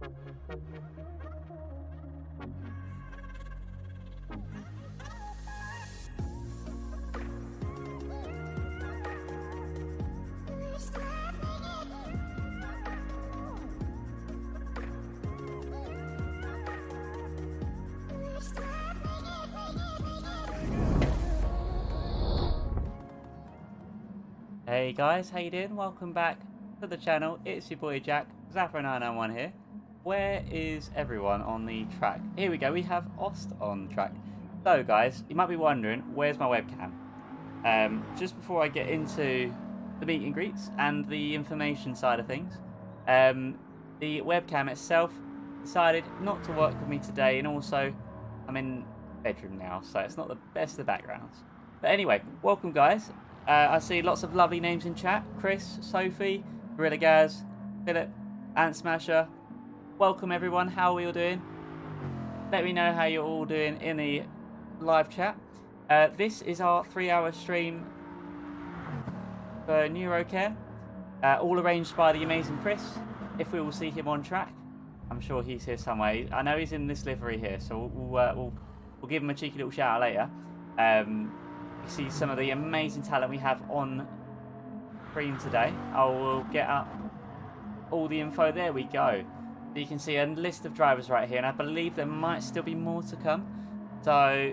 Hey guys, how you doing? Welcome back to the channel. It's your boy Jack, Zafra991 here. Where is everyone on the track? Here we go, we have Ost on track. So guys, you might be wondering, where's my webcam? Just before I get into the meet and greets and the information side of things, the webcam itself decided not to work with me today, and also I'm in bedroom now, so it's not the best of backgrounds. But anyway, welcome guys. I see lots of lovely names in chat. Chris, Sophie, Gorilla Gaz, Philip, Ant Smasher. Welcome everyone. How are we all doing? Let me know how you're all doing in the live chat. This is our 3-hour stream for Neuro, all arranged by the amazing Chris. If we will see him on track, I'm sure he's here somewhere. I know he's in this livery here, so we'll give him a cheeky little shout out later. You see some of the amazing talent we have on screen today. I will get up all the info. There we go. You can see a list of drivers right here, and I believe there might still be more to come. So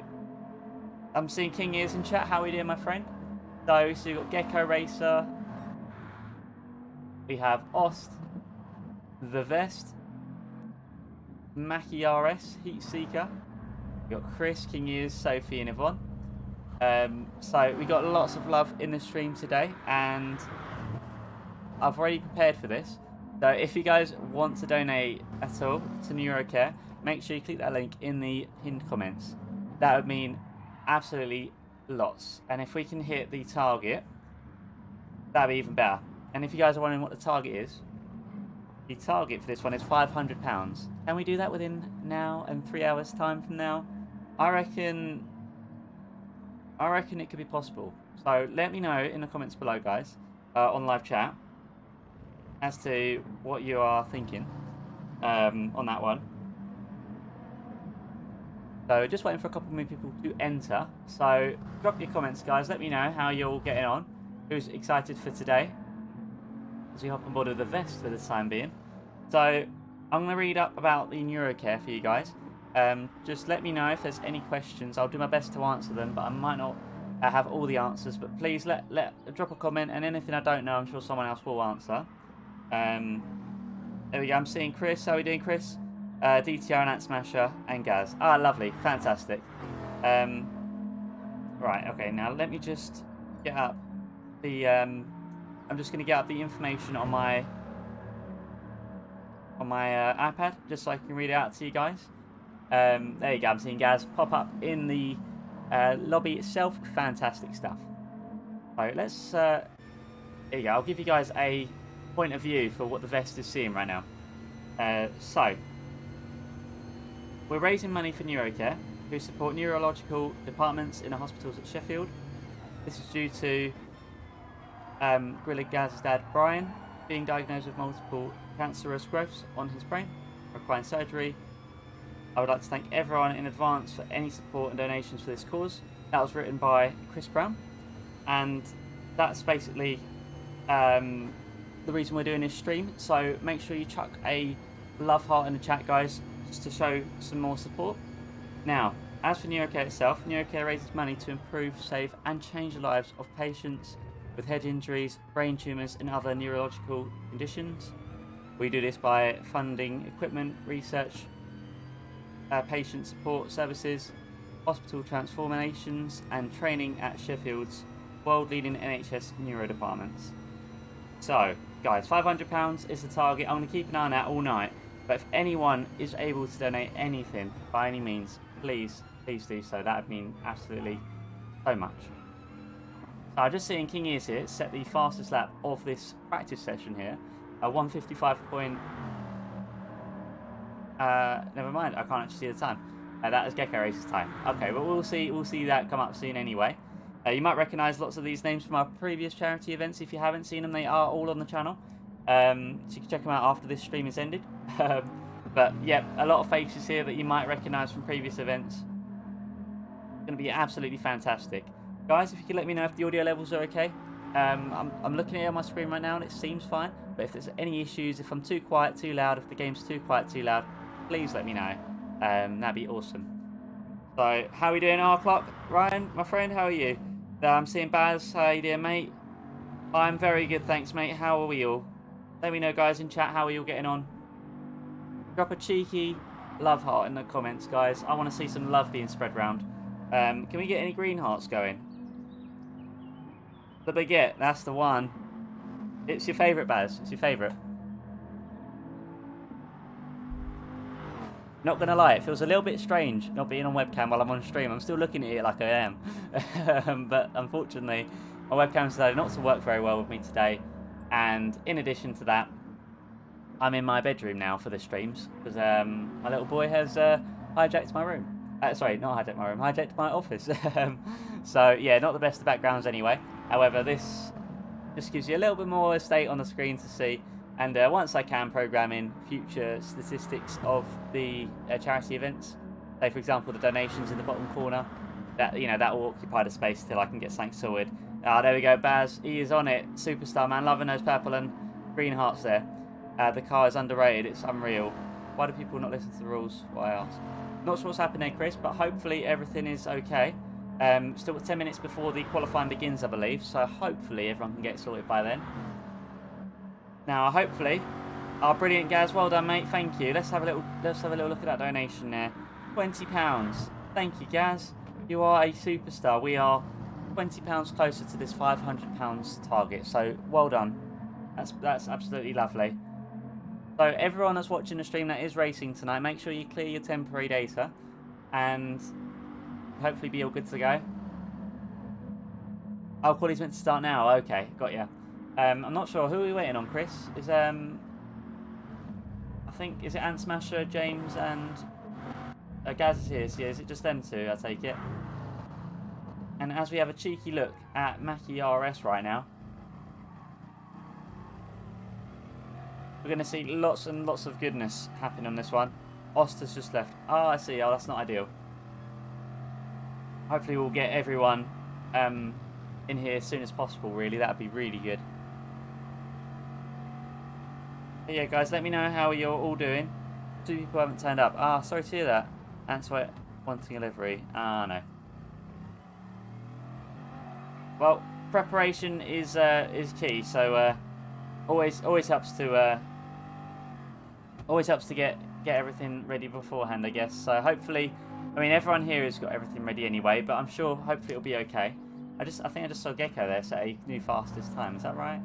I'm seeing King Ears in chat. How are we doing, my friend? So you've got Gecko Racer. We have Ost, The Vest, Mackie RS, Heat Seeker. We've got Chris, King Ears, Sophie, and Yvonne. So we got lots of love in the stream today, and I've already prepared for this. So if you guys want to donate at all to NeuroCare, make sure you click that link in the pinned comments. That would mean absolutely lots. And if we can hit the target, that'd be even better. And if you guys are wondering what the target is, the target for this one is £500. Can we do that within now and 3 hours time from now? I reckon it could be possible. So let me know in the comments below, guys, on live chat, as to what you are thinking on that one. So just waiting for a couple more people to enter. So drop your comments, guys. Let me know how you're all getting on. Who's excited for today? As we hop on board with the Vest for the time being. So I'm going to read up about the NeuroCare for you guys. Just let me know if there's any questions. I'll do my best to answer them, but I might not have all the answers. But please drop a comment, and anything I don't know, I'm sure someone else will answer. There we go. I'm seeing Chris. How are we doing, Chris? DTR and Ant Smasher and Gaz. Ah, lovely, fantastic. Right, okay. Now let me just get up the. I'm just going to get up the information on my iPad, just so I can read it out to you guys. There you go, I'm seeing Gaz pop up in the lobby itself. Fantastic stuff. So let's, there you go, I'll give you guys a point of view for what the Vest is seeing right now. So, we're raising money for NeuroCare, who support neurological departments in the hospitals at Sheffield. This is due to Gorilla Gaz's dad, Brian, being diagnosed with multiple cancerous growths on his brain, requiring surgery. I would like to thank everyone in advance for any support and donations for this cause. That was written by Chris Brown, and that's basically the reason we're doing this stream. So make sure you chuck a love heart in the chat, guys, just to show some more support. Now, as for NeuroCare itself, NeuroCare raises money to improve, save and change the lives of patients with head injuries, brain tumours and other neurological conditions. We do this by funding equipment, research, patient support services, hospital transformations and training at Sheffield's world-leading NHS neuro departments. So, guys, £500 is the target. I'm going to keep an eye on that all night. But if anyone is able to donate anything by any means, please do so. That would mean absolutely so much. So I'm just seeing King Ears here set the fastest lap of this practice session here. 155 point... never mind, I can't actually see the time. That is Gecko Racer's time. Okay, but we'll see that come up soon anyway. You might recognise lots of these names from our previous charity events. If you haven't seen them, they are all on the channel. So you can check them out after this stream is ended. But yeah, a lot of faces here that you might recognise from previous events. It's going to be absolutely fantastic. Guys, if you could let me know if the audio levels are okay. I'm looking at it on my screen right now and it seems fine. But if there's any issues, if I'm too quiet, too loud, if the game's too quiet, too loud, please let me know. That'd be awesome. So, how are we doing, R-Clock? Ryan, my friend, how are you? I'm seeing Baz. How you doing, mate? I'm very good, thanks, mate. How are we all? Let me know, guys, in chat, how are you all getting on? Drop a cheeky love heart in the comments, guys. I want to see some love being spread around. Can we get any green hearts going? The baguette, that's the one. It's your favourite, Baz. It's your favourite. Not gonna lie, it feels a little bit strange not being on webcam while I'm on stream. I'm still looking at it like I am. But unfortunately, my webcam decided not to work very well with me today. And in addition to that, I'm in my bedroom now for the streams because my little boy has hijacked my room. Sorry, not hijacked my room, hijacked my office. So yeah, not the best of backgrounds anyway. However, this just gives you a little bit more estate on the screen to see. And once I can program in future statistics of the charity events, say for example the donations in the bottom corner, that that will occupy the space till I can get something sorted. There we go, Baz. He is on it, superstar man, loving those purple and green hearts there. The car is underrated. It's unreal. Why do people not listen to the rules? What I ask. Not sure what's happened there, Chris, but hopefully everything is okay. Still got 10 minutes before the qualifying begins, I believe. So hopefully everyone can get sorted by then. Now, hopefully, brilliant, Gaz. Well done, mate. Thank you. Let's have a little look at that donation there. £20. Thank you, Gaz. You are a superstar. We are £20 closer to this £500 target. So well done. That's absolutely lovely. So everyone that's watching the stream that is racing tonight, make sure you clear your temporary data and hopefully be all good to go. Oh, quality's meant to start now. Okay, got ya. I'm not sure. Who are we waiting on, Chris? Is I think, is it Ant Smasher, James, and Gaz is here. So yeah, is it just them two, I take it? And as we have a cheeky look at Mackie RS right now, we're going to see lots and lots of goodness happen on this one. Oster's just left. Oh, I see. Oh, that's not ideal. Hopefully we'll get everyone in here as soon as possible, really. That would be really good. But yeah, guys, let me know how you're all doing. 2 people haven't turned up. Ah, sorry to hear that. Answer wanting a livery. Ah, no. Well, preparation is key. So always helps to get everything ready beforehand, I guess. So hopefully, I mean, everyone here has got everything ready anyway. But I'm sure, hopefully, it'll be okay. I think I just saw Gecko there set a new fastest time. Is that right?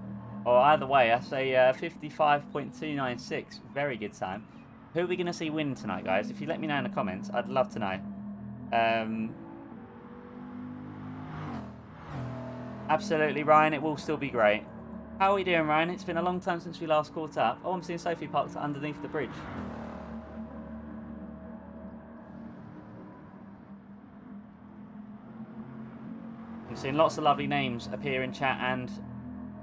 Or either way, that's a 55.296. Very good time. Who are we going to see win tonight, guys? If you let me know in the comments, I'd love to know. Absolutely, Ryan. It will still be great. How are we doing, Ryan? It's been a long time since we last caught up. Oh, I'm seeing Sophie parked underneath the bridge. I'm seeing lots of lovely names appear in chat and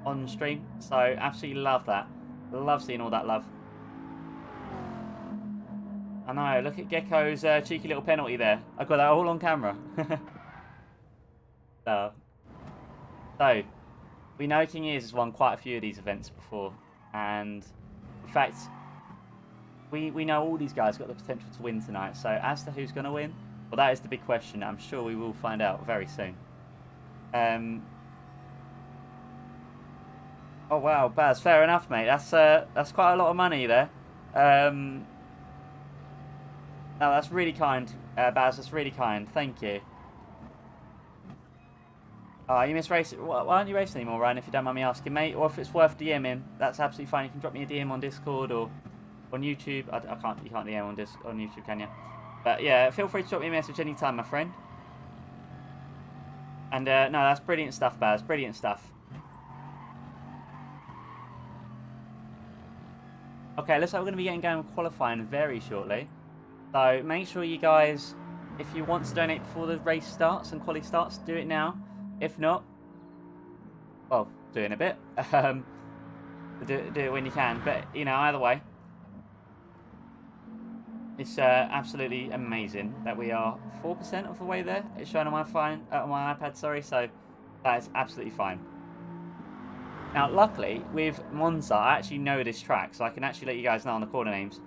on stream, so absolutely love that. Love seeing all that love. I know, look at Gecko's cheeky little penalty there. I've got that all on camera. So, we know King Ears has won quite a few of these events before, and in fact, we know all these guys got the potential to win tonight. So as to who's going to win, well, that is the big question. I'm sure we will find out very soon. Oh wow, Baz, fair enough, mate. That's quite a lot of money there. No, that's really kind, Baz. That's really kind. Thank you. You miss racing. Why aren't you racing anymore, Ryan? If you don't mind me asking, mate, or if it's worth DMing, that's absolutely fine. You can drop me a DM on Discord or on YouTube. I can't. You can't DM on YouTube, can you? But yeah, feel free to drop me a message anytime, my friend. And no, that's brilliant stuff, Baz. Brilliant stuff. Okay, looks like we're going to be getting going with qualifying very shortly. So make sure you guys, if you want to donate before the race starts and quali starts, do it now. If not, well, do it in a bit. Do it when you can. But, you know, either way. It's absolutely amazing that we are 4% of the way there. It's showing on my on my iPad, sorry. So that is absolutely fine. Now, luckily, with Monza, I actually know this track, so I can actually let you guys know on the corner names.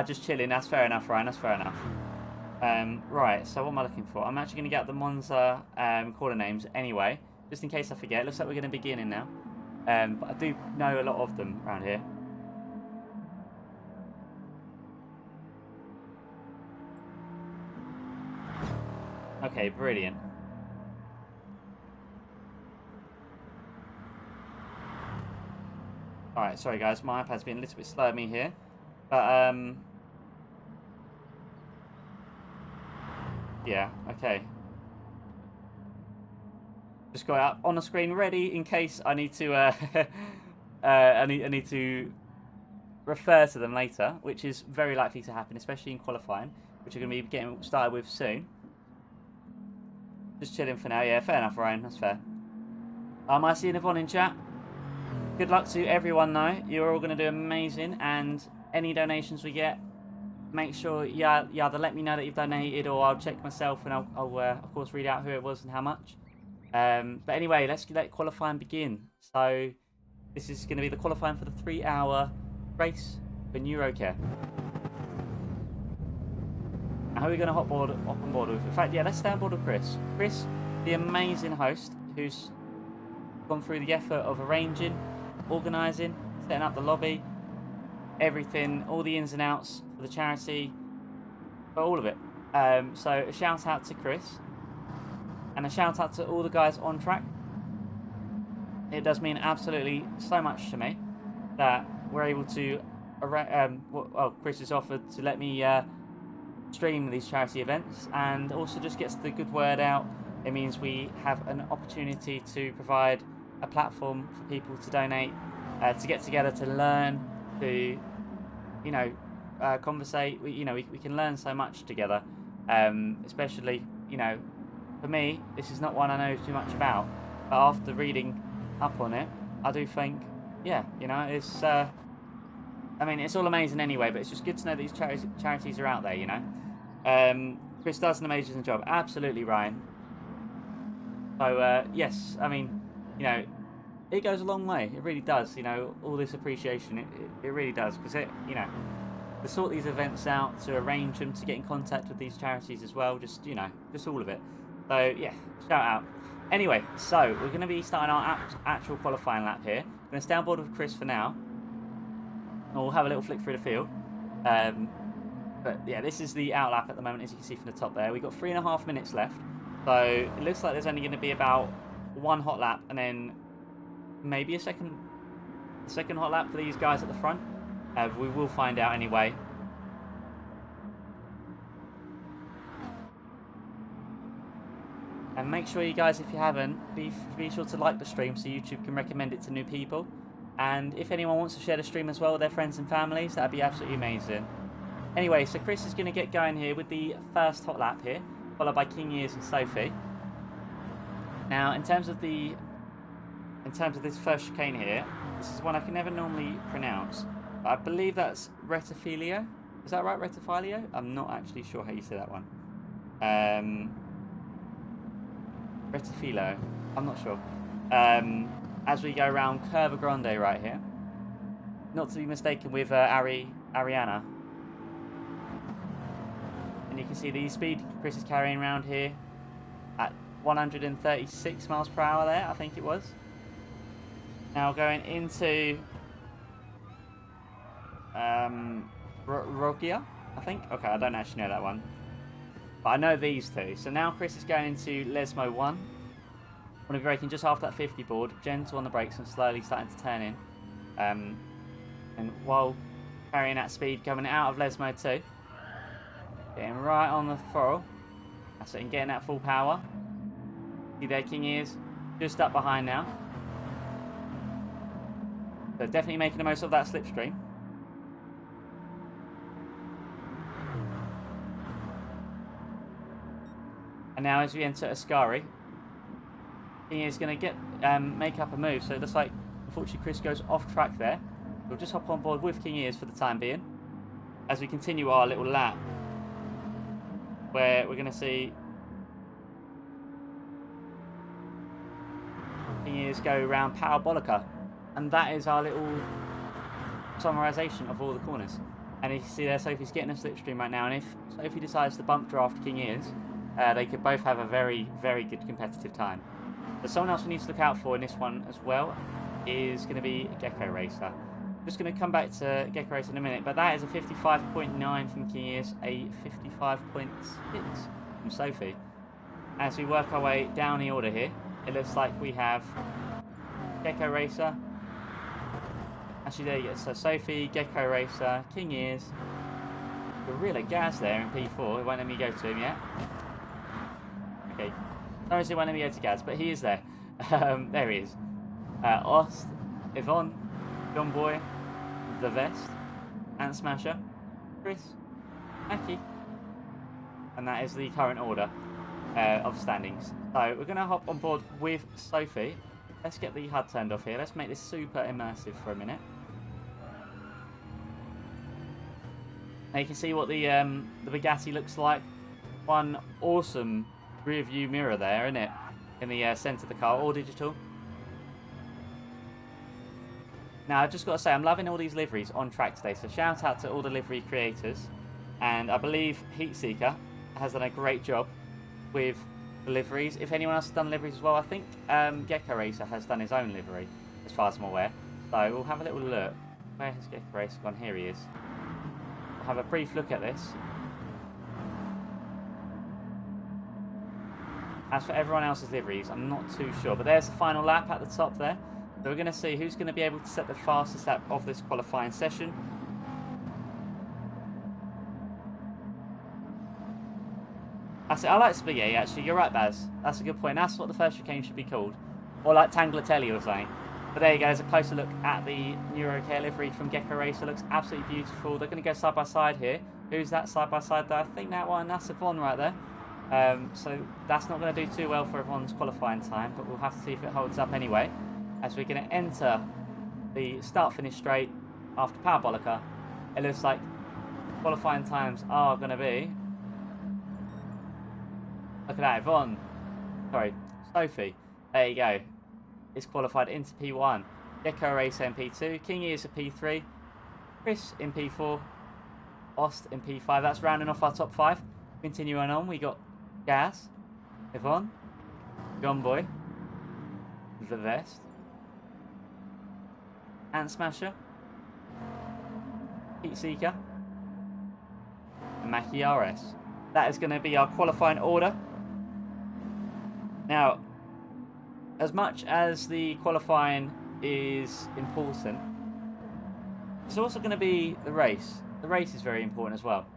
Just chilling. That's fair enough, Ryan. That's fair enough. Right, so what am I looking for? I'm actually going to get the Monza corner names anyway, just in case I forget. Looks like we're going to begin in now. But I do know a lot of them around here. Okay, brilliant. Alright, sorry guys, my iPad's been a little bit slow at me here. But, yeah, okay. Just got it up on the screen ready in case I need to, I need to refer to them later, which is very likely to happen, especially in qualifying, which we're going to be getting started with soon. Just chilling for now. Yeah, fair enough, Ryan. That's fair. I see Yvonne in chat. Good luck to everyone, though. You're all going to do amazing, and any donations we get, make sure you either let me know that you've donated, or I'll check myself, and I'll of course read out who it was and how much. But anyway, let's let qualifying begin. So this is going to be the qualifying for the 3-hour race for Neuro. Now, who are we going to hop on board with? In fact, yeah, let's stay on board with Chris. Chris, the amazing host, who's gone through the effort of arranging, organising, setting up the lobby, everything, all the ins and outs for the charity, for all of it. So a shout out to Chris, and a shout out to all the guys on track. It does mean absolutely so much to me that we're able to, Chris has offered to let me stream these charity events, and also just gets the good word out. It means we have an opportunity to provide a platform for people to donate, to get together, to learn, to, you know, conversate. We can learn so much together, especially, you know, for me, this is not one I know too much about, but after reading up on it, I do think, yeah, you know, it's, I mean, it's all amazing anyway, but it's just good to know these charities are out there, you know. Chris does an amazing job. Absolutely, Ryan. So, yes, I mean, you know, it goes a long way. It really does, you know, all this appreciation. It really does, because it, you know, to sort these events out, to arrange them, to get in contact with these charities as well, just, you know, just all of it. So, yeah, shout out. Anyway, so we're going to be starting our actual qualifying lap here. We're going to stay on board with Chris for now. And we'll have a little flick through the field. But yeah, this is the out lap at the moment, as you can see from the top there. We've got 3.5 minutes left. So it looks like there's only going to be about one hot lap, and then maybe a second hot lap for these guys at the front. We will find out anyway. And make sure you guys, if you haven't, be sure to like the stream so YouTube can recommend it to new people. And if anyone wants to share the stream as well with their friends and families, that'd be absolutely amazing. Anyway, so Chris is going to get going here with the first hot lap here, followed by King Years and Sophie. Now, in terms of this first chicane here, this is one I can never normally pronounce, but I believe that's Retifilio. Is that right, Retifilio? I'm not actually sure how you say that one. Retifilo. I'm not sure. As we go around Curva Grande right here. Not to be mistaken with Ariana. And you can see the speed Chris is carrying around here at 136 miles per hour there, I think it was. Now going into Rogia, I think. Okay, I don't actually know that one. But I know these two. So now Chris is going into Lesmo 1. Want to be braking just after that 50 board. Gentle on the brakes and slowly starting to turn in. And while carrying that speed coming out of Lesmo 2. Getting right on the throttle. That's it, and getting that full power. See there, King Ears. Just up behind now. So definitely making the most of that slipstream. And now as we enter Ascari, he is going to make up a move. So it looks like, unfortunately, Chris goes off track there. We'll just hop on board with King Ears for the time being, as we continue our little lap where we're going to see Years go around Parabolica, and that is our little summarization of all the corners. And you can see there, Sophie's getting a slipstream right now, and if Sophie decides to bump draft King Ears, they could both have a very, very good competitive time. But someone else we need to look out for in this one as well is going to be Gecko Racer. Just going to come back to Gecko Racer in a minute, but that is a 55.9 from King Ears, a 55.6 from Sophie. As we work our way down the order here, it looks like we have Gecko Racer. Actually, there you go. So Sophie, Gecko Racer, King Ears, Gorilla Gaz there in P4. It won't let me go to him yet. Okay. Notice it won't let me go to Gaz, but he is there. There he is. Ost, Yvonne, John Boy, The Vest, Ant Smasher, Chris, Aki. And that is the current order of standings. So we're going to hop on board with Sophie. Let's get the HUD turned off here. Let's make this super immersive for a minute. Now you can see what the Bugatti looks like. One awesome rear view mirror there, isn't it? In the centre of the car, all digital. Now I've just got to say, I'm loving all these liveries on track today. So shout out to all the livery creators. And I believe Heatseeker has done a great job with the liveries. If anyone else has done liveries as well, I think Gecko Racer has done his own livery, as far as I'm aware. So we'll have a little look. Where has Gecko Racer gone? Here he is. We'll have a brief look at this. As for everyone else's liveries, I'm not too sure. But there's the final lap at the top there. So we're going to see who's going to be able to set the fastest lap of this qualifying session. I like Spaghetti, actually. You're right, Baz. That's a good point. That's what the first chicane should be called. Or like Tanglatelli or something. But there you go. There's a closer look at the Neuro livery from Gecko Racer. Looks absolutely beautiful. They're going to go side by side here. Who's that side by side there? I think that one, that's Yvonne right there. So that's not going to do too well for Yvonne's qualifying time. But we'll have to see if it holds up anyway. As we're going to enter the start-finish straight after Parabolica. It looks like qualifying times are going to be... Look at that, Yvonne. Sorry, Sophie. There you go. Is qualified into P1. Gecko Racer in P2. King Ears at P3. Chris in P4. Ost in P5. That's rounding off our top 5. Continuing on, we got Gaz, Yvonne, John Boy, The Vest, Ant Smasher, Heatseeker, and Mackie RS. That is going to be our qualifying order. Now, as much as the qualifying is important, it's also going to be the race. The race is very important as well.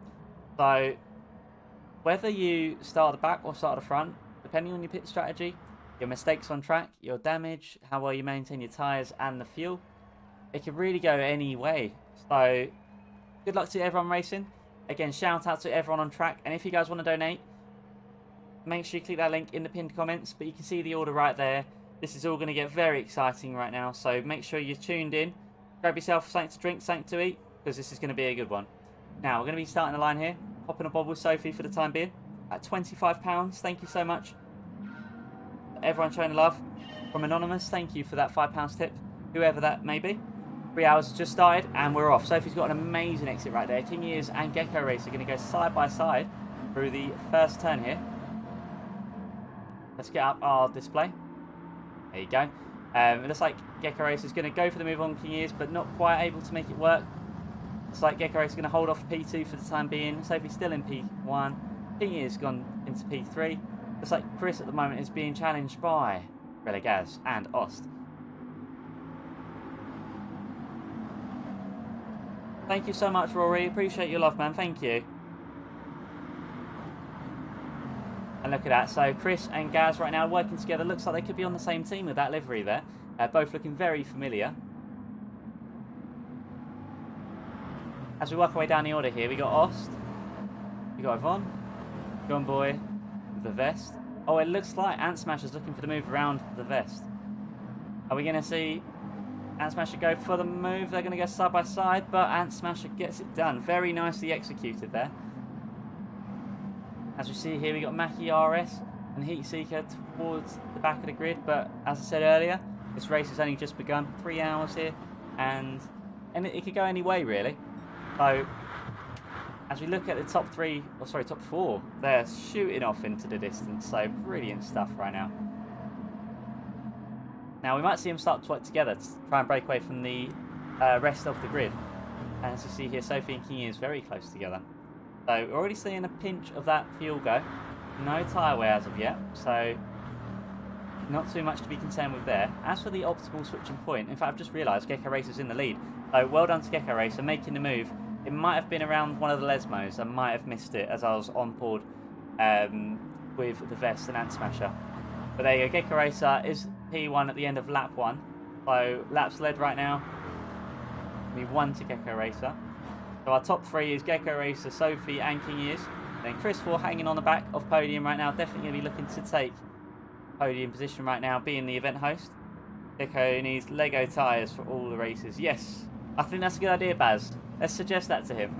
So, whether you start at the back or start at the front, depending on your pit strategy, your mistakes on track, your damage, how well you maintain your tyres and the fuel, it can really go any way. So, good luck to everyone racing. Again, shout out to everyone on track. And if you guys want to donate, make sure you click that link in the pinned comments. But you can see the order right there. This is all going to get very exciting right now. So make sure you're tuned in. Grab yourself something to drink, something to eat, because this is going to be a good one. Now, we're going to be starting the line here. Hopping a bob with Sophie for the time being. At £25. Thank you so much. Everyone showing love. From Anonymous, thank you for that £5 tip. Whoever that may be. 3 hours has just started and we're off. Sophie's got an amazing exit right there. King Ears and Gecko Racer are going to go side by side through the first turn here. Let's get up our display. There you go. It looks like Gecko Racer is going to go for the move on King Ears, but not quite able to make it work. Looks like Gecko Racer is going to hold off P2 for the time being. Sophie's still in P1. King Ears gone into P3. Looks like Chris at the moment is being challenged by Relegaz and Ost. Thank you so much, Rory. Appreciate your love, man. Thank you. And look at that. So Chris and Gaz right now working together. Looks like they could be on the same team with that livery there. Both looking very familiar. As we work our way down the order here, we got Ost. We got Yvonne. John Boy. The Vest. Oh, it looks like Ant Smasher's looking for the move around the Vest. Are we going to see Ant Smasher go for the move? They're going to go side by side, but Ant Smasher gets it done. Very nicely executed there. As we see here, we got Mackie RS and Heatseeker towards the back of the grid. But as I said earlier, this race has only just begun. 3 hours here, and it could go any way really. So as we look at the top 4, they're shooting off into the distance. So brilliant stuff right now. Now we might see them start to work together to try and break away from the rest of the grid. And as you see here, Sophie and Kingy is very close together. So we're already seeing a pinch of that fuel go. No tyre wear as of yet, so not too much to be concerned with there. As for the optimal switching point, in fact I've just realised Gecko Racer's in the lead. So well done to Gecko Racer making the move. It might have been around one of the Lesmos. I might have missed it as I was on board with the Vest and Ant Smasher. But there you go, Gecko Racer is P1 at the end of lap 1. So laps led right now. We 1 to Gecko Racer. So our top 3 is Gecko Racer, Sophie and King Ears. Then Chris 4 hanging on the back of podium right now. Definitely going to be looking to take podium position right now, being the event host. Gecko needs Lego tyres for all the races. Yes, I think that's a good idea, Baz. Let's suggest that to him.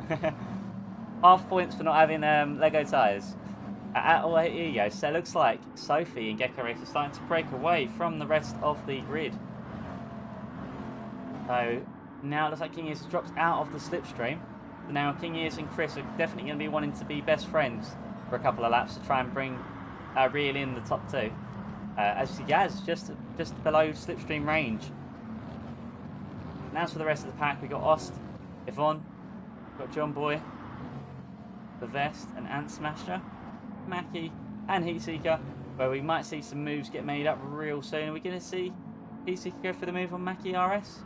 Half points for not having Lego tyres. Oh, here you go. So it looks like Sophie and Gecko Racer are starting to break away from the rest of the grid. So now it looks like King Ears has dropped out of the slipstream. So now King Ears and Chris are definitely going to be wanting to be best friends for a couple of laps to try and reel in the top 2. As you see, Gaz just below slipstream range. And as for the rest of the pack, we got Ost, Yvonne, got John Boy, the Vest, and Ant Smasher, Mackie, and Heatseeker, where we might see some moves get made up real soon. Are we going to see Heatseeker go for the move on Mackie RS?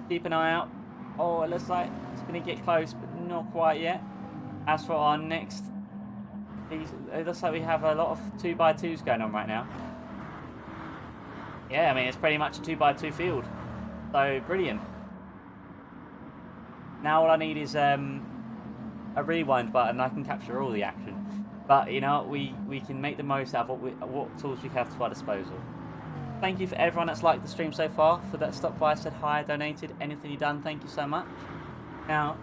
Keep an eye out. Oh, it looks like it's going to get close, but not quite yet. As for our next, it looks like we have a lot of 2x2s going on right now. Yeah, I mean, it's pretty much a 2x2 field. So, brilliant. Now all I need is a rewind button. I can capture all the action. But, you know, we can make the most out of what tools we have to our disposal. Thank you for everyone that's liked the stream so far, for that stopped by, said hi, donated, anything you've done, thank you so much. Now,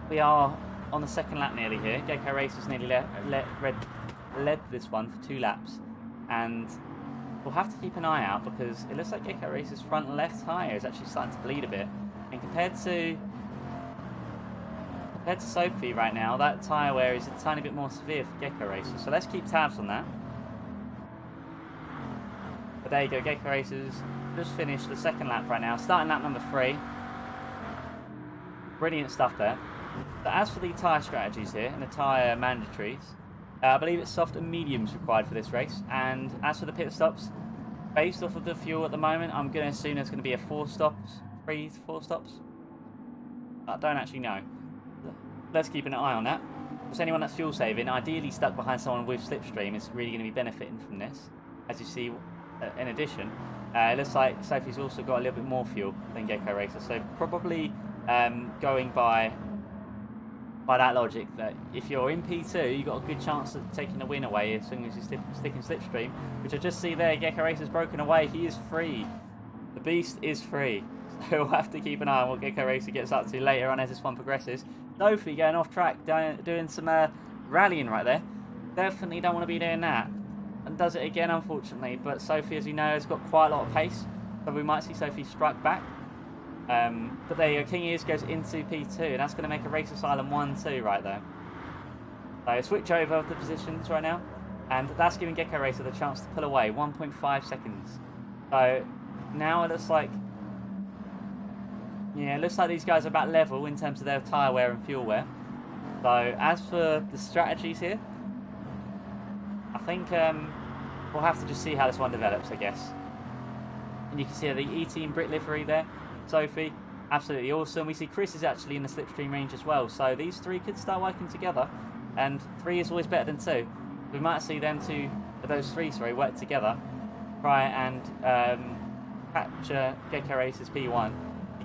we are on the second lap nearly here. Gecko Racer's nearly led this one for 2 laps. And we'll have to keep an eye out because it looks like Gecko Racer's front left tyre is actually starting to bleed a bit. And compared to Sophie right now, that tyre wear is a tiny bit more severe for Gecko Racer. So let's keep tabs on that. But there you go, Gecko Racers just finished the second lap right now, starting lap number 3. Brilliant stuff there. So as for the tyre strategies here and the tyre mandatories, I believe it's soft and mediums required for this race. And as for the pit stops, based off of the fuel at the moment, I'm going to assume there's going to be a 4 stops, 3 to 4 stops. I don't actually know. Let's keep an eye on that. For anyone that's fuel saving, ideally stuck behind someone with slipstream is really going to be benefiting from this. As you see, in addition, it looks like Sophie's also got a little bit more fuel than Gecko Racer, so probably going by that logic that if you're in P2, you've got a good chance of taking the win away as soon as you stick in slipstream, which I just see there. Gecko Racer's broken away. He is free. The beast is free. So we'll have to keep an eye on what Gecko Racer gets up to later on as this one progresses. Sophie going off track, doing some rallying right there. Definitely don't want to be doing that. And does it again, unfortunately. But Sophie, as you know, has got quite a lot of pace. So we might see Sophie strike back. But there you go, King Ears goes into P2. And that's going to make a Race Asylum 1-2 right there. So switch over the positions right now. And that's giving Gecko Racer the chance to pull away. 1.5 seconds. So now it looks like... Yeah, it looks like these guys are about level in terms of their tyre wear and fuel wear. So as for the strategies here, I think we'll have to just see how this one develops, I guess. And you can see the E-Team Brit livery there. Sophie, absolutely awesome. We see Chris is actually in the slipstream range as well. So these 3 could start working together. And 3 is always better than 2. We might see those 3 work together. Try and capture Gecko Racer's P1.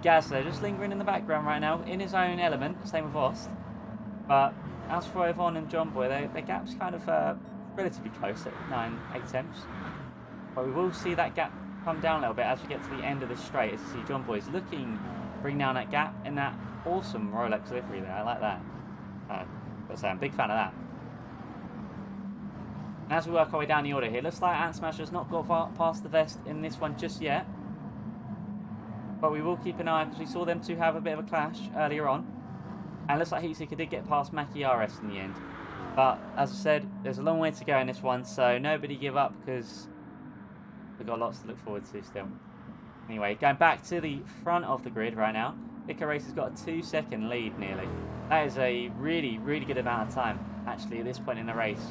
Gaz though, just lingering in the background right now, in his own element, same with Ost. But as for Yvonne and John Boy, their gap's kind of relatively close at 9-8 tenths. But we will see that gap come down a little bit as we get to the end of this straight, as you see John Boy's looking to bring down that gap in that awesome Rolex livery there. I like that. Got to say, I'm a big fan of that. And as we work our way down the order here, looks like Ant Smasher's not got past the vest in this one just yet. But we will keep an eye, because we saw them two have a bit of a clash earlier on. And it looks like Heatseeker did get past Mackie RS in the end. But, as I said, there's a long way to go in this one, so nobody give up, because we've got lots to look forward to still. Anyway, going back to the front of the grid right now, Ica Race has got a 2-second lead nearly. That is a really, really good amount of time, actually, at this point in the race.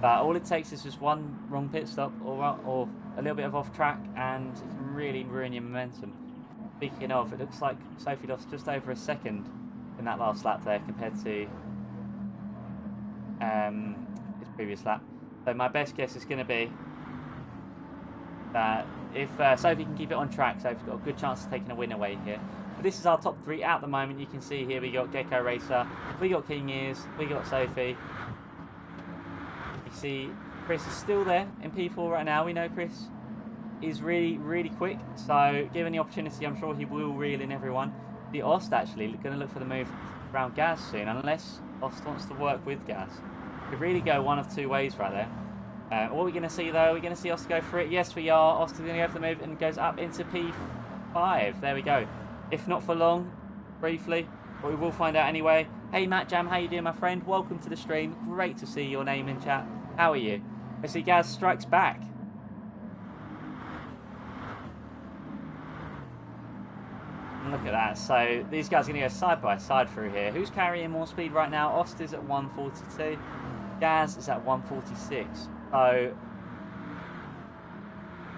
But all it takes is just one wrong pit stop or a little bit of off track, and it can really ruin your momentum. Speaking of, it looks like Sophie lost just over a second in that last lap there compared to his previous lap. So my best guess is going to be that if Sophie can keep it on track, Sophie's got a good chance of taking a win away here. But this is our top 3 at the moment. You can see here we got Gecko Racer, we got King Ears, we got Sophie. You see Chris is still there in P4 right now. We know Chris is really, really quick, so given the opportunity, I'm sure he will reel in everyone. The Ost actually going to look for the move around Gaz soon, unless Ost wants to work with Gaz. Could really go one of 2 ways right there. What are we going to see though? We're going to see Ost go for it. Yes, we are. Ost is going to go for the move and goes up into P5. There we go. If not for long, briefly, but we will find out anyway. Hey Matt Jam, how you doing, my friend? Welcome to the stream. Great to see your name in chat. How are you? I see Gaz strikes back. Look at that. So these guys are going to go side by side through here. Who's carrying more speed right now? Ost is at 142. Gaz is at 146. So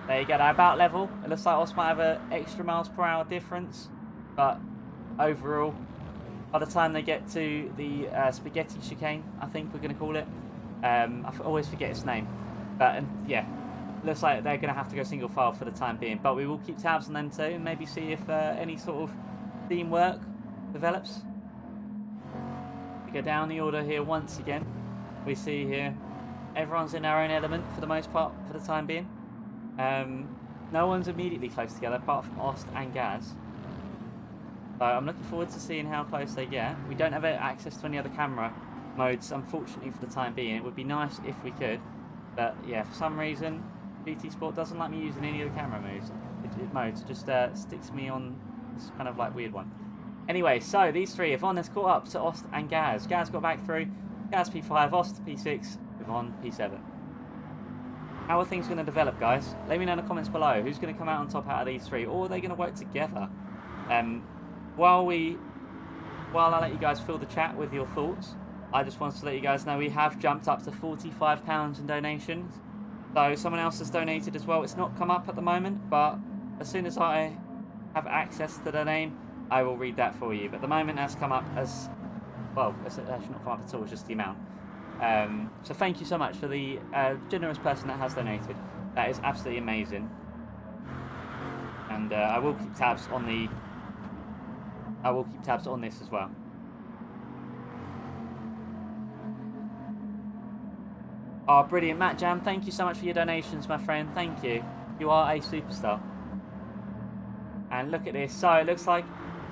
there you go. They're about level. It looks like Ost might have an extra miles per hour difference. But overall, by the time they get to the spaghetti chicane, I think we're going to call it. I always forget its name. But yeah. Looks like they're going to have to go single file for the time being, but we will keep tabs on them too and maybe see if any sort of teamwork develops. We go down the order here once again. We see here everyone's in our own element for the most part for the time being. No one's immediately close together apart from Ost and Gaz. So I'm looking forward to seeing how close they get. We don't have access to any other camera modes, unfortunately, for the time being. It would be nice if we could, but yeah, for some reason GT Sport doesn't like me using any of the camera modes. It just sticks me on this kind of like weird one. Anyway, so these three, Yvonne has caught up to Ost and Gaz. Gaz got back through. Gaz P5, Ost P6, Yvonne P7. How are things going to develop, guys? Let me know in the comments below. Who's going to come out on top out of these three, or are they going to work together? While I let you guys fill the chat with your thoughts, I just wanted to let you guys know we have jumped up to £45 in donations. So someone else has donated as well. It's not come up at the moment, but as soon as I have access to their name, I will read that for you. But at the moment that's come up as, well, it's actually not come up at all, it's just the amount. So thank you so much for the generous person that has donated. That is absolutely amazing. And I will keep tabs on this as well. Oh, brilliant, Matt Jam. Thank you so much for your donations, my friend. Thank you. You are a superstar. And look at this. So it looks like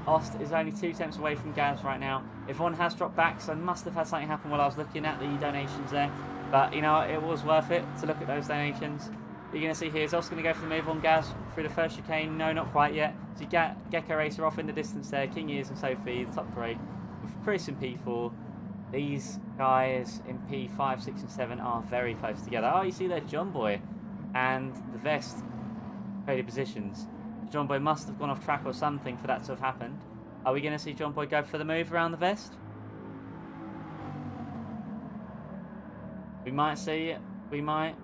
Ost is only 2 tenths away from Gaz right now. Yvonne has dropped back, so must have had something happen while I was looking at the donations there. But, you know, it was worth it to look at those donations. You're going to see here is Ost going to go for the move on Gaz through the first chicane. No, not quite yet. So you get Gecko Racer off in the distance there. King Ears and Sophie, the top 3. With Chris in P4. These guys in P5, 6 and 7 are very close together. Oh, you see there, John Boy and the Vest traded positions. John Boy must have gone off track or something for that to have happened. Are we going to see John Boy go for the move around the Vest? We might see it. We might.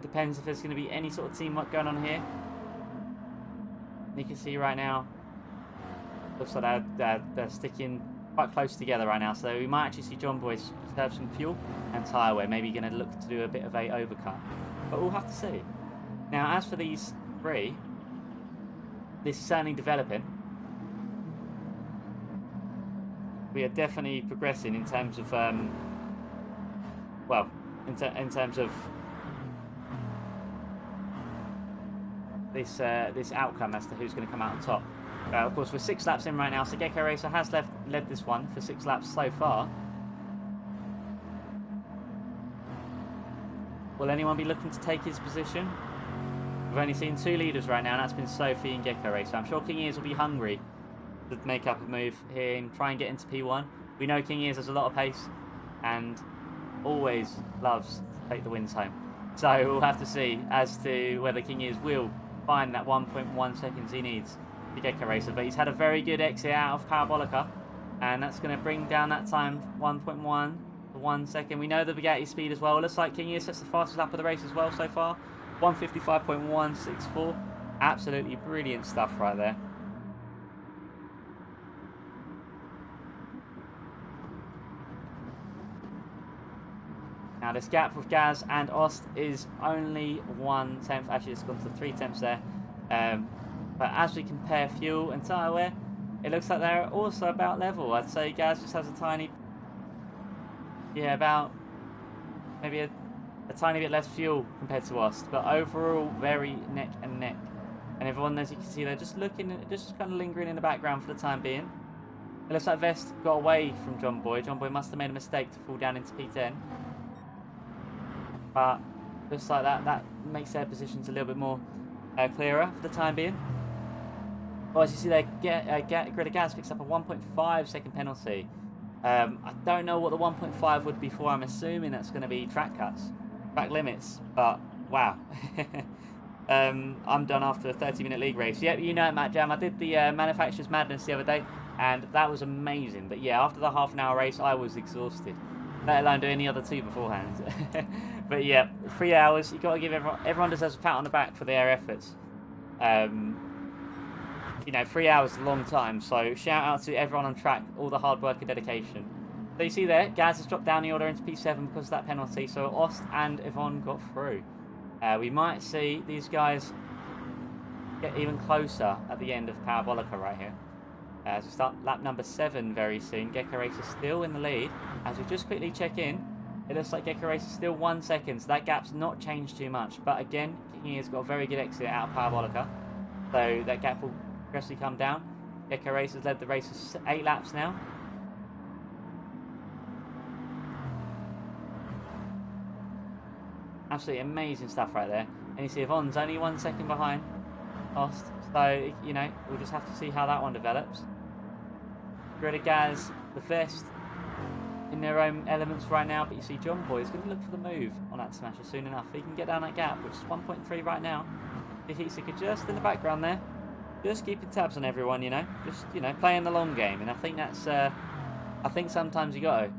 Depends if there's going to be any sort of teamwork going on here. You can see right now, looks like they're sticking quite close together right now, so we might actually see John Boy serve some fuel and tyre wear, maybe going to look to do a bit of a overcut, but we'll have to see. Now, as for these three, this is certainly developing. We are definitely progressing in terms of, well, in terms of this outcome as to who's going to come out on top. Of course, we're 6 laps in right now, so Gecko Racer has led this one for 6 laps so far. Will anyone be looking to take his position? We've only seen 2 leaders right now, and that's been Sophie and Gecko Racer. I'm sure King Ears will be hungry to make up a move here and try and get into P1. We know King Ears has a lot of pace and always loves to take the wins home. So we'll have to see as to whether King Ears will find that 1.1 seconds he needs to Gecko Racer. But he's had a very good exit out of Parabolica, and that's going to bring down that time 1.1 to 1 second. We know the Bugatti speed as well. It looks like King Ears sets the fastest lap of the race as well so far. 155.164. Absolutely brilliant stuff right there. Now this gap with Gaz and Ost is only 1/10. Actually, it's gone to 3/10 there. But as we compare fuel and tyre wear, it looks like they're also about level. I'd say Gaz just has a tiny, about maybe a tiny bit less fuel compared to Ost, but overall very neck and neck. And everyone, as you can see, they're just looking, just kind of lingering in the background for the time being. It looks like Vest got away from John Boy. John Boy must have made a mistake to fall down into P10. But just like that makes their positions a little bit more clearer for the time being. Well, as you see there, Greta Gas picks up a 1.5 second penalty. I don't know what the 1.5 would be for. I'm assuming that's going to be track cuts, track limits. But wow, I'm done after a 30-minute league race. Yep, you know it, Matt Jam. I did the Manufacturer's Madness the other day, and that was amazing. But yeah, after the half-an-hour race, I was exhausted, let alone do any other 2 beforehand. But yeah, 3 hours. You've got to give everyone deserves a pat on the back for their efforts. 3 hours is a long time, so shout out to everyone on track, all the hard work and dedication. So you see there, Gaz has dropped down the order into P7 because of that penalty, so Ost and Yvonne got through. We might see these guys get even closer at the end of Parabolica right here. As we start lap number 7 very soon. Gecko Racer still in the lead. As we just quickly check in, it looks like Gecko Racer still 1 second, so that gap's not changed too much. But again, King has got a very good exit out of Parabolica, so that gap will progressively come down. Gecko Racer's led the race for 8 laps now. Absolutely amazing stuff right there. And you see Yvonne's only 1 second behind Ost, so we'll just have to see how that one develops. Greta Gaz, the Vest, in their own elements right now, but you see John Boy is going to look for the move on that smasher soon enough. He can get down that gap, which is 1.3 right now. Hitsika just in the background there, just keeping tabs on everyone, just playing the long game, and I think that's I think sometimes you got to.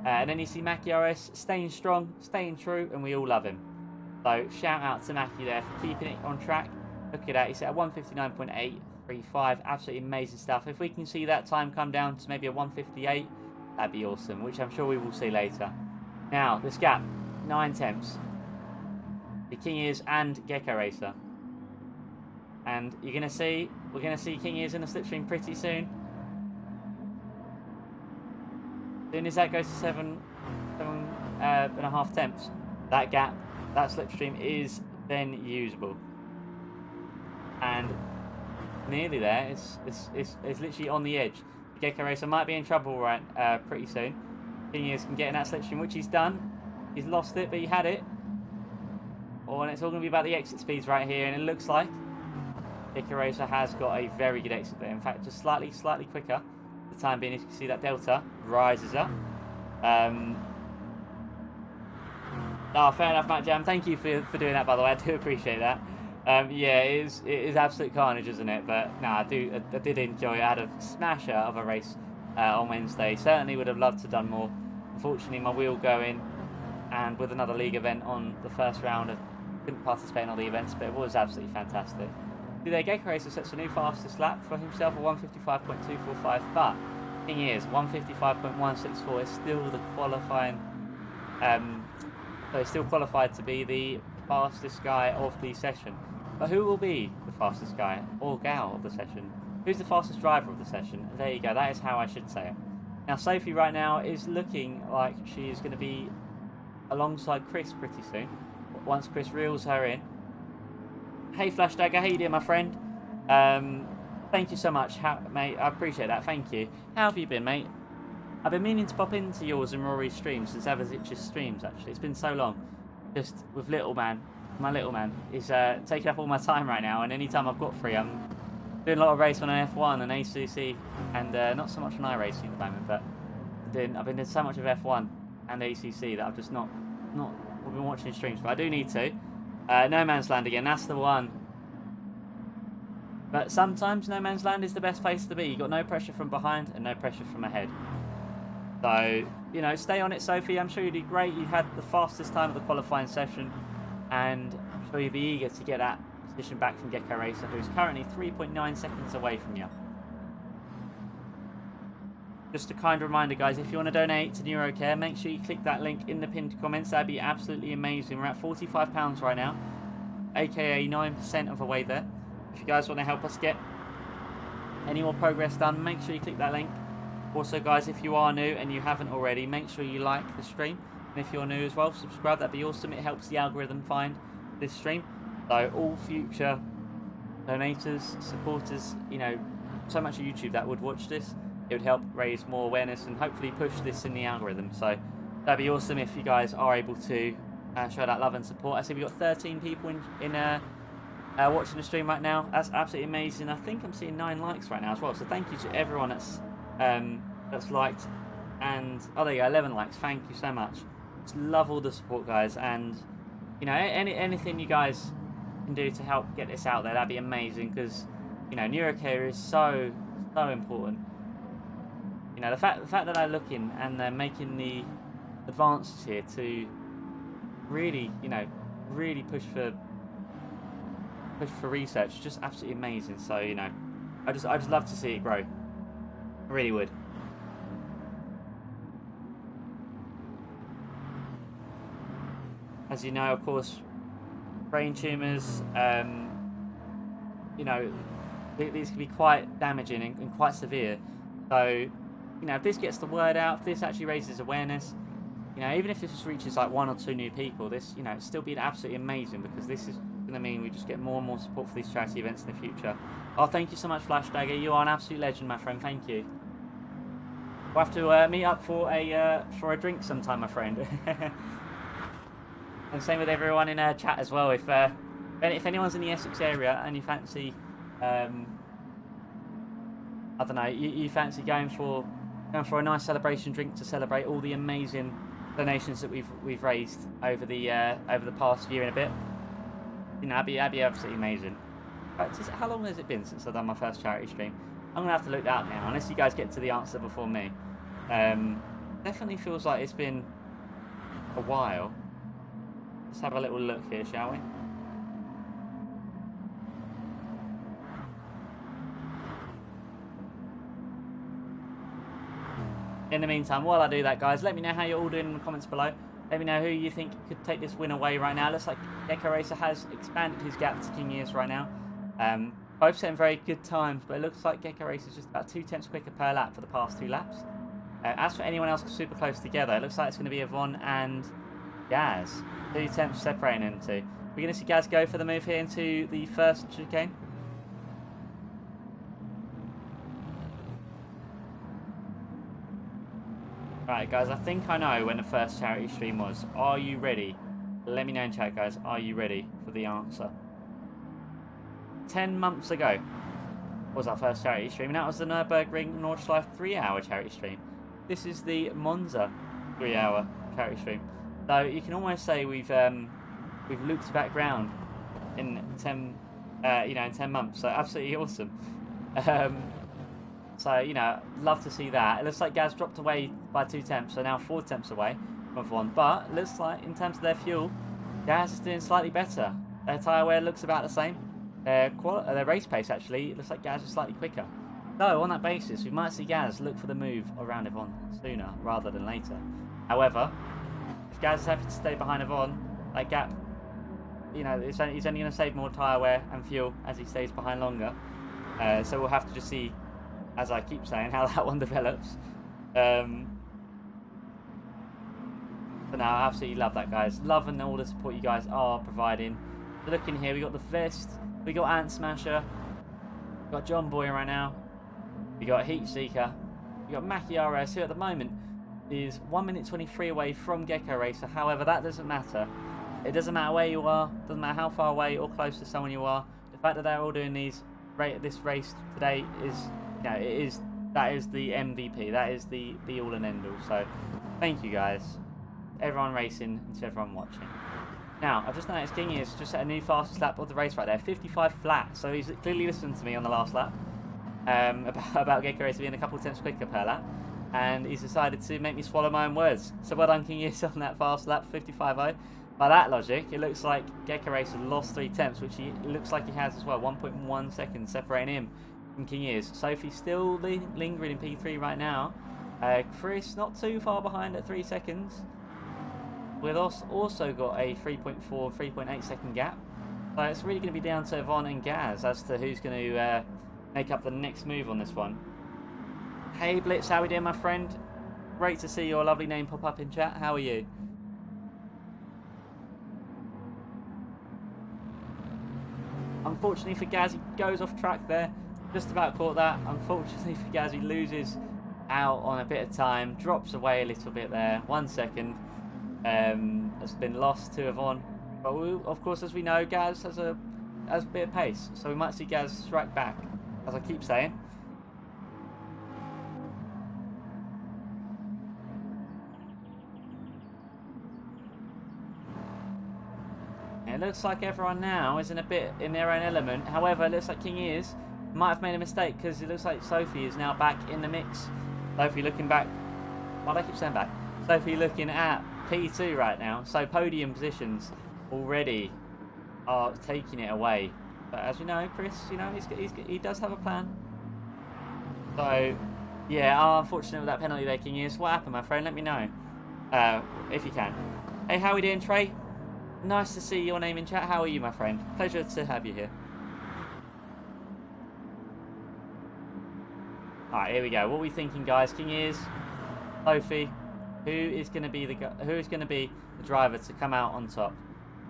And then you see Mackie RS staying strong, staying true, and we all love him. So shout out to Mackie there for keeping it on track. Look at that, he's at 159.835, absolutely amazing stuff. If we can see that time come down to maybe a 158, that'd be awesome, which I'm sure we will see later. Now, this gap, 9/10. The King Ears and Gecko Racer. And we're going to see King Ears in the slipstream pretty soon. As soon as that goes to 7.5 tenths, that gap, that slipstream is then usable. And nearly there, it's literally on the edge. Gecko Racer might be in trouble pretty soon. King Ears can get in that slipstream, which he's done. He's lost it, but he had it. And it's all going to be about the exit speeds right here, and it looks like Gecko Racer has got a very good exit there. In fact, just slightly quicker. For the time being, as you can see, that delta rises up. Fair enough, Matt Jam. Thank you for doing that, by the way. I do appreciate that. Yeah, it is absolute carnage, isn't it? But no, I did enjoy it. I had a smasher of a race on Wednesday. Certainly would have loved to have done more. Unfortunately, my wheel going, and with another league event on the first round, I couldn't participate in all the events, but it was absolutely fantastic. There, Gecko Racer sets a new fastest lap for himself, a 155.245, but King Ears 155.164 is still the qualifying. So he's still qualified to be the fastest guy of the session. But who will be the fastest guy or gal of the session? Who's the fastest driver of the session? There you go, that is how I should say it. Now Sophie right now is looking like she is going to be alongside Chris pretty soon, once Chris reels her in. Hey Flash Dagger, how you doing, my friend? Thank you so much, mate, I appreciate that, thank you. How have you been, mate? I've been meaning to pop into yours and Rory's streams since Avazitch's streams, actually. It's been so long. just with little man. My little man is taking up all my time right now, and any time I've got free, I'm doing a lot of race on an F1 and ACC, and not so much on iRacing at the moment. But I've been doing so much of F1 and ACC that I've just not been watching streams. But I do need to. No Man's Land again. That's the one. But sometimes No Man's Land is the best place to be. You've got no pressure from behind and no pressure from ahead. So, you know, stay on it, Sophie. I'm sure you did great. You had the fastest time of the qualifying session. And I'm sure you'll be eager to get that position back from Gecko Racer, who's currently 3.9 seconds away from you. Just a kind reminder, guys, if you want to donate to Neuro, make sure you click that link in the pinned comments. That'd be absolutely amazing. We're at £45 right now, aka 9% of the way there. If you guys want to help us get any more progress done, make sure you click that link. Also, guys, if you are new and you haven't already, make sure you like the stream. And if you're new as well, subscribe. That'd be awesome. It helps the algorithm find this stream. So all future donators, supporters, you know, so much of YouTube that would watch this, it would help raise more awareness and hopefully push this in the algorithm. So that'd be awesome if you guys are able to show that love and support. I see we've got 13 people in watching the stream right now. That's absolutely amazing. I think I'm seeing 9 likes right now as well. So thank you to everyone that's liked. And oh, there you go, 11 likes. Thank you so much. Just love all the support, guys. And you know, anything you guys can do to help get this out there, that'd be amazing. Because you know, NeuroCare is so important. You know, the fact that they're looking and they're making the advances here to really, you know, really push for research, just absolutely amazing. So you know, I just love to see it grow. I really would. As you know, of course, brain tumours, you know, these can be quite damaging and quite severe. So, you know, if this gets the word out, if this actually raises awareness, you know, even if this just reaches like 1 or 2 new people, this, you know, it's still be absolutely amazing, because this is going to mean we just get more and more support for these charity events in the future. Oh, thank you so much, Flash Dagger. You are an absolute legend, my friend. Thank you. We'll have to meet up for a drink sometime, my friend. And same with everyone in chat as well. If anyone's in the Essex area and you fancy, I don't know, you fancy going for a nice celebration drink to celebrate all the amazing donations that we've raised over the past year and a bit, you know, that'd be absolutely amazing. How long has it been since I've done my first charity stream? I'm gonna have to look that up now, unless you guys get to the answer before me. Definitely feels like it's been a while. Let's have a little look here, shall we? In the meantime, while I do that, guys, let me know how you're all doing in the comments below. Let me know who you think could take this win away right now. Looks like Gecko Racer has expanded his gap to King Years right now. Both setting very good times, but it looks like Gecko Racer is just about 2 tenths quicker per lap for the past 2 laps. As for anyone else super close together, it looks like it's going to be Yvonne and Gaz. 2 tenths separating them two. We're going to see Gaz go for the move here into the first chicane. Right, guys, I think I know when the first charity stream was. Are you ready? Let me know in chat, guys. Are you ready for the answer? 10 months ago was our first charity stream, and that was the Nürburgring Nordschleife 3-hour charity stream. This is the Monza 3-hour charity stream. So you can almost say we've looped back round in 10 months. So absolutely awesome. So, you know, love to see that. It looks like Gaz dropped away by 2 tenths, so now 4 tenths away from F1. But it looks like, in terms of their fuel, Gaz is doing slightly better. Their tyre wear looks about the same. Their race pace, actually, it looks like Gaz is slightly quicker. So, on that basis, we might see Gaz look for the move around Yvonne sooner rather than later. However, if Gaz is happy to stay behind Yvonne, that gap, you know, he's only going to save more tyre wear and fuel as he stays behind longer. So we'll have to just see, as I keep saying, how that one develops. But no, I absolutely love that, guys. Loving all the support you guys are providing. So look in here, we got the Vest, we got Ant Smasher, we got John Boy right now, we got Heat Seeker, we got Mackie RS, who at the moment is 1 minute 23 away from Gecko Racer. However, that doesn't matter, it doesn't matter where you are, doesn't matter how far away or close to someone you are. The fact that they're all doing this race today is, that is the MVP. That is the be all and end all. So, thank you guys, everyone racing and to everyone watching. Now, I've just noticed King is just set a new fastest lap of the race right there, 55 flat. So he's clearly listened to me on the last lap about Gecko Racer being a couple of tenths quicker per lap, and he's decided to make me swallow my own words. So well done, King is, on that fast lap, 55.0. By that logic, it looks like Gecko Racer lost 3 tenths, which looks like he has as well. 1.1 seconds separating him from King is. Sophie still lingering in P3 right now. Chris not too far behind at 3 seconds. We've also got a 3.4, 3.8 second gap. So it's really going to be down to Yvonne and Gaz as to who's going to make up the next move on this one. Hey Blitz, how we doing, my friend? Great to see your lovely name pop up in chat. How are you? Unfortunately for Gaz, he goes off track there. Just about caught that. Unfortunately for Gaz, he loses out on a bit of time. Drops away a little bit there. 1 second. Has been lost to Yvonne. But of course, as we know, Gaz has a bit of pace. So we might see Gaz strike back, as I keep saying. It looks like everyone now is in their own element. However, it looks like King Ears might have made a mistake, because it looks like Sophie is now back in the mix. Sophie looking back. Why do I keep saying back? Sophie looking at P2 right now. So podium positions already are taking it away. But as you know, Chris, he does have a plan. So yeah, unfortunately with that penalty there, King Ears. What happened, my friend? Let me know if you can. Hey, how we doing, Trey? Nice to see your name in chat. How are you, my friend? Pleasure to have you here. Alright, here we go. What are we thinking, guys? King Ears, Sophie. Who is going to be the driver to come out on top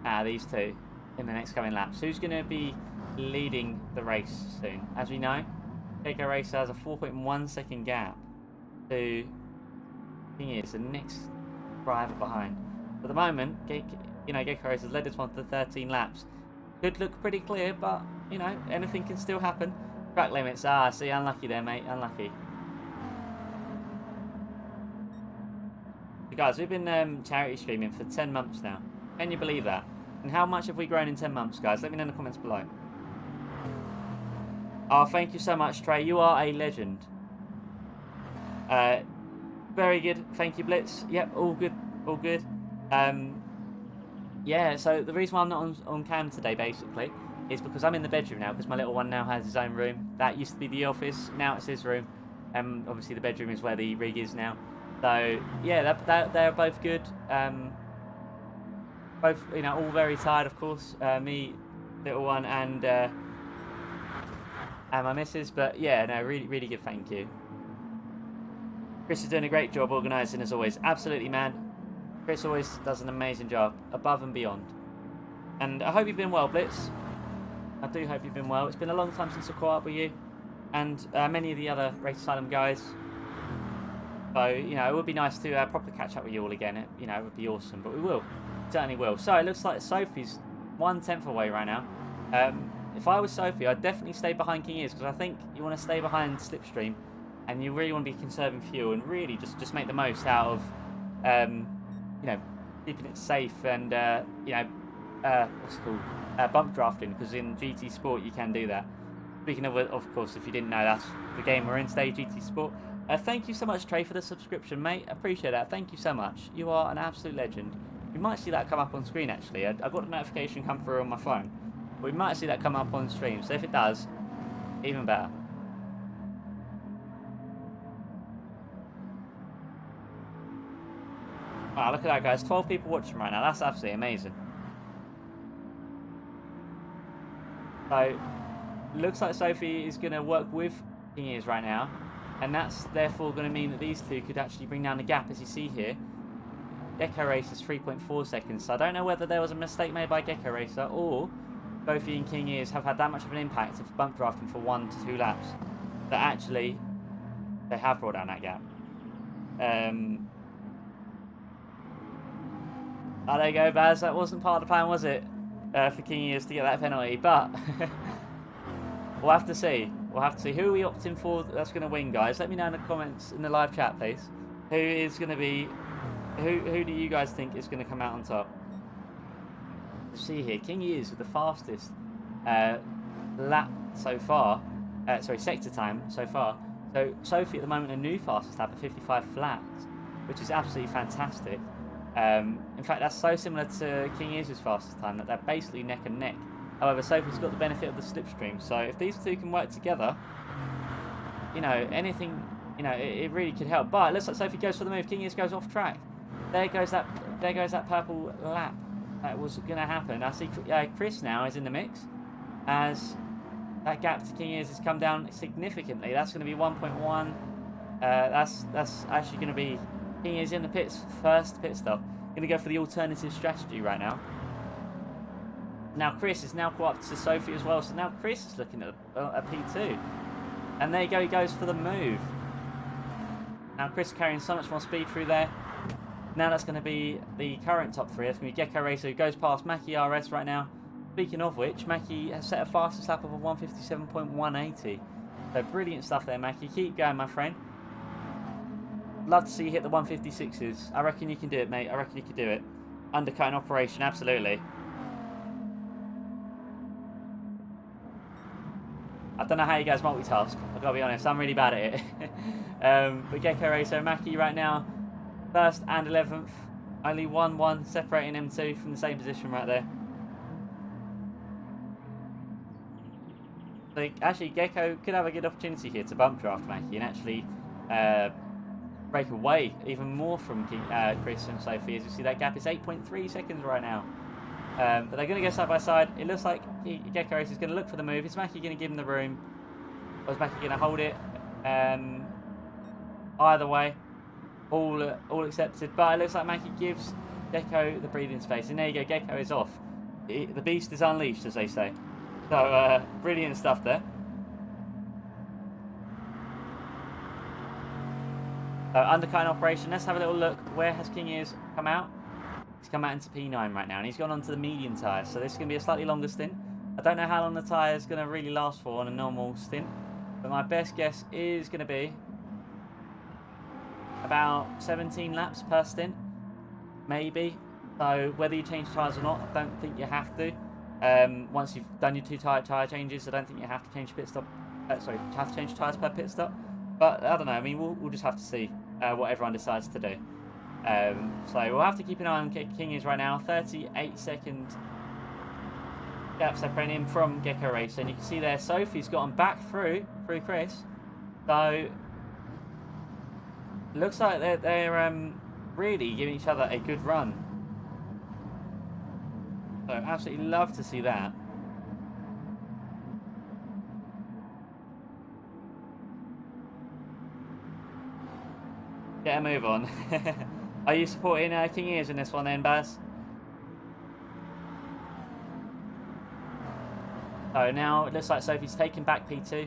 out of these two in the next coming laps? Who's going to be leading the race soon? As we know, Gecko Racer has a 4.1 second gap to King Ears, the next driver behind. At the moment, Gecko Racer's led this one for 13 laps. Could look pretty clear, but anything can still happen. Track limits. See, unlucky there, mate. Unlucky. Guys, we've been charity streaming for 10 months now. Can you believe that? And how much have we grown in 10 months, guys? Let me know in the comments below. Oh, thank you so much, Trey. You are a legend. Very good. Thank you, Blitz. Yep, all good. All good. Yeah, so the reason why I'm not on cam today, basically, is because I'm in the bedroom now, because my little one now has his own room. That used to be the office. Now it's his room. Obviously, the bedroom is where the rig is now. So yeah, they're both good. Both all very tired, of course. Me, little one, and my missus. But yeah, no, really good. Thank you. Chris is doing a great job organising as always. Absolutely, man. Chris always does an amazing job, above and beyond. And I hope you've been well, Blitz. I do hope you've been well. It's been a long time since I caught up with you, and many of the other Race Asylum guys. So, it would be nice to properly catch up with you all again. It would be awesome, but we will. Certainly will. So, it looks like Sophie's 1/10 away right now. If I was Sophie, I'd definitely stay behind King Ears, because I think you want to stay behind Slipstream, and you really want to be conserving fuel, and really just make the most out of, keeping it safe, and, what's it called? Bump drafting, because in GT Sport you can do that. Speaking of course, if you didn't know, that's the game we're in today, GT Sport. Thank you so much, Trey, for the subscription, mate. Appreciate that. Thank you so much. You are an absolute legend. You might see that come up on screen, actually. I got a notification come through on my phone. But we might see that come up on stream. So if it does, even better. Wow, look at that, guys. 12 people watching right now. That's absolutely amazing. So, looks like Sophie is going to work with King Ears right now. And that's therefore going to mean that these two could actually bring down the gap, as you see here. Gecko Racer's 3.4 seconds. So I don't know whether there was a mistake made by Gecko Racer, or Sophie and King Ears have had that much of an impact of bump drafting for 1 to 2 laps, that actually they have brought down that gap. Oh, there you go, Baz. That wasn't part of the plan, was it? For King Ears to get that penalty, but we'll have to see. We'll have to see who are we opting for that's going to win, guys. Let me know in the comments in the live chat, please. Who is going to be? Who do you guys think is going to come out on top? Let's see here, King Ears with the fastest lap so far. Sorry, sector time so far. So Sophie at the moment a new fastest lap at 55 flaps, which is absolutely fantastic. In fact, that's so similar to King Ears' fastest time that they're basically neck and neck. However, Sophie's got the benefit of the slipstream, so if these two can work together, you know, anything, you know, it really could help. But it looks like Sophie goes for the move. King Ears goes off track. There goes that purple lap. That was going to happen. I see Chris now is in the mix, as that gap to King Ears has come down significantly. That's going to be 1.1. That's actually going to be King Ears in the pits, first pit stop. Going to go for the alternative strategy right now. Now Chris is now caught up to Sophie as well, so now Chris is looking at a P2. And there you go, he goes for the move. Now Chris carrying so much more speed through there. Now that's going to be the current top three. That's going to be Gecko Racer, who goes past Mackie RS right now. Speaking of which, Mackie has set a fastest lap of a 157.180. So brilliant stuff there, Mackie. Keep going, my friend. Love to see you hit the 156s. I reckon you can do it, mate. I reckon you can do it. Undercutting operation, absolutely. I don't know how you guys multitask. I've got to be honest, I'm really bad at it. But Gecko Racer, Mackie right now, first and 11th. Only 1-1 separating M2 from the same position right there. So actually, Gecko could have a good opportunity here to bump draft Mackie and actually break away even more from Chris and Sophie. As you see, that gap is 8.3 seconds right now. But they're going to go side by side. It looks like Gecko Racer is going to look for the move. Is Mackie going to give him the room? Or is Mackie going to hold it? Either way, all accepted. But it looks like Mackie gives Gecko the breathing space. And there you go, Gecko is off. The beast is unleashed, as they say. So, brilliant stuff there. So, undercutting operation. Let's have a little look. Where has King Ears come out? He's come out into P9 right now, and he's gone onto the medium tyres. So this is going to be a slightly longer stint. I don't know how long the tyre is going to really last for on a normal stint, but my best guess is going to be about 17 laps per stint, maybe. So whether you change tyres or not, I don't think you have to. Once you've done your two tyre changes, I don't think you have to change pit stop. Sorry, you have to change tyres per pit stop. But I don't know. I mean, we'll just have to see what everyone decides to do. So we'll have to keep an eye on King Ears right now. 38 second gap separating him from Gecko Racer, and you can see there Sophie's gotten back through Chris. So looks like they're really giving each other a good run. So absolutely love to see that. Get a move on. Are you supporting King Ears in this one then, Baz? So now it looks like Sophie's taken back P2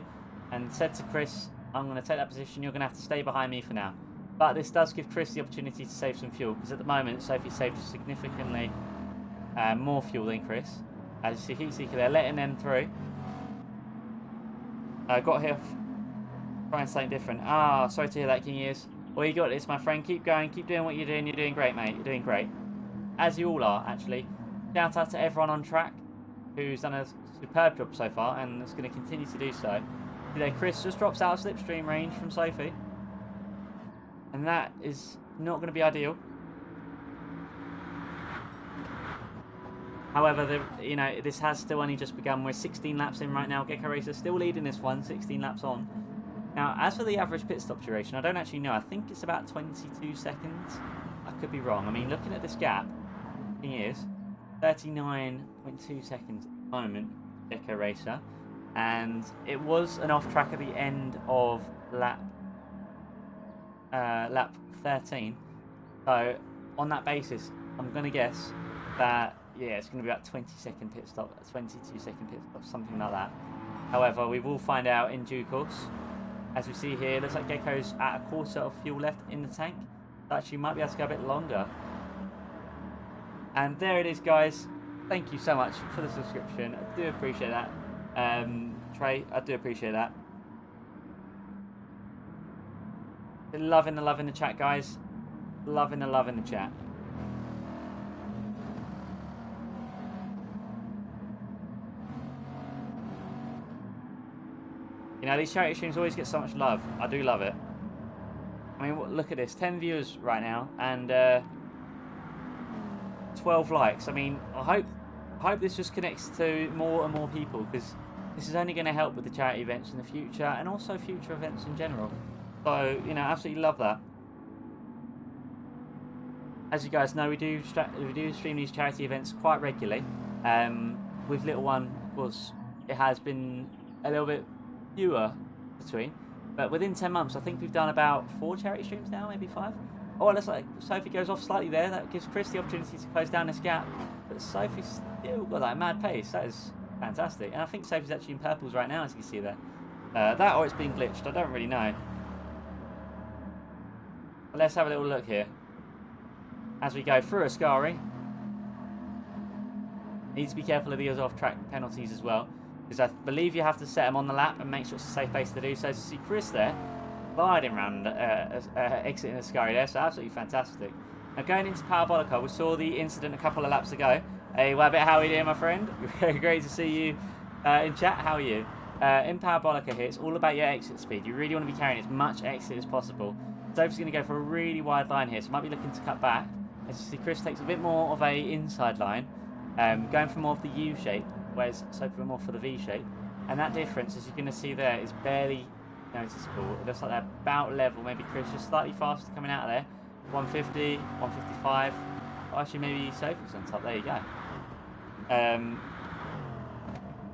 and said to Chris, I'm going to take that position, you're going to have to stay behind me for now. But this does give Chris the opportunity to save some fuel, because at the moment Sophie saved significantly more fuel than Chris. As you see, they're letting them through. Got here, trying something different. Ah, sorry to hear that, King Ears. Well, you got this, my friend. Keep going. Keep doing what you're doing. You're doing great, mate. You're doing great. As you all are, actually. Shout out to everyone on track who's done a superb job so far and is going to continue to do so. Today, Chris just drops out of slipstream range from Sophie. And that is not going to be ideal. However, you know, this has still only just begun. We're 16 laps in right now. Gecko Racer still leading this one, 16 laps on. Now, as for the average pit stop duration, I don't actually know. I think it's about 22 seconds. I could be wrong. I mean, looking at this gap, thing is 39.2 seconds at the moment, Gecko Racer. And it was an off track at the end of lap 13. So, on that basis, I'm going to guess that, yeah, it's going to be about 20-second pit stop, 22-second pit stop, something like that. However, we will find out in due course. As we see here, it looks like Gecko's at a quarter of fuel left in the tank. So actually might be able to go a bit longer. And there it is, guys. Thank you so much for the subscription. I do appreciate that. Trey, I do appreciate that. Been loving the chat, guys. Loving the chat. You know, these charity streams always get so much love. I do love it. I mean, look at this. 10 viewers right now and 12 likes. I mean, I hope this just connects to more and more people, because this is only going to help with the charity events in the future and also future events in general. So, you know, absolutely love that. As you guys know, we do stream these charity events quite regularly. With Little One, of course, it has been a little bit fewer between. But within 10 months, I think we've done about 4 charity streams now, maybe 5. Oh, it looks like Sophie goes off slightly there. That gives Chris the opportunity to close down this gap. But Sophie's still got that mad pace. That is fantastic. And I think Sophie's actually in purples right now, as you can see there. That or it's being glitched. I don't really know. But let's have a little look here. As we go through Ascari. Need to be careful of these off-track penalties as well, because I believe you have to set them on the lap and make sure it's a safe place to do so. To see Chris there, gliding around, exiting Ascari there, so absolutely fantastic. Now going into Parabolica, we saw the incident a couple of laps ago. Hey Wabbit, how are you doing, my friend? Great to see you in chat. How are you? In Parabolica here, it's all about your exit speed. You really want to be carrying as much exit as possible. Sophie's going to go for a really wide line here, so might be looking to cut back. As you see, Chris takes a bit more of a inside line, going for more of the U shape, whereas Sophie more for the V shape. And that difference, as you're going to see there, is barely noticeable. It looks like they're about level. Maybe Chris just slightly faster coming out of there. 150, 155. Oh, actually, maybe Sophie's on top. There you go.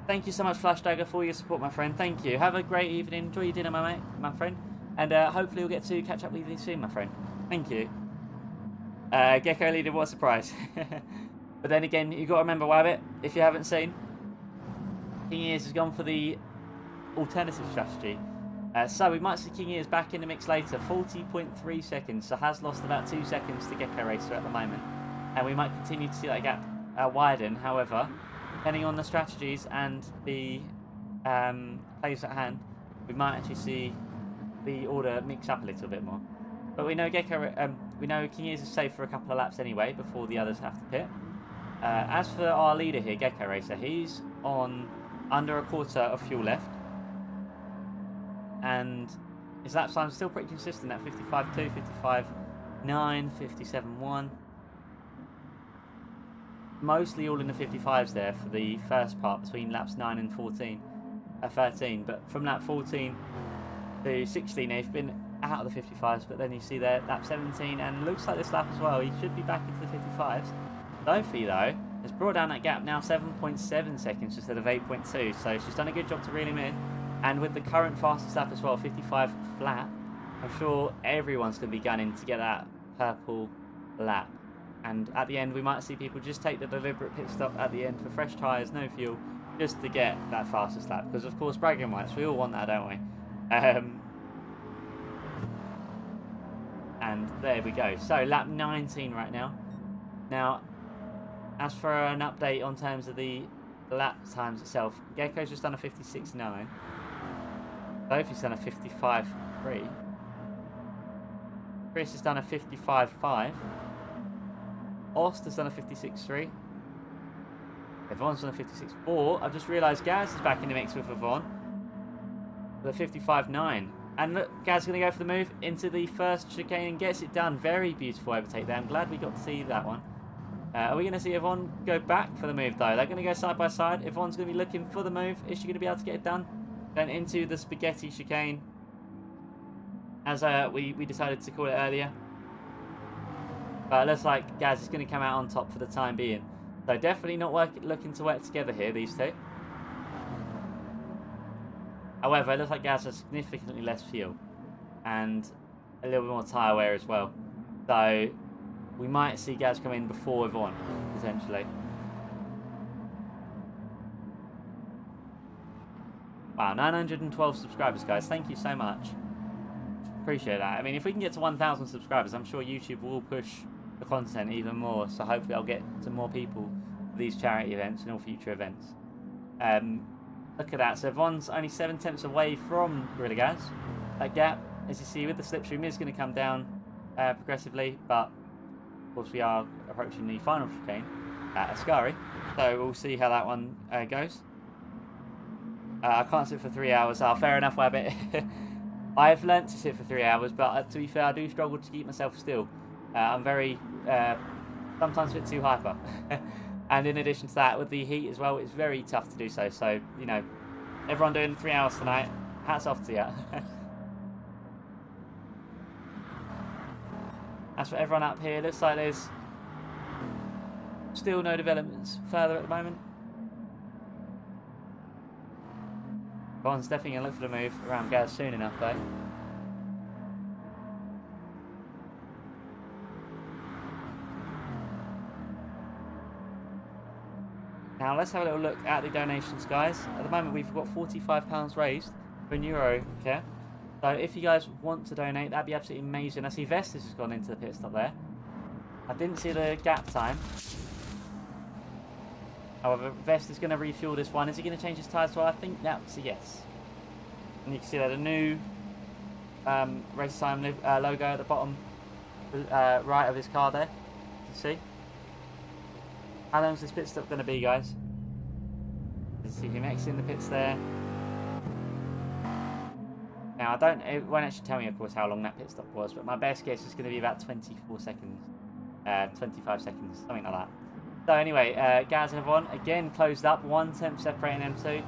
Thank you so much, Flash Dagger, for your support, my friend. Thank you. Have a great evening. Enjoy your dinner, my friend. And hopefully we'll get to catch up with you soon, my friend. Thank you. Gecko leader, what a surprise. But then again, you've got to remember, Wabbit, if you haven't seen, King Ears has gone for the alternative strategy. So we might see King Ears back in the mix later. 40.3 seconds, so has lost about 2 seconds to Gecko Racer at the moment. And we might continue to see that gap widen. However, depending on the strategies and the plays at hand, we might actually see the order mix up a little bit more. But we know we know King Ears is safe for a couple of laps anyway before the others have to pit. As for our leader here, Gecko Racer, he's on under a quarter of fuel left, and his lap time is still pretty consistent at 55.2, 55.9, 57.1. Mostly all in the 55s there for the first part between laps 9 and 13. But from lap 14 to 16, they've been out of the 55s. But then you see there lap 17, and looks like this lap as well, he should be back into the 55s. Sophie, though, has brought down that gap now 7.7 seconds instead of 8.2. So she's done a good job to reel him in. And with the current fastest lap as well, 55 flat, I'm sure everyone's going to be gunning to get that purple lap. And at the end, we might see people just take the deliberate pit stop at the end for fresh tyres, no fuel, just to get that fastest lap. Because, of course, bragging rights, we all want that, don't we? And there we go. So, lap 19 right now. Now, as for an update on terms of the lap times itself, Gecko's just done a 56.9. Sophie's done a 55.3. Chris has done a 55.5. Ost has done a 56.3. Yvonne's done a 56.4. I've just realised Gaz is back in the mix with Yvonne with a 55.9. And look, Gaz is going to go for the move into the first chicane and gets it done. Very beautiful overtake there. I'm glad we got to see that one. Are we going to see Yvonne go back for the move, though? They're going to go side by side. Yvonne's going to be looking for the move. Is she going to be able to get it done? Then into the spaghetti chicane, as we decided to call it earlier. But it looks like Gaz is going to come out on top for the time being. So definitely not looking to work together here, these two. However, it looks like Gaz has significantly less fuel. And a little bit more tyre wear as well. So we might see Gaz come in before Yvonne, potentially. Wow, 912 subscribers, guys. Thank you so much. Appreciate that. I mean, if we can get to 1,000 subscribers, I'm sure YouTube will push the content even more. So hopefully I'll get some more people for these charity events and all future events. Look at that. So Von's only 7 tenths away from Gorilla Gaz. That gap, as you see with the slipstream, is going to come down progressively, but of course we are approaching the final chicane at Ascari, so we'll see how that one goes. I can't sit for 3 hours. Fair enough, Wabbit. I've learnt to sit for 3 hours, but to be fair, I do struggle to keep myself still. I'm very, sometimes a bit too hyper. And in addition to that, with the heat as well, it's very tough to do so. So, you know, everyone doing 3 hours tonight, hats off to you. As for everyone up here, looks like there's still no developments further at the moment. Bond's definitely going to look for the move around Gaz soon enough, though. Now let's have a little look at the donations, guys. At the moment we've got £45 raised for Neuro care. So if you guys want to donate, that'd be absolutely amazing. I see Vestas has gone into the pit stop there. I didn't see the gap time. However, Vestas is going to refuel this one. Is he going to change his tyres? Well, I think that's a yes. And you can see that a new race time logo at the bottom right of his car there. You can see. How long is this pit stop going to be, guys? Let's see him exiting the pits there. Now, it won't actually tell me, of course, how long that pit stop was, but my best guess is going to be about 24 seconds. 25 seconds, something like that. So anyway, Gaz and Yvonne, again, closed up. 1 temp separating them two.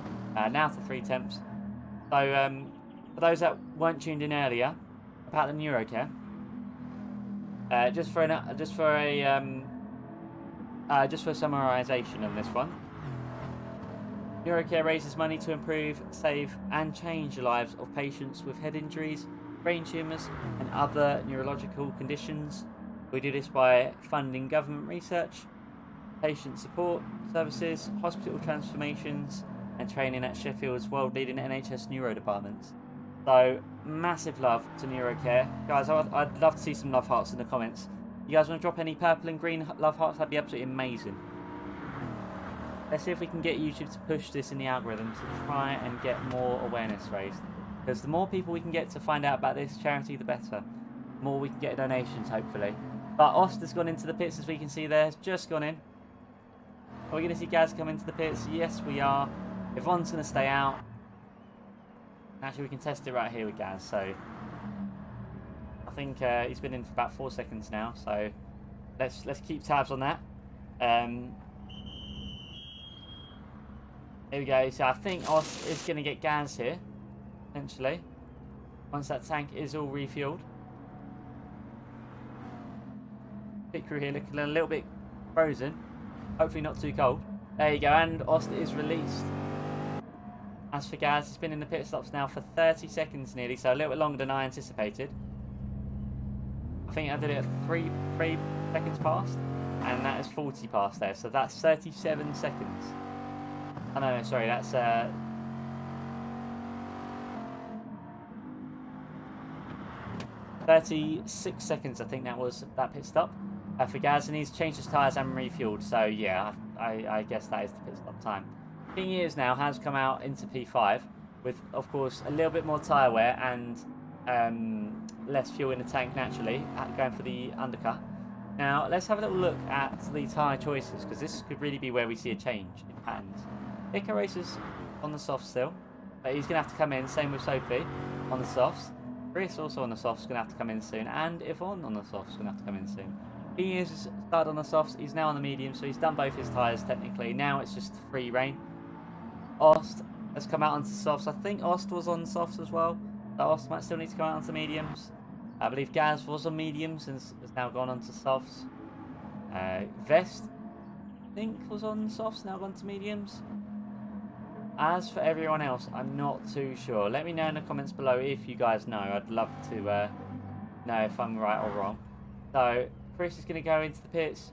Now to 3 temps. So, for those that weren't tuned in earlier, about the NeuroCare, just for summarisation on this one. NeuroCare raises money to improve, save and change the lives of patients with head injuries, brain tumours and other neurological conditions. We do this by funding government research, patient support services, hospital transformations and training at Sheffield's world-leading NHS neuro departments. So, massive love to NeuroCare. Guys, I'd love to see some love hearts in the comments. You guys want to drop any purple and green love hearts? That'd be absolutely amazing. Let's see if we can get YouTube to push this in the algorithm to try and get more awareness raised. Because the more people we can get to find out about this charity, the better. The more we can get donations, hopefully. But Ost has gone into the pits, as we can see there. Has just gone in. Are we going to see Gaz come into the pits? Yes, we are. Yvonne's going to stay out. Actually, we can test it right here with Gaz. So, I think he's been in for about 4 seconds now. So, let's keep tabs on that. Here we go. So I think Ost is going to get Gaz here, essentially, once that tank is all refueled. Pit crew here looking a little bit frozen. Hopefully not too cold. There you go, and Ost is released. As for Gaz, he's been in the pit stops now for 30 seconds nearly, so a little bit longer than I anticipated. I think I did it at 3 seconds past, and that is 40 past there, so that's 37 seconds. Oh no, sorry, that's 36 seconds, I think that was that pit stop. For Gaz, and he's changed his tyres and refueled, so yeah, I guess that is the pit stop time. King Ears now has come out into P5 with, of course, a little bit more tyre wear and less fuel in the tank naturally, going for the undercut. Now, let's have a little look at the tyre choices, because this could really be where we see a change in patterns. Ica Racer's on the softs still, but he's going to have to come in, same with Sophie on the softs. Chris also on the softs, going to have to come in soon, and Yvonne on the softs, going to have to come in soon. He is started on the softs, he's now on the medium, so he's done both his tyres technically. Now it's just free reign. Ost has come out onto softs. I think Ost was on softs as well. So Ost might still need to come out onto mediums. I believe Gaz was on mediums and has now gone onto softs. Vest, I think, was on softs, now gone to mediums. As for everyone else, I'm not too sure. Let me know in the comments below if you guys know. I'd love to know if I'm right or wrong. So, Chris is going to go into the pits.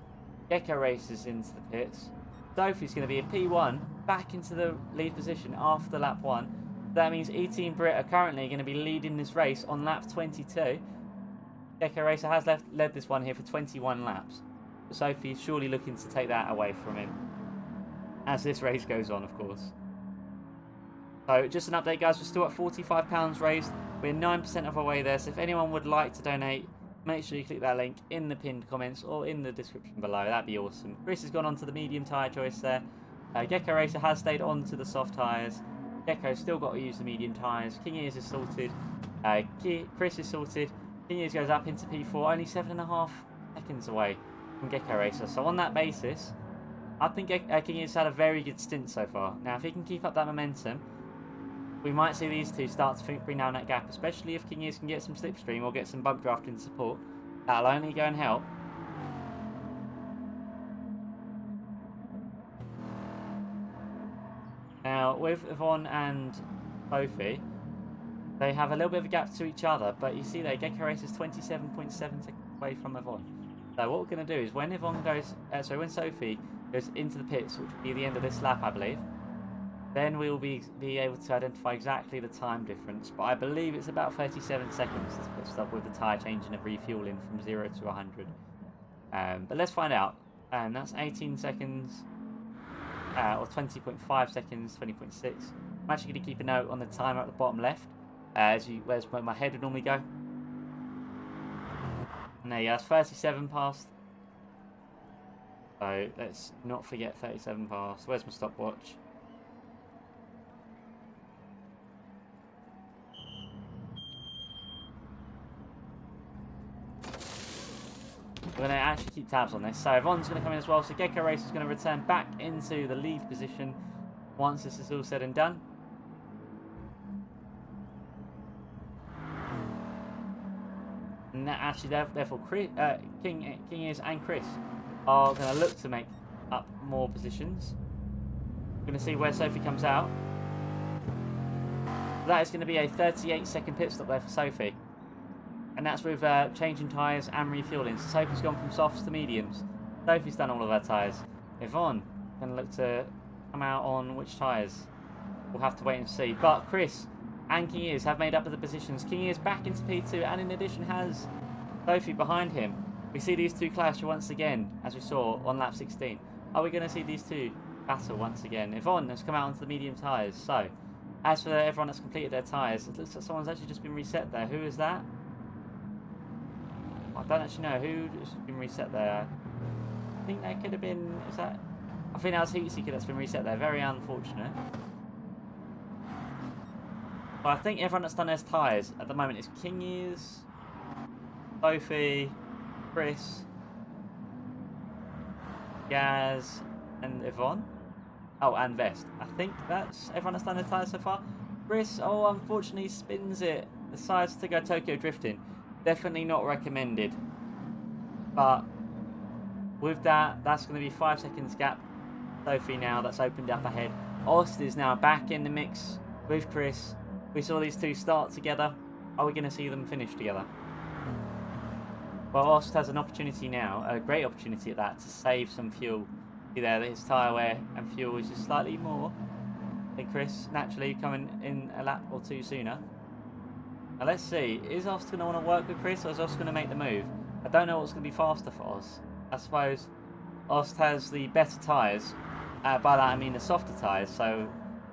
Gecko races into the pits. Sophie's going to be in P1, back into the lead position after lap 1. That means E-Team Brit are currently going to be leading this race on lap 22. Gecko Racer has led this one here for 21 laps. But Sophie is surely looking to take that away from him. As this race goes on, of course. So, just an update, guys. We're still at £45 raised. We're 9% of our way there. So, if anyone would like to donate, make sure you click that link in the pinned comments or in the description below. That'd be awesome. Chris has gone on to the medium tyre choice there. Gecko Racer has stayed on to the soft tyres. Gecko's still got to use the medium tyres. King Ears is sorted. Chris is sorted. King Ears goes up into P4, only 7.5 seconds away from Gecko Racer. So on that basis, I think King Ears had a very good stint so far. Now, if he can keep up that momentum, we might see these two start to bring down that gap, especially if King Ears can get some slipstream or get some bump drafting support. That'll only go and help. Now, with Yvonne and Sophie, they have a little bit of a gap to each other, but you see there, Gecko Race is 27.7 seconds away from Yvonne. So what we're going to do is when Yvonne goes, when Sophie goes into the pits, which will be the end of this lap, I believe, then we'll be able to identify exactly the time difference. But I believe it's about 37 seconds this pit stop with the tyre changing and refueling from 0 to 100. But let's find out. That's 18 seconds, or 20.5 seconds, 20.6. I'm actually going to keep a note on the timer at the bottom left, where's where my head would normally go. And there you go, it's 37 past. So let's not forget 37 past. Where's my stopwatch? We're going to actually keep tabs on this. So Yvonne's going to come in as well. So Gecko Race is going to return back into the lead position once this is all said and done. And that actually, therefore, King Ears and Chris are going to look to make up more positions. We're going to see where Sophie comes out. That is going to be a 38-second pit stop there for Sophie. And that's with changing tyres and refueling. So Sophie's gone from softs to mediums. Sophie's done all of her tyres. Yvonne going to look to come out on which tyres. We'll have to wait and see. But Chris and King Ears have made up of the positions. King Ears back into P2 and in addition has Sophie behind him. We see these two clash once again, as we saw on lap 16. Are we going to see these two battle once again? Yvonne has come out onto the medium tyres. So, as for everyone that's completed their tyres, it looks like someone's actually just been reset there. Who is that? I don't actually know who has been reset there. I think that could have been... Is that? I think that was Heatseeker that's been reset there. Very unfortunate. But I think everyone that's done their tyres at the moment is King Ears, Sophie, Chris, Gaz, and Yvonne. Oh, and Vest. I think that's everyone that's done their tyres so far. Chris, oh, unfortunately spins it. Decides to go Tokyo drifting. Definitely not recommended. But with that, that's going to be 5 seconds gap. Sophie now, that's opened up ahead. Ost is now back in the mix with Chris. We saw these two start together. Are we going to see them finish together? Well, Ost has an opportunity now, a great opportunity at that, to save some fuel. See there, his tyre wear and fuel is just slightly more than Chris, naturally coming in a lap or two sooner. Now let's see, is Ost going to want to work with Chris or is Ost going to make the move? I don't know what's going to be faster for Ost. I suppose Ost has the better tyres. By that I mean the softer tyres, so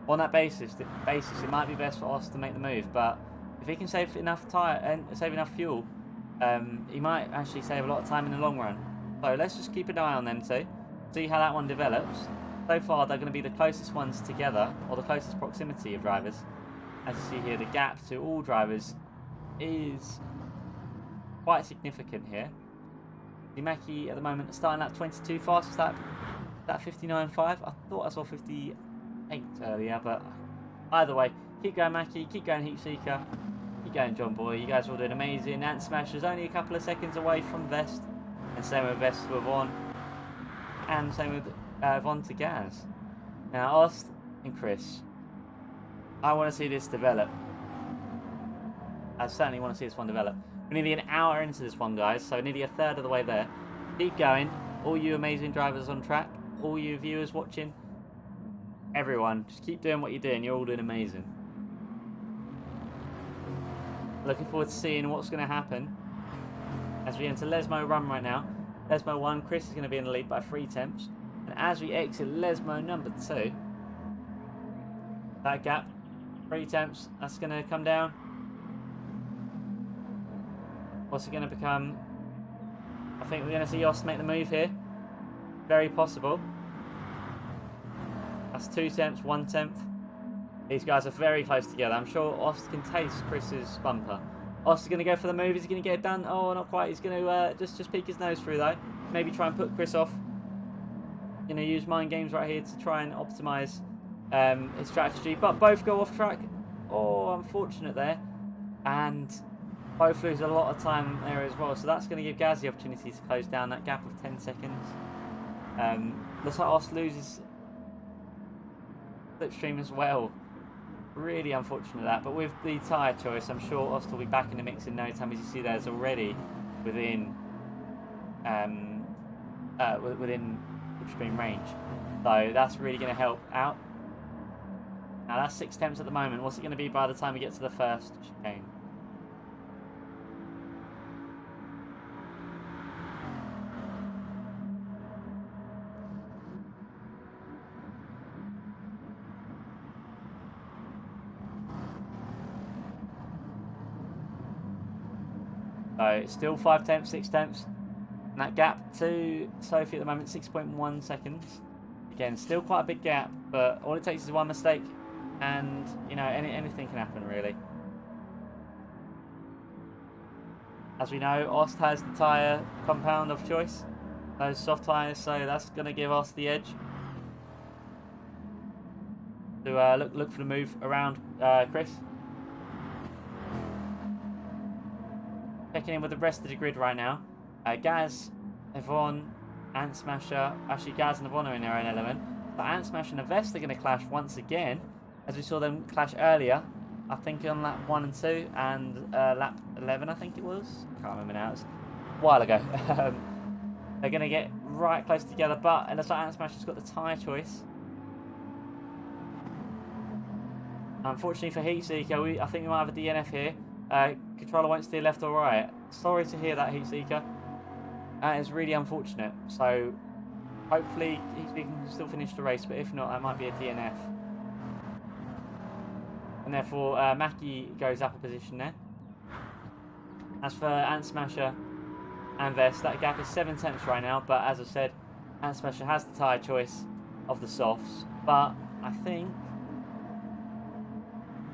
on that basis it might be best for Ost to make the move, but if he can save enough tyre and save enough fuel, he might actually save a lot of time in the long run. So let's just keep an eye on them two, see how that one develops. So far they're going to be the closest ones together, or the closest proximity of drivers. As you see here, the gap to all drivers is quite significant here. Dimaki at the moment starting at 22, fastest lap at 59.5. I thought I saw 58 earlier, but either way, keep going Mackie, keep going Heatseeker, keep going John Boy. You guys are all doing amazing. Ant Smasher's only a couple of seconds away from Vest, and same with Vest with Yvonne, and same with Yvonne to Gaz. Now Ost and Chris, I want to see this develop. I certainly want to see this one develop. We're nearly an hour into this one, guys, so nearly a third of the way there. Keep going. All you amazing drivers on track, all you viewers watching, everyone, just keep doing what you're doing. You're all doing amazing. Looking forward to seeing what's going to happen as we enter Lesmo Run right now. Lesmo 1, Chris is going to be in the lead by 3 tenths. And as we exit Lesmo number 2, that gap, 3 tenths, that's going to come down. What's it going to become? I think we're going to see Ost make the move here. Very possible. That's 2 tenths, 1 tenth. These guys are very close together. I'm sure Ost can taste Chris's bumper. Ost is going to go for the move. Is he going to get it done? Oh, not quite. He's going to just peek his nose through, though. Maybe try and put Chris off. Going to use mind games right here to try and optimise his strategy. But both go off track. Oh, unfortunate there. And both lose a lot of time there as well. So that's going to give Gaz the opportunity to close down that gap of 10 seconds. Looks like Ost loses slipstream as well. Really unfortunate that, but with the tyre choice, I'm sure Ost will be back in the mix in no time. As you see, there's already within slipstream range, so that's really going to help out. Now that's 6 tenths at the moment. What's it going to be by the time we get to the first chicane? So still 5 tenths, 6 tenths. And that gap to Sophie at the moment, 6.1 seconds. Again, still quite a big gap, but all it takes is one mistake and, you know, anything can happen, really. As we know, Ost has the tyre compound of choice. Those soft tyres, so that's going to give Ost the edge. To look for the move around Chris. Checking in with the rest of the grid right now. Gaz, Yvonne, Ant Smasher. Actually, Gaz and Yvonne are in their own element. But Ant Smasher and Vest are going to clash once again, as we saw them clash earlier. I think on lap 1 and 2, and lap 11, I think it was. I can't remember now. It was a while ago. They're going to get right close together, but it looks like Ant Smasher's got the tyre choice. Unfortunately for Heatseeker, I think we might have a DNF here. Controller won't steer left or right. Sorry to hear that, Heatseeker. It's really unfortunate. So hopefully Heatseeker can still finish the race, but if not, that might be a DNF. And therefore, Mackie goes up a position there. As for Ant Smasher and Vest, that gap is 7 tenths right now. But as I said, Ant Smasher has the tyre choice of the softs. But I think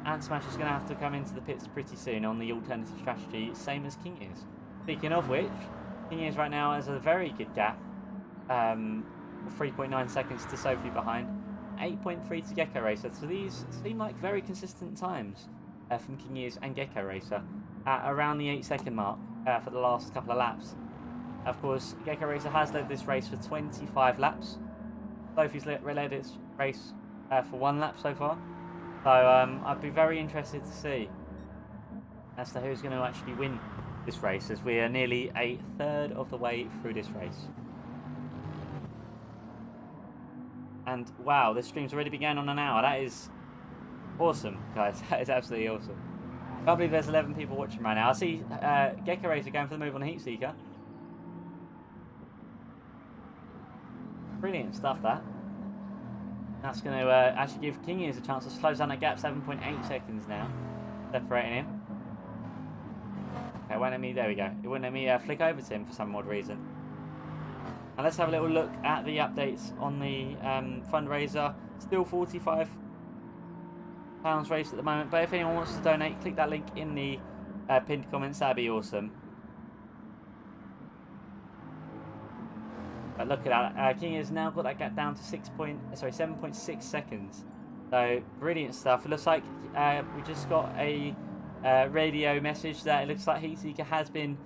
Ant Smasher's going to have to come into the pits pretty soon on the alternative strategy, same as King is. Speaking of which, King is right now has a very good gap. 3.9 seconds to Sophie behind. 8.3 to Gecko Racer. So these seem like very consistent times from King Ears and Gecko Racer at around the 8-second mark for the last couple of laps. Of course, Gecko Racer has led this race for 25 laps. Sophie's led this race for 1 lap so far. So I'd be very interested to see as to who's going to actually win this race, as we are nearly a third of the way through this race. And wow, this stream's already began on an hour. That is awesome, guys. That is absolutely awesome. I can't believe there's 11 people watching right now. I see Gecko Racer going for the move on Heatseeker. Brilliant stuff, that. That's going to actually give King Ears a chance to close down that gap. 7.8 seconds now, separating him. Okay, it won't let me, there we go. It wouldn't let me flick over to him for some odd reason. And let's have a little look at the updates on the fundraiser. Still £45 raised at the moment, but if anyone wants to donate, click that link in the pinned comments. That'd be awesome. But look at that. King has now got that gap down to 7.6 seconds. So brilliant stuff. It looks like we just got a radio message that it looks like Heatseeker has been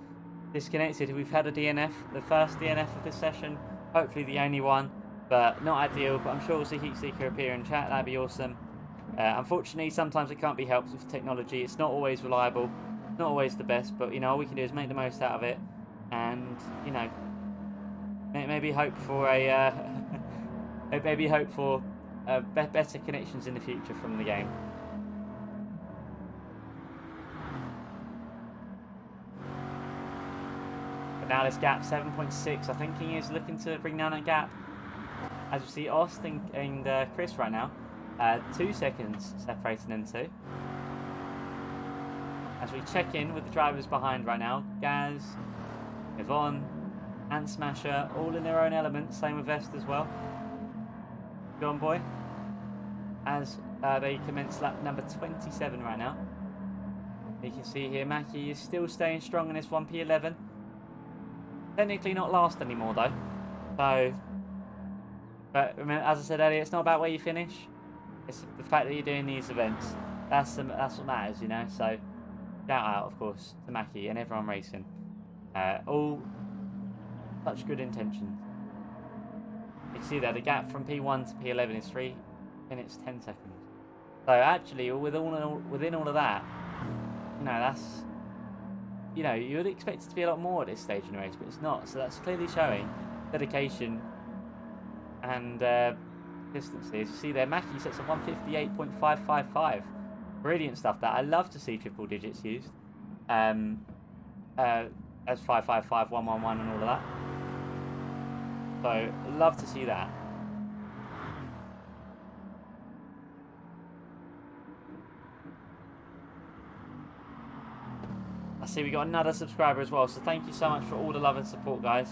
disconnected. We've had a DNF, the first DNF of this session. Hopefully the only one, but not ideal. But I'm sure we'll see Heatseeker appear in chat. That'd be awesome. Unfortunately, sometimes it can't be helped with technology. It's not always reliable, not always the best. But you know, all we can do is make the most out of it, and you know, maybe hope for a better connections in the future from the game. Now this gap, 7.6. I think he is looking to bring down that gap. As you see, Austin and Chris right now, 2 seconds separating them two. As we check in with the drivers behind right now, Gaz, Yvonne, and Smasher, all in their own element. Same with Vest as well. John Boy, as they commence lap number 27 right now. You can see here, Mackie is still staying strong in this 1P11. Technically not last anymore though. So, but remember, as I said earlier, it's not about where you finish. It's the fact that you're doing these events. That's what matters, you know. So, shout out, of course, to Mackie and everyone racing. All such good intentions. You can see there, the gap from P1 to P11 is 3 minutes 10 seconds. So actually, within all of that, you know, that's, you know, you would expect it to be a lot more at this stage in the race, but it's not. So that's clearly showing dedication and consistency. As you see there, Mackie sets a 158.555. Brilliant stuff. That I love to see triple digits used, as 555, 111, and all of that. So love to see that. I see we got another subscriber as well, so thank you so much for all the love and support, guys.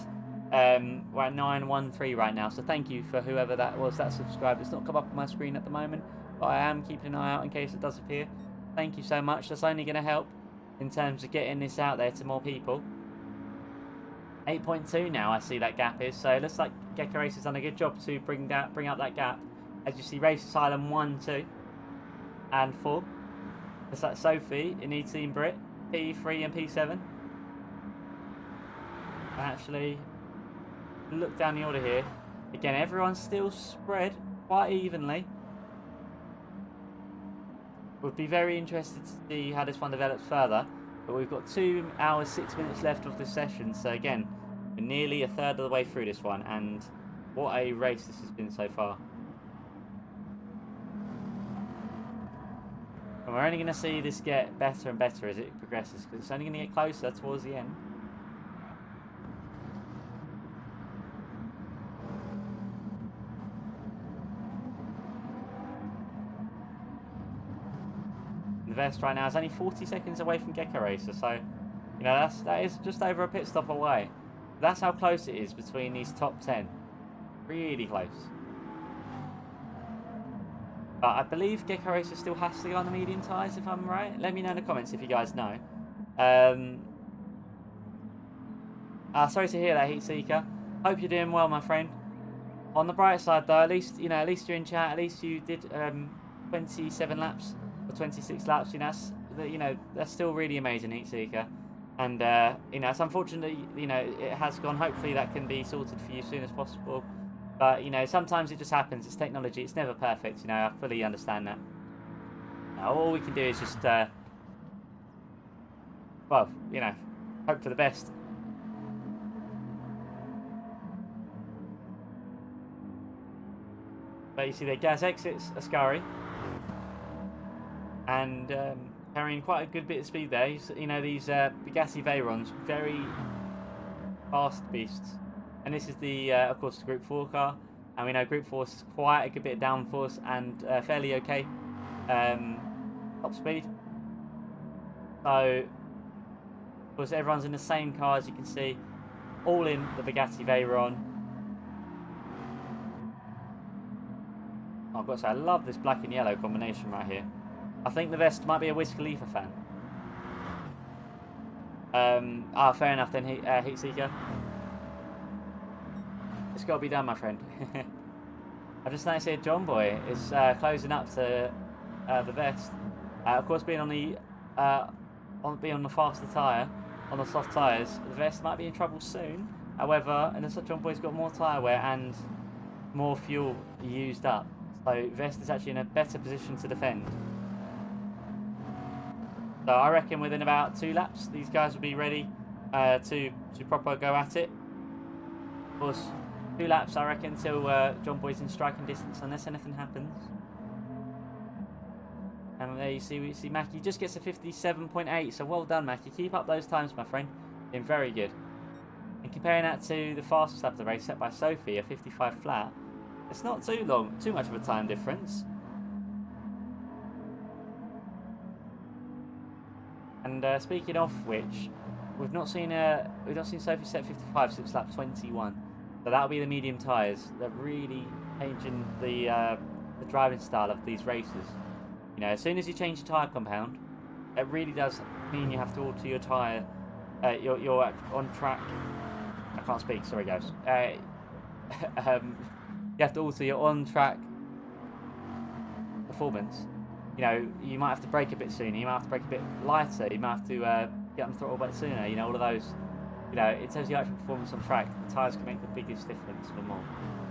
We're at 913 right now, so thank you for whoever that was that subscribed. It's not come up on my screen at the moment, but I am keeping an eye out in case it does appear. Thank you so much. That's only going to help in terms of getting this out there to more people. 8.2 now, I see that gap is, so it looks like Gecko Race has done a good job to bring up that gap. As you see, Race Asylum 1, 2, and 4. Looks like Sophie, Inee Team Brit, P3 and P7. And actually, look down the order here. Again, everyone's still spread quite evenly. Would be very interested to see how this one develops further. But we've got 2 hours, 6 minutes left of this session. So again, we're nearly a third of the way through this one. And what a race this has been so far. And we're only going to see this get better and better as it progresses, because it's only going to get closer towards the end. The Vest right now is only 40 seconds away from Gecko Racer, so you know that is just over a pit stop away. That's how close it is between these top 10. Really close. But I believe Gecko Racer still has to go on the medium tyres, if I'm right. Let me know in the comments if you guys know. Sorry to hear that, Heat Seeker. Hope you're doing well, my friend. On the bright side, though, at least you're in chat. At least you did 27 laps or 26 laps. That's still really amazing, Heat Seeker. And it's unfortunate. It has gone. Hopefully, that can be sorted for you as soon as possible. But, sometimes it just happens. It's technology. It's never perfect. I fully understand that. Now, all we can do is just, hope for the best. But you see there, Gaz exits Ascari. And carrying quite a good bit of speed there. These Bugatti Veyrons, very fast beasts. And this is the, of course, the Group 4 car. And we know Group 4 is quite a good bit of downforce and fairly okay top speed. So, of course, everyone's in the same car, as you can see. All in the Bugatti Veyron. I've got to say, I love this black and yellow combination right here. I think the Vest might be a Wiz Khalifa fan. Fair enough then, Heat Seeker. It's got to be done, my friend. I just noticed here John Boy is closing up to the Vest. Of course, being on the faster tyre, on the soft tyres, the Vest might be in trouble soon. However, and John Boy's got more tyre wear and more fuel used up, so Vest is actually in a better position to defend. So I reckon within about 2 laps, these guys will be ready to proper go at it. Of course, 2 laps, I reckon, till John Boy's in striking distance, unless anything happens. And there you see, we see Mackie just gets a 57.8, so well done, Mackie. Keep up those times, my friend. Been very good. And comparing that to the fastest lap of the race set by Sophie, a 55 flat, it's not too much of a time difference. And speaking of which, we've not seen Sophie set 55 since lap 21. So that'll be the medium tyres. They're really changing the driving style of these races. You know, as soon as you change your tyre compound, it really does mean you have to alter your tyre. You're on track. I can't speak. Sorry, guys. You have to alter your on-track performance. You know, you might have to brake a bit sooner. You might have to brake a bit lighter. You might have to get on throttle a bit sooner. You know, all of those. You know, in terms of the actual performance on track, the tyres can make the biggest difference for more.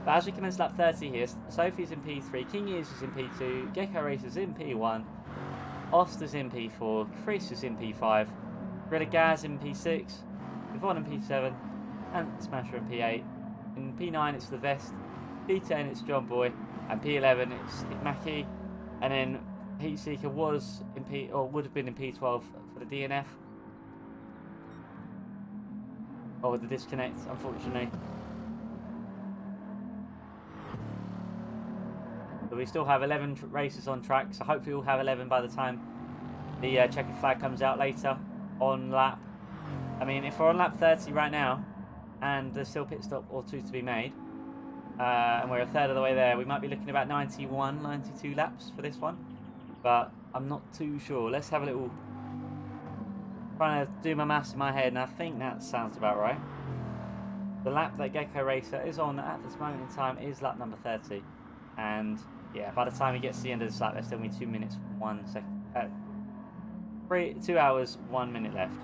But as we commence lap 30 here, Sophie's in P3, King Years is in P2, Gecko Racer's in P1, Oster's in P4, Chris is in P5, Gorilla Gaz in P6, Yvonne in P7, and Smasher in P8. In P9 it's the Vest, P10 it's John Boy, and P11 it's Mackie, and then Heat Seeker was in would have been in P12 for the DNF. Or with the disconnect, unfortunately. But we still have 11 races on track, so hopefully we'll have 11 by the time the checkered flag comes out later on lap. I mean, if we're on lap 30 right now, and there's still pit stop or two to be made, and we're a third of the way there, we might be looking at about 91, 92 laps for this one. But I'm not too sure. Let's have a little... trying to do my maths in my head, and I think that sounds about right. The lap that Gecko Racer is on at this moment in time is lap number 30. And yeah, by the time he gets to the end of this lap, there's still only 2 minutes, 1 second. 2 hours, 1 minute left.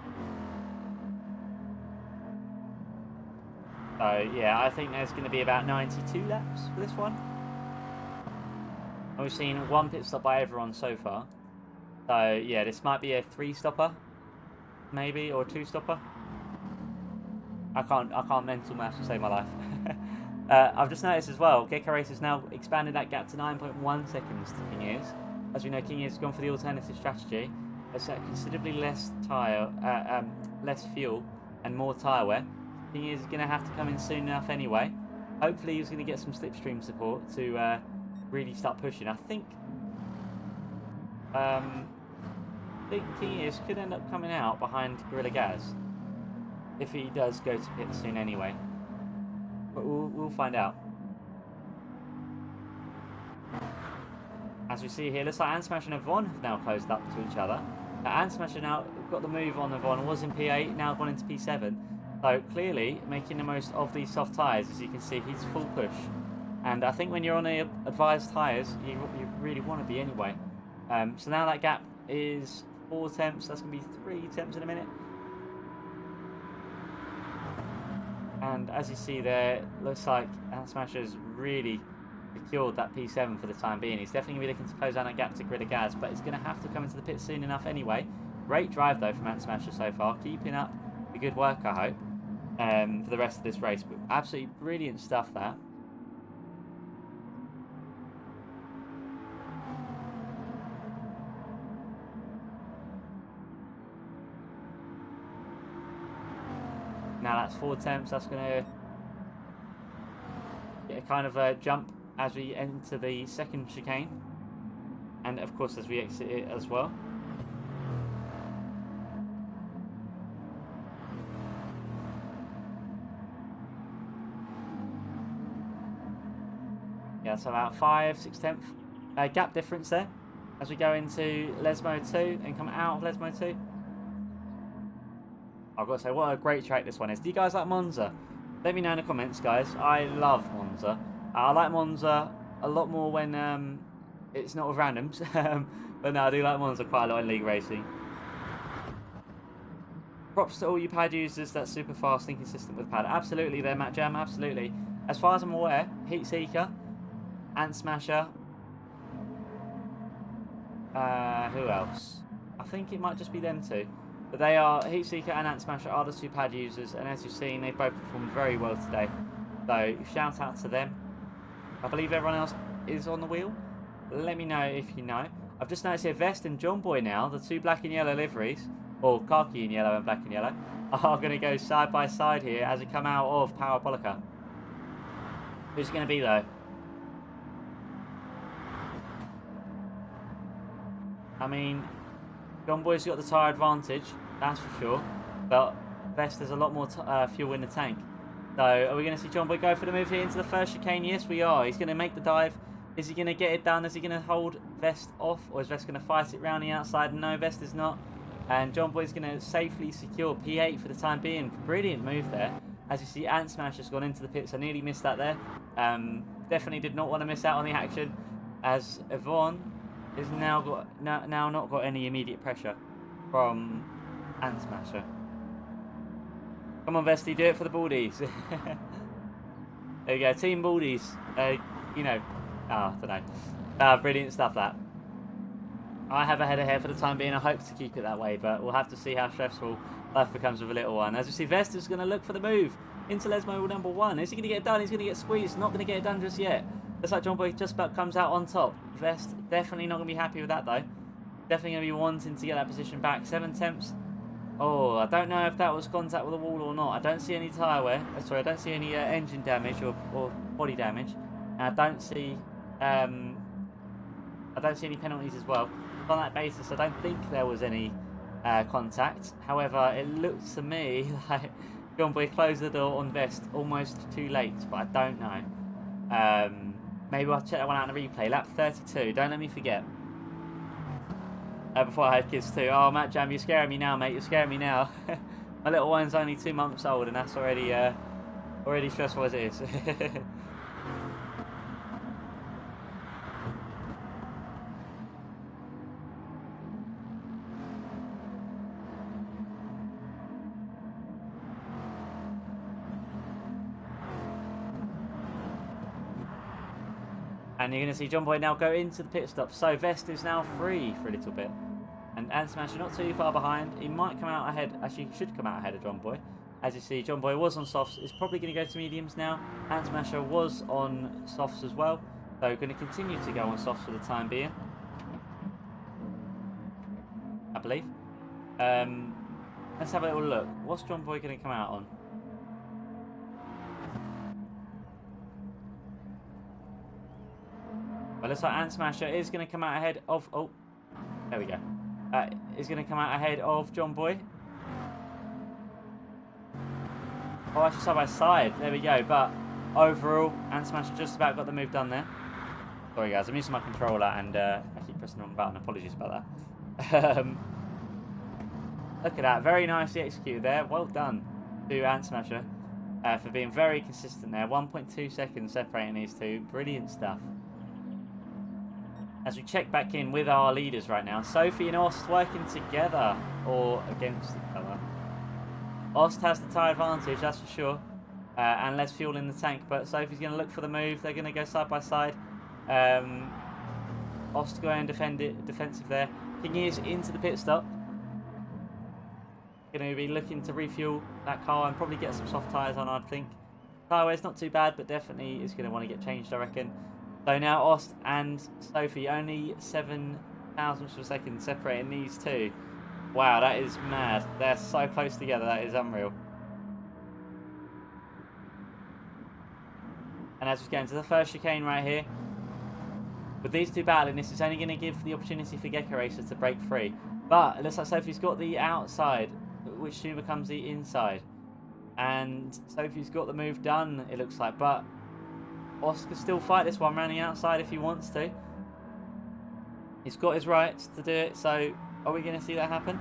So yeah, I think there's going to be about 92 laps for this one. And we've seen 1 pit stop by everyone so far. So yeah, this might be a 3-stopper. Maybe, or a 2-stopper. I can't mental maths to save my life. I've just noticed as well, Gecko Race has now expanded that gap to 9.1 seconds to King Ears. As we know, King Ears has gone for the alternative strategy. It's considerably less less fuel, and more tyre wear. King Ears is going to have to come in soon enough anyway. Hopefully he's going to get some slipstream support to really start pushing. I think King Ears could end up coming out behind Gorilla Gaz if he does go to pit soon anyway. But we'll find out. As we see here, looks like Ansmash and Yvonne have now closed up to each other. Ansmash now got the move on Yvonne, was in P8, now gone into P7. So clearly making the most of these soft tyres. As you can see, he's full push. And I think when you're on the advised tyres, you really want to be anyway. So now that gap is 4 temps. That's going to be 3 temps in a minute. And as you see there, looks like Smasher's really secured that P7 for the time being. He's definitely going to be looking to close down that gap to Gorilla Gaz, but he's going to have to come into the pit soon enough anyway. Great drive though from Smasher so far, keeping up the good work, I hope, for the rest of this race. But absolutely brilliant stuff there. Now that's 4 temps. That's going to get a kind of a jump as we enter the second chicane, and of course as we exit it as well. Yeah, so about 5-6 tenth gap difference there as we go into Lesmo 2 and come out of Lesmo 2. I've got to say, what a great track this one is. Do you guys like Monza? Let me know in the comments, guys. I love Monza. I like Monza a lot more when it's not with randoms. But no, I do like Monza quite a lot in league racing. Props to all you pad users that's super fast and consistent with pad. Absolutely there, Matt Jam, absolutely. As far as I'm aware, Heat Seeker, Ant Smasher. Who else? I think it might just be them two. But they are, Heat Seeker and Ant Smasher are the 2 pad users, and as you've seen, they both performed very well today. So shout out to them. I believe everyone else is on the wheel. Let me know if you know. I've just noticed here Vest and John Boy now, the 2 black and yellow liveries, or khaki in yellow and black and yellow, are going to go side by side here as we come out of Parabolica. Who's it going to be though? I mean, John Boy's got the tyre advantage, that's for sure, but Vest has a lot more fuel in the tank. So, are we going to see John Boy go for the move here into the first chicane? Yes, we are. He's going to make the dive. Is he going to get it done? Is he going to hold Vest off, or is Vest going to fight it round the outside? No, Vest is not. And John Boy's going to safely secure P8 for the time being. Brilliant move there. As you see, Ant Smash has gone into the pits. I nearly missed that there. Definitely did not want to miss out on the action, as Yvonne is now not got any immediate pressure from Ant Smasher. Come on, Vesty, do it for the Baldies. There you go, Team Baldies. You know, I don't know. Brilliant stuff, that. I have a header here for the time being. I hope to keep it that way, but we'll have to see how stressful life becomes with a little one. As you see, Vest is going to look for the move into Lesmo number 1. Is he going to get it done? He's going to get squeezed. Not going to get it done just yet. Looks like John Boy just about comes out on top. Vest definitely not going to be happy with that, though. Definitely going to be wanting to get that position back. 7 temps. Oh, I don't know if that was contact with the wall or not. I don't see any tyre wear. Sorry, I don't see any engine damage or body damage. And I don't see any penalties as well. On that basis, I don't think there was any contact. However, it looks to me like John Boy closed the door on Vest almost too late, but I don't know. Maybe I'll check that one out in the replay. Lap 32. Don't let me forget. Before I had kids too. Oh, Matt Jam, you're scaring me now, mate. You're scaring me now. My little one's only 2 months old, and that's already stressful as it is. And you're going to see John Boy now go into the pit stop. So Vest is now free for a little bit. And Ant Smasher not too far behind. He might come out ahead. Actually, he should come out ahead of John Boy. As you see, John Boy was on softs. It's probably going to go to mediums now. Ant Smasher was on softs as well. So going to continue to go on softs for the time being, I believe. Let's have a little look. What's John Boy going to come out on? Well, looks like Ant Smasher is going to come out ahead of... Oh, there we go. Is going to come out ahead of John Boy. Oh, actually side by side. There we go. But overall, Ant Smasher just about got the move done there. Sorry, guys. I'm using my controller and I keep pressing the wrong button. Apologies about that. Look at that. Very nicely executed there. Well done to Ant Smasher for being very consistent there. 1.2 seconds separating these two. Brilliant stuff. As we check back in with our leaders right now, Sophie and Ost working together or against each other. Ost has the tyre advantage, that's for sure, and less fuel in the tank, but Sophie's going to look for the move. They're going to go side by side. Ost going defensive there. King is into the pit stop. Going to be looking to refuel that car and probably get some soft tyres on, I think. Tyre wear's not too bad, but definitely is going to want to get changed, I reckon. So now Ost and Sophie, only 7 thousandths of a second separating these two. Wow, that is mad. They're so close together, that is unreal. And as we get into the first chicane right here, with these two battling, this is only going to give the opportunity for Gecko Racer to break free. But it looks like Sophie's got the outside, which soon becomes the inside. And Sophie's got the move done, it looks like, but Ost can still fight this one around the outside if he wants to. He's got his rights to do it, so are we going to see that happen?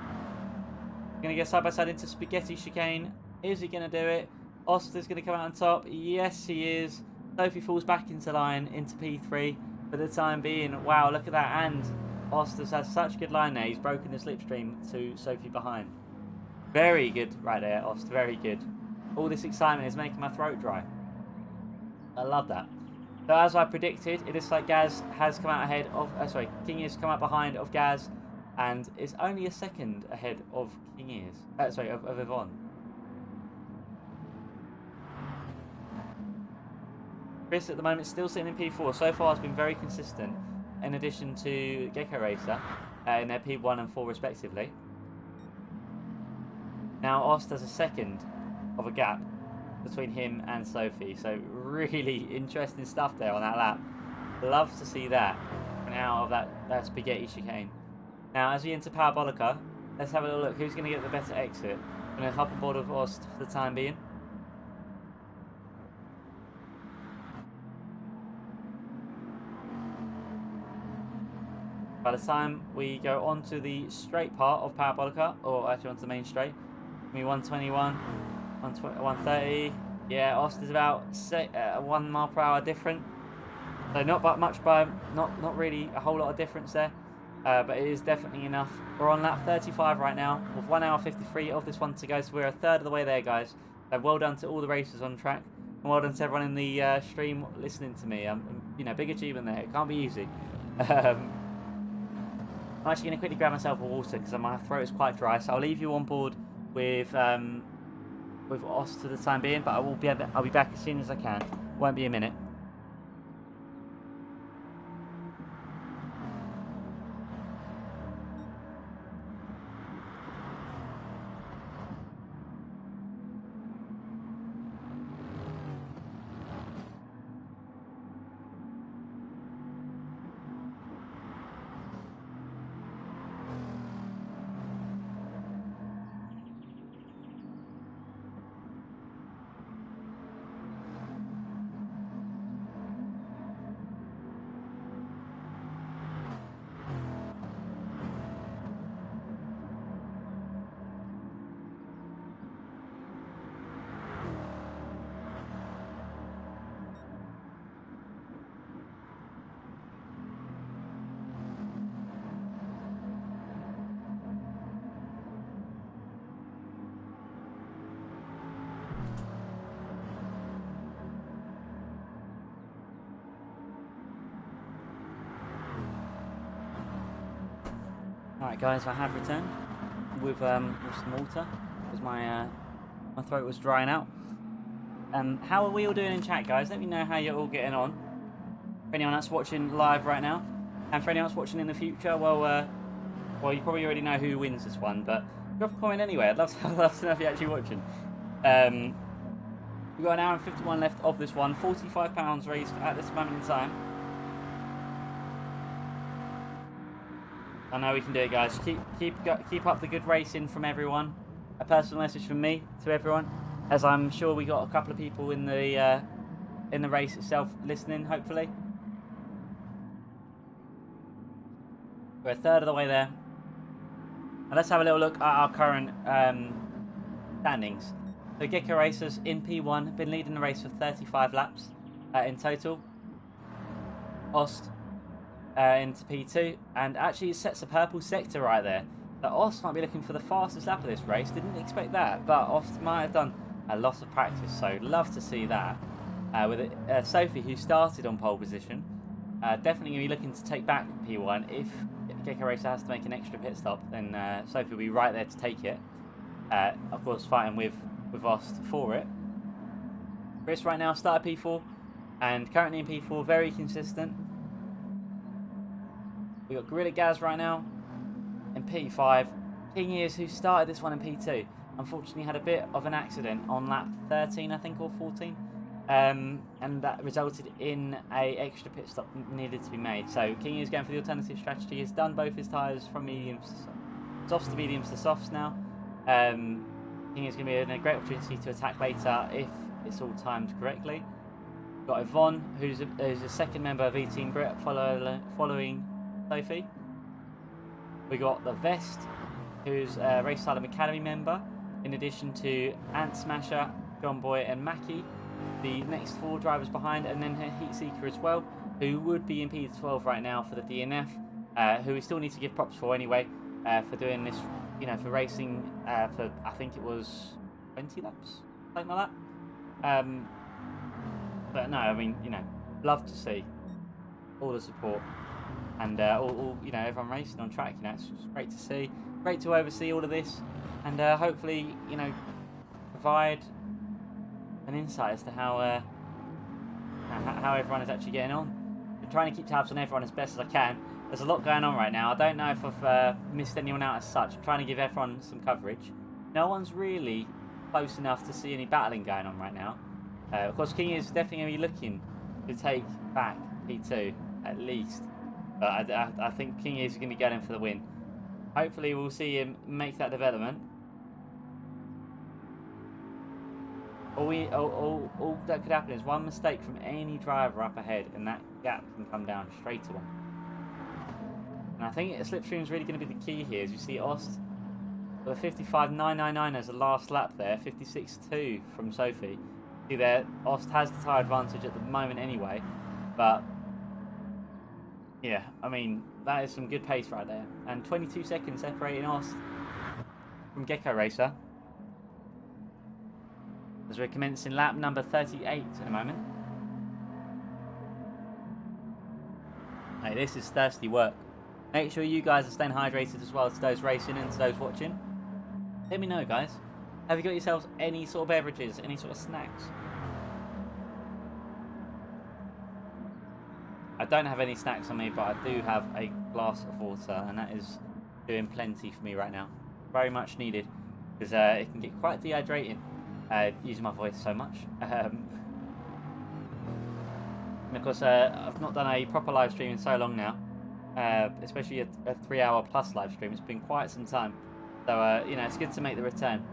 Going to go side by side into Spaghetti chicane. Is he going to do it? Ost is going to come out on top. Yes, he is. Sophie falls back into line, into P3 for the time being. Wow, look at that. And Ost has had such a good line there. He's broken the slipstream to Sophie behind. Very good right there, Ost. Very good. All this excitement is making my throat dry. I love that. So as I predicted, it looks like Gaz has come out ahead of... King has come out behind of Gaz. And is only a second ahead of King Ears. Of Yvonne. Chris at the moment still sitting in P4. So far has been very consistent. In addition to Gecko Racer in their P1 and 4 respectively. Now Ost has a second of a gap between him and Sophie. So really interesting stuff there on that lap. Love to see that coming out of that spaghetti chicane. Now as we enter Parabolica, let's have a little look. Who's going to get the better exit? I'm going to hop aboard with Ost for the time being. By the time we go onto the straight part of Parabolica, or actually onto the main straight, give me 121, 130. Yeah, Ost is about 1 mile per hour different. So not really a whole lot of difference there, but it is definitely enough. We're on lap 35 right now, with 1 hour 53 of this one to go, so we're a third of the way there, guys. So well done to all the racers on track, and well done to everyone in the stream listening to me. Big achievement there. It can't be easy. I'm actually going to quickly grab myself a water because my throat is quite dry, so I'll leave you on board with Ost for the time being, but I'll be back as soon as I can. Won't be a minute. Alright guys, I have returned with some water because my throat was drying out. How are we all doing in chat, guys? Let me know how you're all getting on. For anyone that's watching live right now, and for anyone that's watching in the future, well, you probably already know who wins this one, but drop a comment anyway. I'd love to know if you're actually watching. We've got an hour and 51 left of this one. £45 raised at this moment in time. I know we can do it, guys. Keep up the good racing from everyone. A personal message from me to everyone, as I'm sure we got a couple of people in the race itself listening. Hopefully, we're a third of the way there. And let's have a little look at our current standings. So Gecko Racers in P1 have been leading the race for 35 laps in total. Ost into P2, and actually it sets a purple sector right there. So Ost might be looking for the fastest lap of this race. Didn't expect that, but Ost might have done a lot of practice, so love to see that. With Sophie, who started on pole position, definitely going to be looking to take back P1. If Gecko Racer has to make an extra pit stop, then Sophie will be right there to take it. Of course, fighting with Ost for it. Chris right now started P4, and currently in P4, very consistent. We've got Gorilla Gaz right now in P5. King Ears, who started this one in P2, unfortunately had a bit of an accident on lap 13, I think, or 14. And that resulted in a extra pit stop needed to be made. So King Ears going for the alternative strategy. He's done both his tyres from mediums to softs to mediums to softs now. King Ears going to be a great opportunity to attack later if it's all timed correctly. We've got Yvonne, who's a second member of E-Team Brit, following Sophie. We got the Vest, who's a Race Asylum Academy member, in addition to Ant Smasher, John Boy and Mackie, the next 4 drivers behind, and then her Heat Seeker as well, who would be in P12 right now for the DNF, who we still need to give props for anyway, for doing this, for racing for, I think it was 20 laps, something like that. But no, I mean, love to see all the support. And all everyone racing on track. It's just great to see, great to oversee all of this, and hopefully, provide an insight as to how everyone is actually getting on. I'm trying to keep tabs on everyone as best as I can. There's a lot going on right now. I don't know if I've missed anyone out as such. I'm trying to give everyone some coverage. no one's really close enough to see any battling going on right now. Of course, King is definitely going to be looking to take back P2 at least. But I think King is going to be going for the win. Hopefully, we'll see him make that development. All that could happen is one mistake from any driver up ahead, and that gap can come down straight away. And I think slipstream is really going to be the key here. As you see, Ost with a 55.999 as the last lap there, 56.2 from Sophie. See there, Ost has the tyre advantage at the moment anyway, but yeah, I mean, that is some good pace right there. And 22 seconds separating Ost from Gecko Racer. As we're commencing lap number 38 in a moment. Hey, this is thirsty work. Make sure you guys are staying hydrated as well, to those racing and to those watching. Let me know, guys. Have you got yourselves any sort of beverages, any sort of snacks? I don't have any snacks on me, but I do have a glass of water, and that is doing plenty for me right now. Very much needed, because it can get quite dehydrating using my voice so much. And of course, I've not done a proper live stream in so long now, especially a 3-hour plus live stream. It's been quite some time, so you know, it's good to make the return.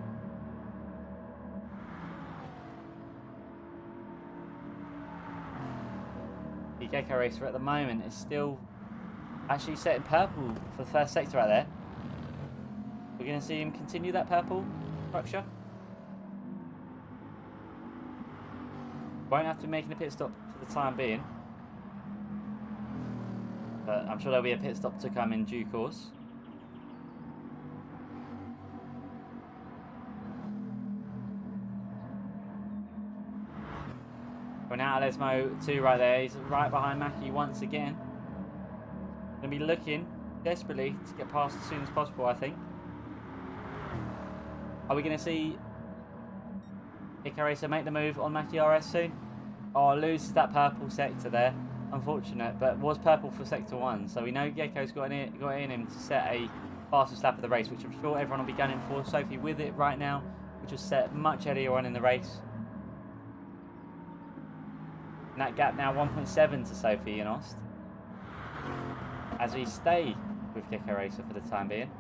The Gecko Racer at the moment is still actually setting purple for the first sector right there. We're going to see him continue that purple structure. Won't have to be making a pit stop for the time being, but I'm sure there'll be a pit stop to come in due course. Going out of Lesmo 2 right there. He's right behind Mackie once again. Going to be looking desperately to get past as soon as possible, I think. Are we going to see Gecko Racer make the move on Mackie RS soon? Oh, loses that purple sector there. Unfortunate, but was purple for sector 1. So we know Gecko's got in him to set a fastest lap of the race, which I'm sure everyone will be gunning for. Sophie with it right now, which was set much earlier on in the race. And that gap now 1.7 to Sophie and Ost, as we stay with Gecko Racer for the time being.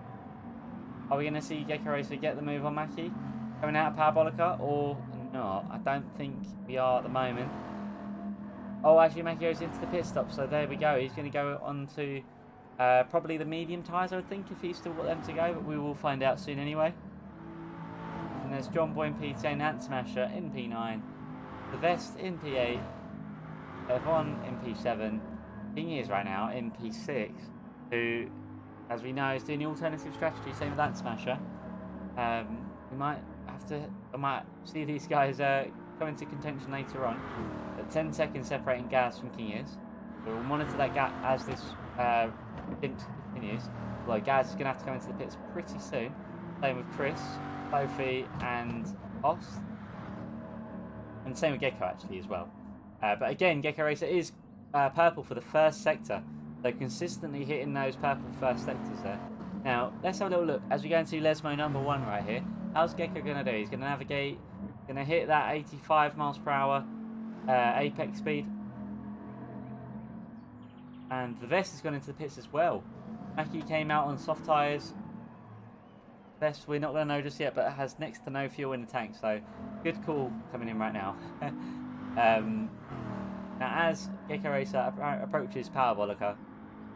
Are we going to see Gecko Racer get the move on Mackie coming out of Parabolica, or not? I don't think we are at the moment. Oh, actually Mackie goes into the pit stop, so there we go. He's going to go on to probably the medium tyres, I would think, if he's still got them to go, but we will find out soon anyway. And there's John Boy in P10, Ant Smasher in P9, the Vest in P8, F1 in P7, King is right now in P6, who, as we know, is doing the alternative strategy, same with Ant Smasher. We might have to, I might see these guys come into contention later on. But 10 seconds separating Gaz from King is. So we'll monitor that gap as this stint continues. Although Gaz is going to have to come into the pits pretty soon. Same with Chris, Sophie, and Ost. And same with Gecko actually as well. But again, Gecko Racer is purple for the first sector. So consistently hitting those purple first sectors there. Now, let's have a little look. As we go into Lesmo number 1 right here, how's Gecko going to do? He's going to navigate, going to hit that 85 miles per hour apex speed. And the Vest has gone into the pits as well. Mackie came out on soft tyres. Vest, we're not going to know just yet, but it has next to no fuel in the tank. So, good call coming in right now. Now, as Gecko Racer approaches Parabolica,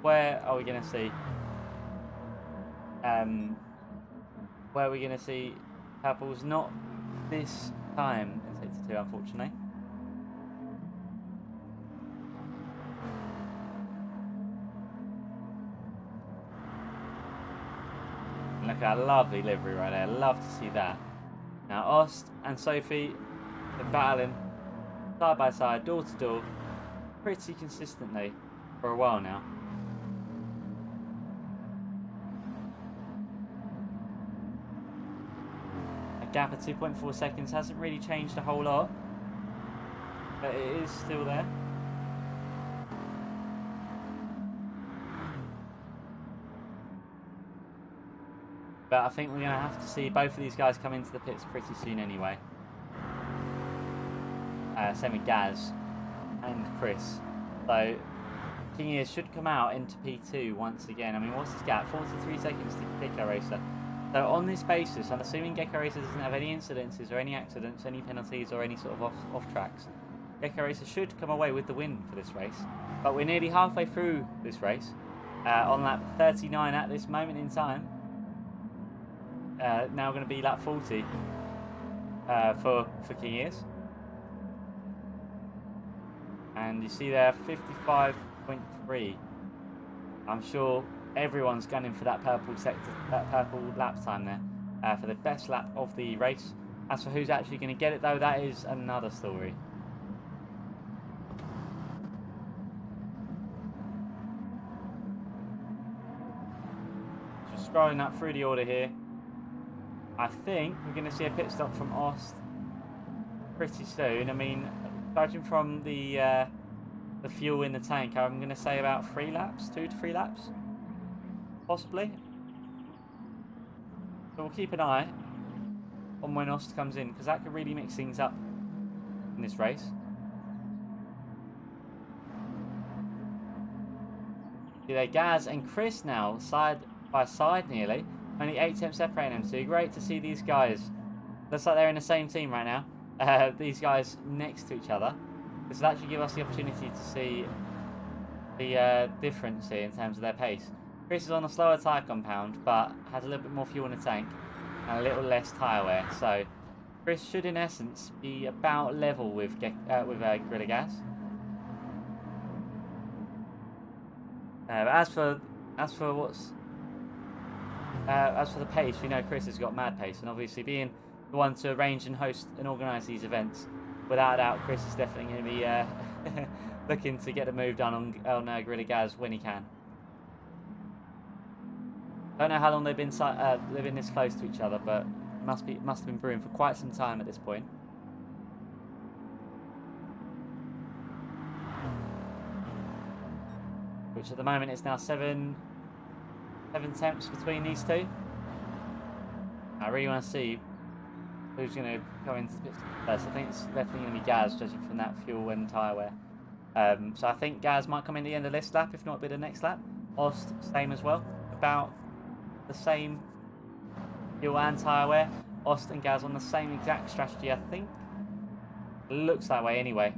where are we going to see? Where are we going to see purples? Not this time in sector 2, unfortunately. And look at that lovely livery right there. Love to see that. Now, Ost and Sophie are battling side by side, door to door, pretty consistently for a while now. A gap of 2.4 seconds hasn't really changed a whole lot, but it is still there. But I think we're going to have to see both of these guys come into the pits pretty soon anyway. Same with Gaz and Chris. So King Ears should come out into P2 once again. I mean, what's his gap? 43 seconds to Gecko Racer. So on this basis, I'm assuming Gecko Racer doesn't have any incidences or any accidents, any penalties or any sort of off tracks. Gecko Racer should come away with the win for this race. But we're nearly halfway through this race. On lap 39 at this moment in time. Now going to be lap 40 for King Ears. And you see there 55.3. I'm sure everyone's gunning for that purple sector, that purple lap time there, for the best lap of the race. As for who's actually going to get it though, that is another story. Just scrolling up through the order here. I think we're going to see a pit stop from Ost pretty soon. I mean, judging from the fuel in the tank, I'm going to say about 3 laps, 2 to 3 laps, possibly. So we'll keep an eye on when Ost comes in, because that could really mix things up in this race. See there, Gaz and Chris now side by side nearly. Only 8 tenths separating them two. Great to see these guys. Looks like they're in the same team right now. These guys next to each other. This will actually give us the opportunity to see the difference here in terms of their pace. Chris is on a slower tyre compound, but has a little bit more fuel in the tank and a little less tyre wear. So Chris should, in essence, be about level with Gorilla Gas. But as for the pace, we know Chris has got mad pace, and obviously being the one to arrange and host and organise these events, without a doubt, Chris is definitely going to be looking to get the move done on Gorilla Gaz when he can. Don't know how long they've been this close to each other, but must have been brewing for quite some time at this point. Which at the moment is now 7 tenths between these two. I really want to see who's going to go into the pit first. I think it's definitely going to be Gaz, judging from that fuel and tyre wear. So I think Gaz might come in the end of this lap, if not a bit of next lap. Ost, same as well. About the same fuel and tyre wear. Ost and Gaz on the same exact strategy, I think. Looks that way anyway.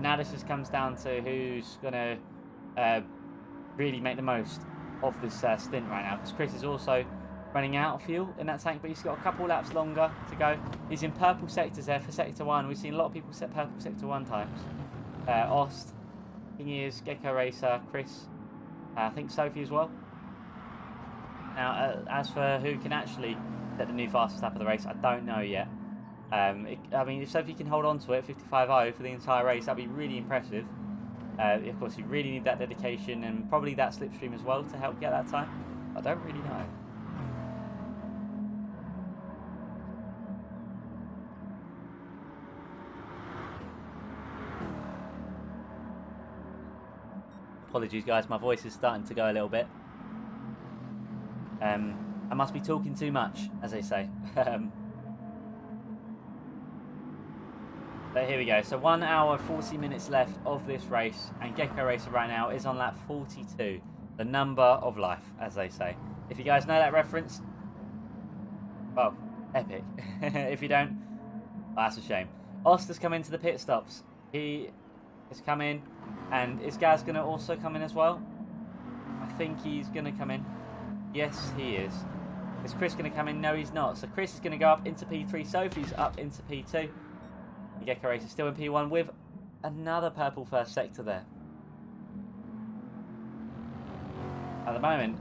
Now this just comes down to who's going to really make the most of this stint right now. Because Chris is also running out of fuel in that tank, but he's got a couple laps longer to go. He's in purple sectors there for Sector 1. We've seen a lot of people set purple Sector 1 times. Ost, King Ears, Gecko Racer, Chris, I think Sophie as well. Now, as for who can actually set the new fastest lap of the race, I don't know yet. I mean, if Sophie can hold on to it, 55.0 for the entire race, that'd be really impressive. Of course, you really need that dedication and probably that slipstream as well to help get that time. I don't really know. Apologies, guys, my voice is starting to go a little bit. I must be talking too much, as they say. But here we go. So 1 hour, 40 minutes left of this race. And Gecko Racer right now is on lap 42. The number of life, as they say. If you guys know that reference, well, epic. If you don't, well, that's a shame. Oster's come into the pit stops. He has come in. And is Gaz going to also come in as well? I think he's going to come in. Yes, he is. Is Chris going to come in? No, he's not. So Chris is going to go up into P3. Sophie's up into P2. The Gecko Racer still in P1 with another purple first sector there. At the moment,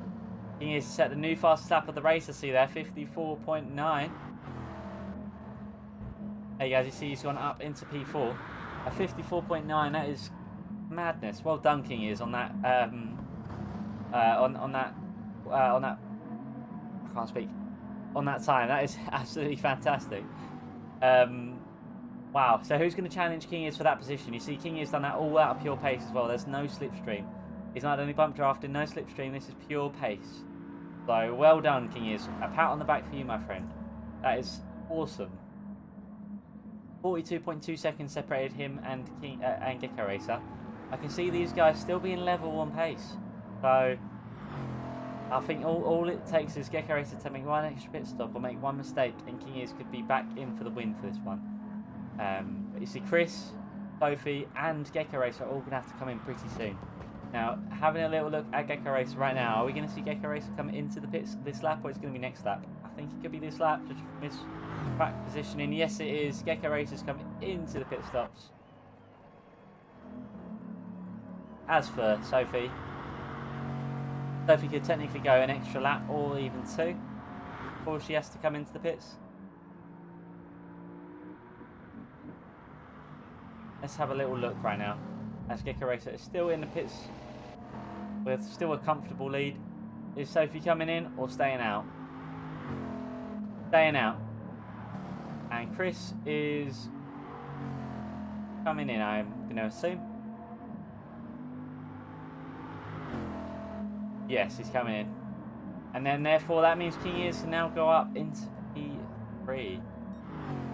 he is set the new fastest lap of the race. I see there, 54.9. Hey guys, you see he's gone up into P4. A 54.9, that is madness. Well done, King Ears, on that. On that. I can't speak. On that time, that is absolutely fantastic. Wow, so who's going to challenge King Ears for that position? You see King Ears done that all out of pure pace as well. There's no slipstream. He's not only bump drafting, no slipstream. This is pure pace. So well done, King Ears. A pat on the back for you, my friend. That is awesome. 42.2 seconds separated him and Gecko Racer. I can see these guys still being level on pace. So I think all it takes is Gecko Racer to make one extra pit stop or make one mistake, and King Ears could be back in for the win for this one. But you see Chris, Sophie and Gecko Racer are all going to have to come in pretty soon. Now, having a little look at Gecko Racer right now, are we going to see Gecko Racer come into the pits this lap, or is it going to be next lap? I think it could be this lap, just from his back positioning. Yes, it is. Gecko Racer's coming into the pit stops. As for Sophie, Sophie could technically go an extra lap or even two before she has to come into the pits. Let's have a little look right now, as Gecko Racer is still in the pits with still a comfortable lead. Is Sophie coming in or staying out? Staying out. And Chris is coming in, I'm going to assume. Yes, he's coming in. And then therefore that means King Ears can now go up into P3.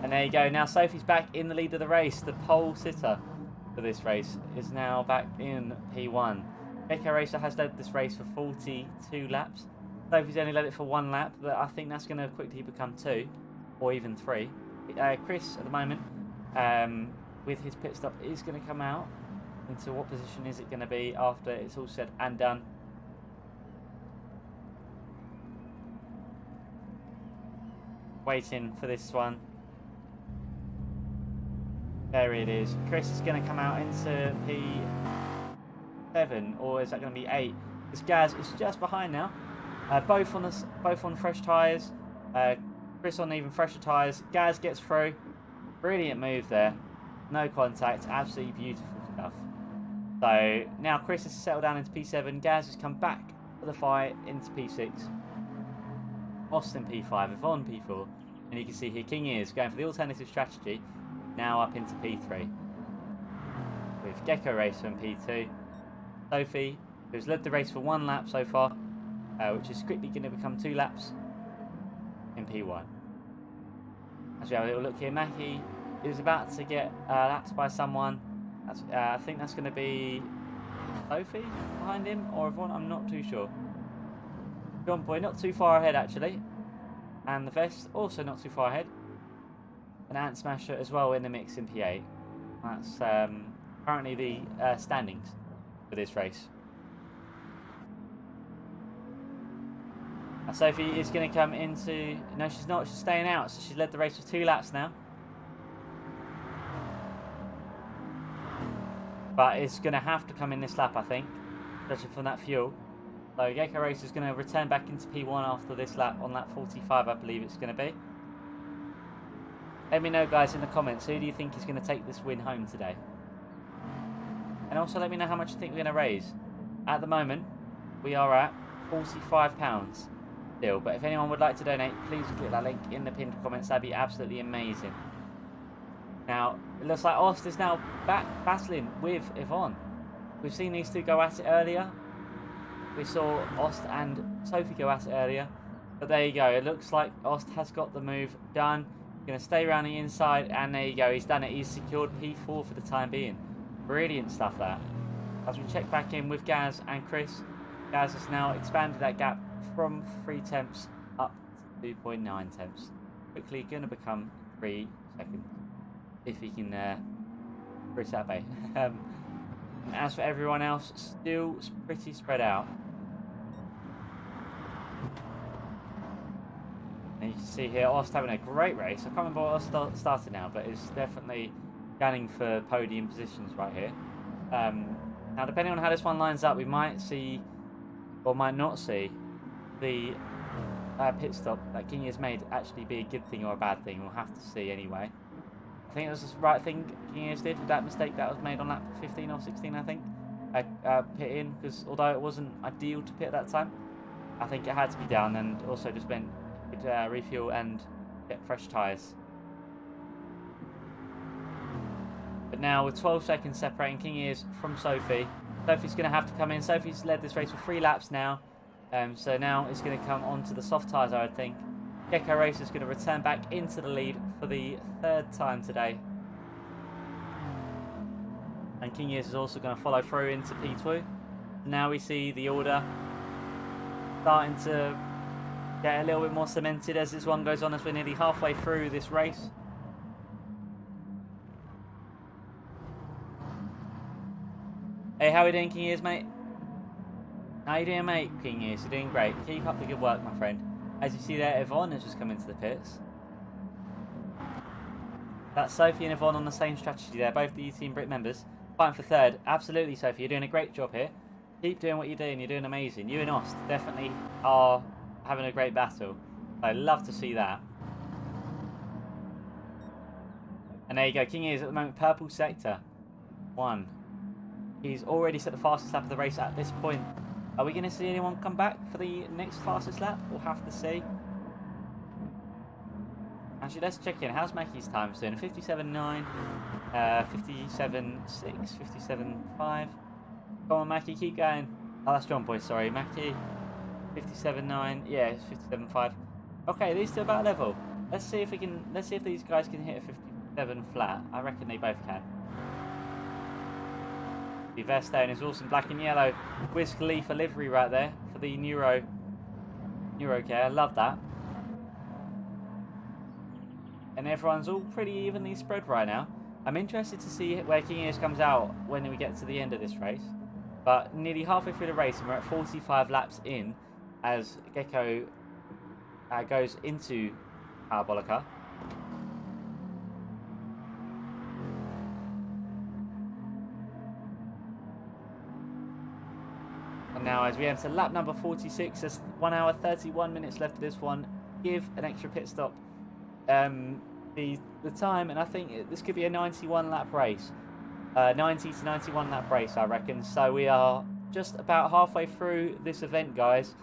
And there you go. Now Sophie's back in the lead of the race. The pole sitter for this race is now back in P1. Gecko Racer has led this race for 42 laps. Sophie's only led it for 1 lap, but I think that's going to quickly become 2 or even 3. Chris at the moment, with his pit stop, is going to come out. Into what position is it going to be after it's all said and done? Waiting for this one. There it is. Chris is going to come out into P7, or is that going to be 8? This Gaz is just behind now. Both on fresh tyres. Chris on even fresher tyres. Gaz gets through. Brilliant move there. No contact. Absolutely beautiful stuff. So now Chris has settled down into P7. Gaz has come back for the fight into P6. Austin P5, Yvonne P4, and you can see here King Ears going for the alternative strategy, now up into P3 with Gecko Racer in P2. Sophie, who's led the race for 1 lap so far, which is quickly going to become 2 laps in P1. As we have a little look here, Mackie is about to get lapped by someone. I think that's going to be Sophie behind him, or Yvonne, I'm not too sure. John Boy not too far ahead actually, and the Vest also not too far ahead, and Ant Smasher as well in the mix in P8. That's currently the standings for this race. Now Sophie is going to come into, no she's not, she's staying out, so she's led the race for 2 laps now, but it's going to have to come in this lap I think, judging from that fuel. So Gecko Racer is going to return back into P1 after this lap, on lap 45 I believe it's going to be. Let me know guys in the comments, who do you think is going to take this win home today? And also let me know how much you think we're going to raise. At the moment, we are at £45 still, but if anyone would like to donate, please click that link in the pinned comments, that'd be absolutely amazing. Now, it looks like Ost is now back battling with Yvonne. We've seen these two go at it earlier. We saw Ost and Sophie go at it earlier, but there you go. It looks like Ost has got the move done. Going to stay around the inside, and there you go. He's done it. He's secured P4 for the time being. Brilliant stuff there. As we check back in with Gaz and Chris, Gaz has now expanded that gap from 3 tenths up to 2.9 tenths. Quickly going to become 3 seconds if he can bridge that bay. And as for everyone else, still pretty spread out. And you can see here, Ost having a great race. I can't remember what Ost started now, but it's definitely gunning for podium positions right here. Now, depending on how this one lines up, we might see, or might not see, the pit stop that King has made actually be a good thing or a bad thing. We'll have to see anyway. I think it was the right thing King did with that mistake that was made on lap 15 or 16, I think. Pit in, because although it wasn't ideal to pit at that time, I think it had to be done, and also just meant refuel and get fresh tyres. But now with 12 seconds separating King Ears from Sophie, Sophie's going to have to come in. Sophie's led this race for 3 laps now. So now it's going to come onto the soft tyres, I would think. Gecko Racer is going to return back into the lead for the 3rd time today. And King Years is also going to follow through into P2. Now we see the order starting to get a little bit more cemented as this one goes on, as we're nearly halfway through this race. Hey, how are we doing, King Years, mate? How you doing, mate? King Years, you're doing great. Keep up the good work, my friend. As you see there, Yvonne has just come into the pits. That's Sophie and Yvonne on the same strategy there, both the Team Brit members. Fighting for 3rd. Absolutely, Sophie, you're doing a great job here. Keep doing what you're doing. You're doing amazing. You and Ost definitely are having a great battle. I love to see that. And there you go. King is at the moment purple sector 1. He's already set the fastest lap of the race at this point. Are we going to see anyone come back for the next fastest lap? We'll have to see. Actually, let's check in. How's Mackie's time doing? 57.9, 57.6, 57.5. Come on, Mackie, keep going. Oh, that's John Boy, sorry. Mackie, 57.9. Yeah, it's 57.5. Okay, these two about level. Let's see if we can. Let's see if these guys can hit a 57 flat. I reckon they both can. The Verstone is awesome, black and yellow. Wiz Khalifa livery right there for the Neuro care. I love that. And everyone's all pretty evenly spread right now. I'm interested to see where King Ears comes out when we get to the end of this race. But nearly halfway through the race, and we're at 45 laps in as Gecko goes into Parabolica. And now as we enter lap number 46, there's 1 hour 31 minutes left of this one. Give an extra pit stop the time, and I think this could be a 91 lap race. 90 to 91 lap race, I reckon. So we are just about halfway through this event, guys.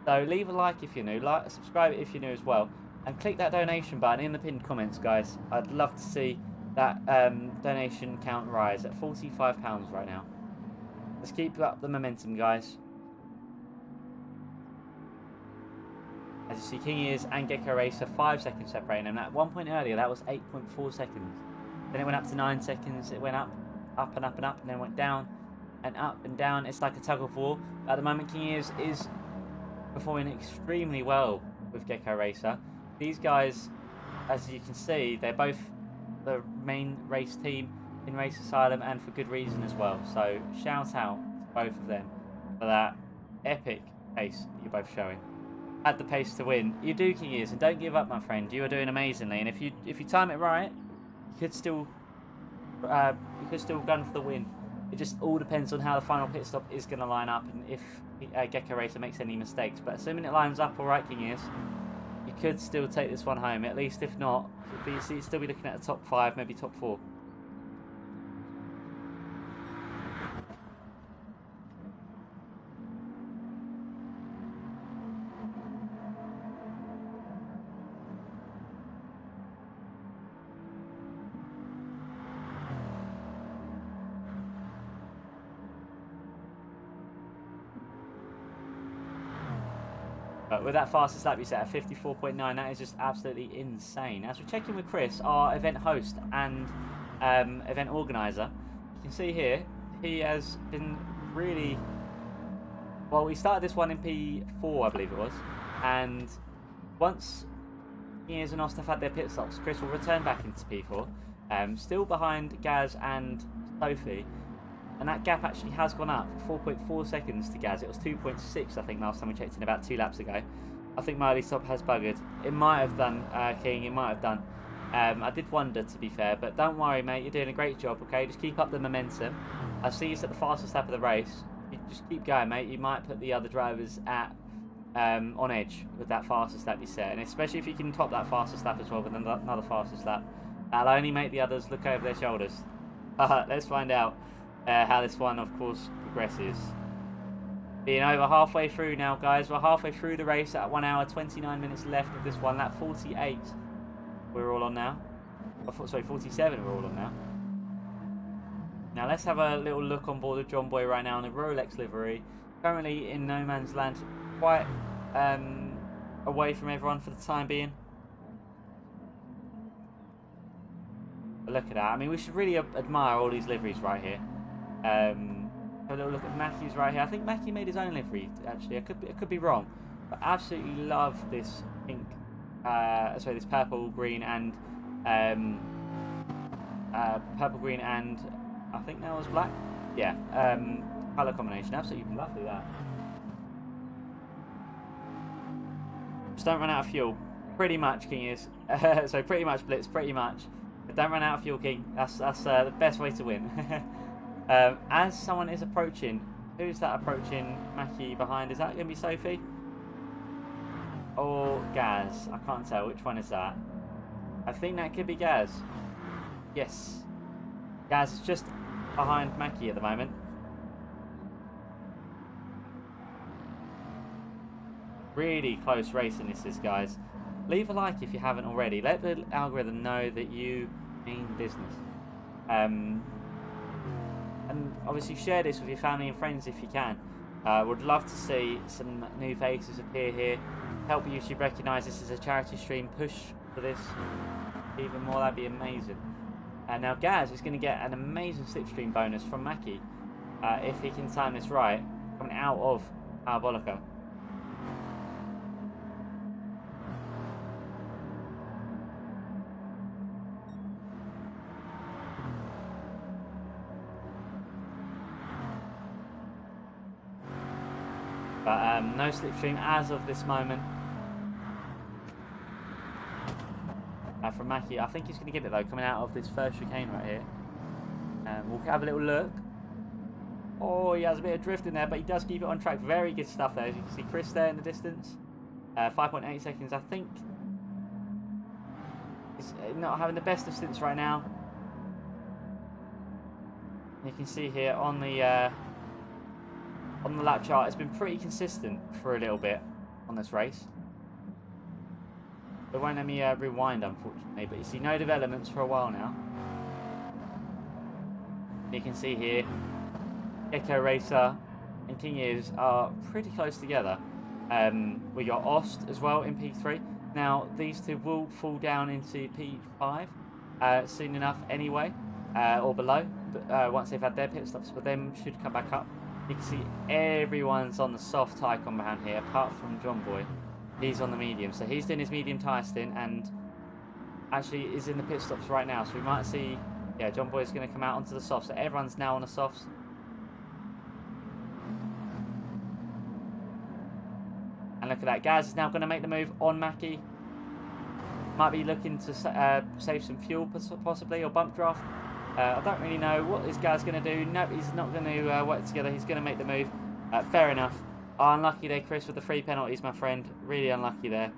So leave a like if you're new, subscribe if you're new as well, and click that donation button in the pinned comments, guys. I'd love to see that donation count rise at £45 right now. Let's keep up the momentum, guys. As you see, King Ears and Gecko Racer 5 seconds separating them. At one point earlier, that was 8.4 seconds. Then it went up to 9 seconds. It went up and up and up, and then went down and up and down. It's like a tug of war. At the moment, King Ears is performing extremely well with Gecko Racer. These guys, as you can see, they're both the main race team in Race Asylum, and for good reason as well. So shout out to both of them for that epic pace you're both showing. Had the pace to win. You do, King Ears, and don't give up, my friend. You are doing amazingly, and if you time it right, you could still gun for the win. It just all depends on how the final pit stop is going to line up, and if Gecko Racer makes any mistakes. But assuming it lines up all right, King Ears, you could still take this one home. At least, if not, you'd still be looking at a top 5, maybe top 4. But with that fastest lap you set at 54.9, that is just absolutely insane. As we check in with Chris, our event host and event organizer, you can see here, he has been really... Well, we started this one in P4, I believe it was. And once Ears and Ost have had their pit stops, Chris will return back into P4. Still behind Gaz and Sophie. And that gap actually has gone up 4.4 seconds to Gaz. It was 2.6, I think, last time we checked in about 2 laps ago. I think my early stop has buggered. It might have done, King, it might have done. I did wonder, to be fair, but don't worry, mate. You're doing a great job, okay? Just keep up the momentum. I see you set the fastest lap of the race. You just keep going, mate. You might put the other drivers at on edge with that fastest lap you set. And especially if you can top that fastest lap as well with another fastest lap. That'll only make the others look over their shoulders. Let's find out how this one, of course, progresses. Being over halfway through now, guys. We're halfway through the race at 1 hour 29 minutes left of this one. Lap 48 we're all on now. Oh, sorry, 47 we're all on now. Now let's have a little look on board of John Boy right now in the Rolex livery. Currently in no man's land, quite away from everyone for the time being. But look at that. I mean, we should really admire all these liveries right here. Have a little look at Mackey's right here. I think Mackey made his own livery, actually. I could be wrong. But absolutely love this pink, sorry, this purple, green, and purple, green, and I think that was black. Yeah, colour combination. Absolutely lovely that. Just don't run out of fuel. Pretty much, King is. So pretty much, Blitz, pretty much. But don't run out of fuel, King. That's the best way to win. As someone is approaching, who's that approaching Mackie behind? Is that going to be Sophie? Or Gaz? I can't tell. Which one is that? I think that could be Gaz. Yes. Gaz is just behind Mackie at the moment. Really close racing this is, guys. Leave a like if you haven't already. Let the algorithm know that you mean business. And obviously share this with your family and friends if you can. Would love to see some new faces appear here. Help YouTube recognise this as a charity stream. Push for this even more. That'd be amazing. Now Gaz is going to get an amazing slipstream bonus from Mackie if he can time this right, coming out of Parabolica. But no slipstream as of this moment. From Mackie. I think he's going to get it though, coming out of this first chicane right here. We'll have a little look. Oh, he has a bit of drift in there, but he does keep it on track. Very good stuff there. As you can see Chris there in the distance. 5.8 seconds. I think he's not having the best of stints right now. You can see here on the lap chart, it's been pretty consistent for a little bit on this race. It won't let me rewind, unfortunately, but you see no developments for a while now. You can see here, Gecko Racer and King Ears are pretty close together. We got Ost as well in P3. Now, these two will fall down into P5 soon enough anyway, or below, but, once they've had their pit stops, but them should come back up. You can see everyone's on the soft tyre comb behind here, apart from John Boy. He's on the medium, so he's doing his medium tyre stint and actually is in the pit stops right now. So we might see, yeah, John Boy's going to come out onto the softs. So everyone's now on the softs. And look at that, Gaz is now going to make the move on Mackie. Might be looking to save some fuel possibly, or bump draft. I don't really know what this guy's going to do. No, he's not going to work together. He's going to make the move. Fair enough. Oh, unlucky there, Chris, with the 3 penalties, my friend. Really unlucky there.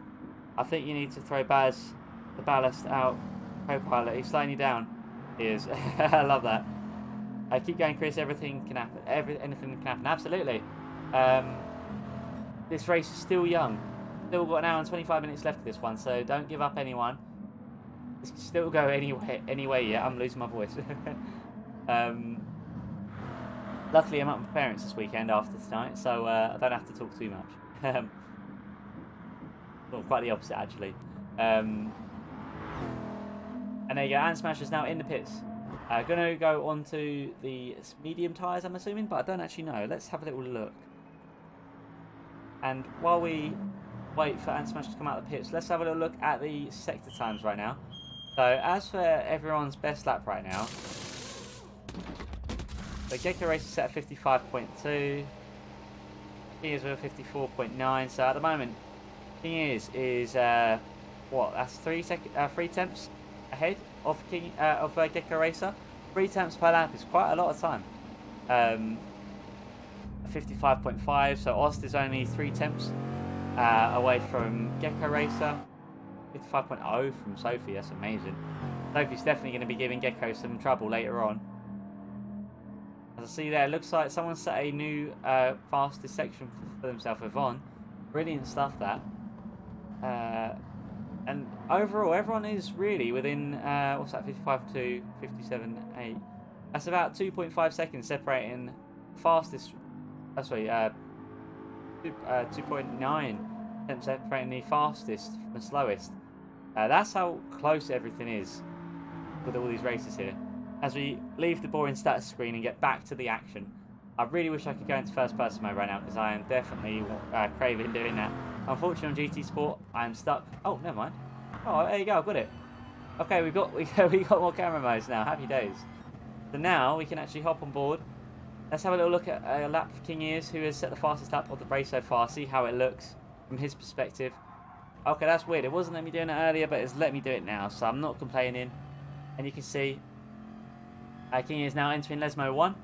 I think you need to throw Baz, the ballast, out. Co-pilot, he's slowing you down. He is. I love that. Keep going, Chris. Everything can happen. Anything can happen. Absolutely. This race is still young. Still got an hour and 25 minutes left of this one, so don't give up, anyone. This can still go anyway. Yeah, I'm losing my voice. Luckily, I'm up with my parents this weekend after tonight, so I don't have to talk too much. Well, quite the opposite, actually. And there you go, Ant Smasher's now in the pits. Going to go onto the medium tyres, I'm assuming, but I don't actually know. Let's have a little look. And while we wait for Ant Smasher to come out of the pits, let's have a little look at the sector times right now. So, as for everyone's best lap right now, the Gecko Race is set at 55.2. King is with 54.9. So at the moment, King is what? That's 3 tenths ahead of Gecko Racer. 3 tenths per lap is quite a lot of time. 55.5. So Ost is only 3 tenths away from Gecko Racer. 55.0 from Sophie. That's amazing. Sophie's definitely going to be giving Gecko some trouble later on. As I see there, it looks like someone set a new fastest section for themselves with Yvonne. Brilliant stuff, that. And overall, everyone is really within, what's that, 55 to 57.8. That's about 2.5 seconds separating fastest. Sorry, 2.9 separating the fastest from the slowest. That's how close everything is with all these races here. As we leave the boring stats screen and get back to the action, I really wish I could go into first person mode right now because I am definitely craving doing that. Unfortunately on GT Sport, I am stuck. Oh, never mind. Oh, there you go, I've got it. Okay, we got more camera modes now. Happy days. So now we can actually hop on board. Let's have a little look at a lap of King Ears, who has set the fastest lap of the race so far. See how it looks from his perspective. Okay, that's weird. It wasn't letting me doing it earlier, but it's let me do it now, so I'm not complaining. And you can see King Ears now entering Lesmo 1.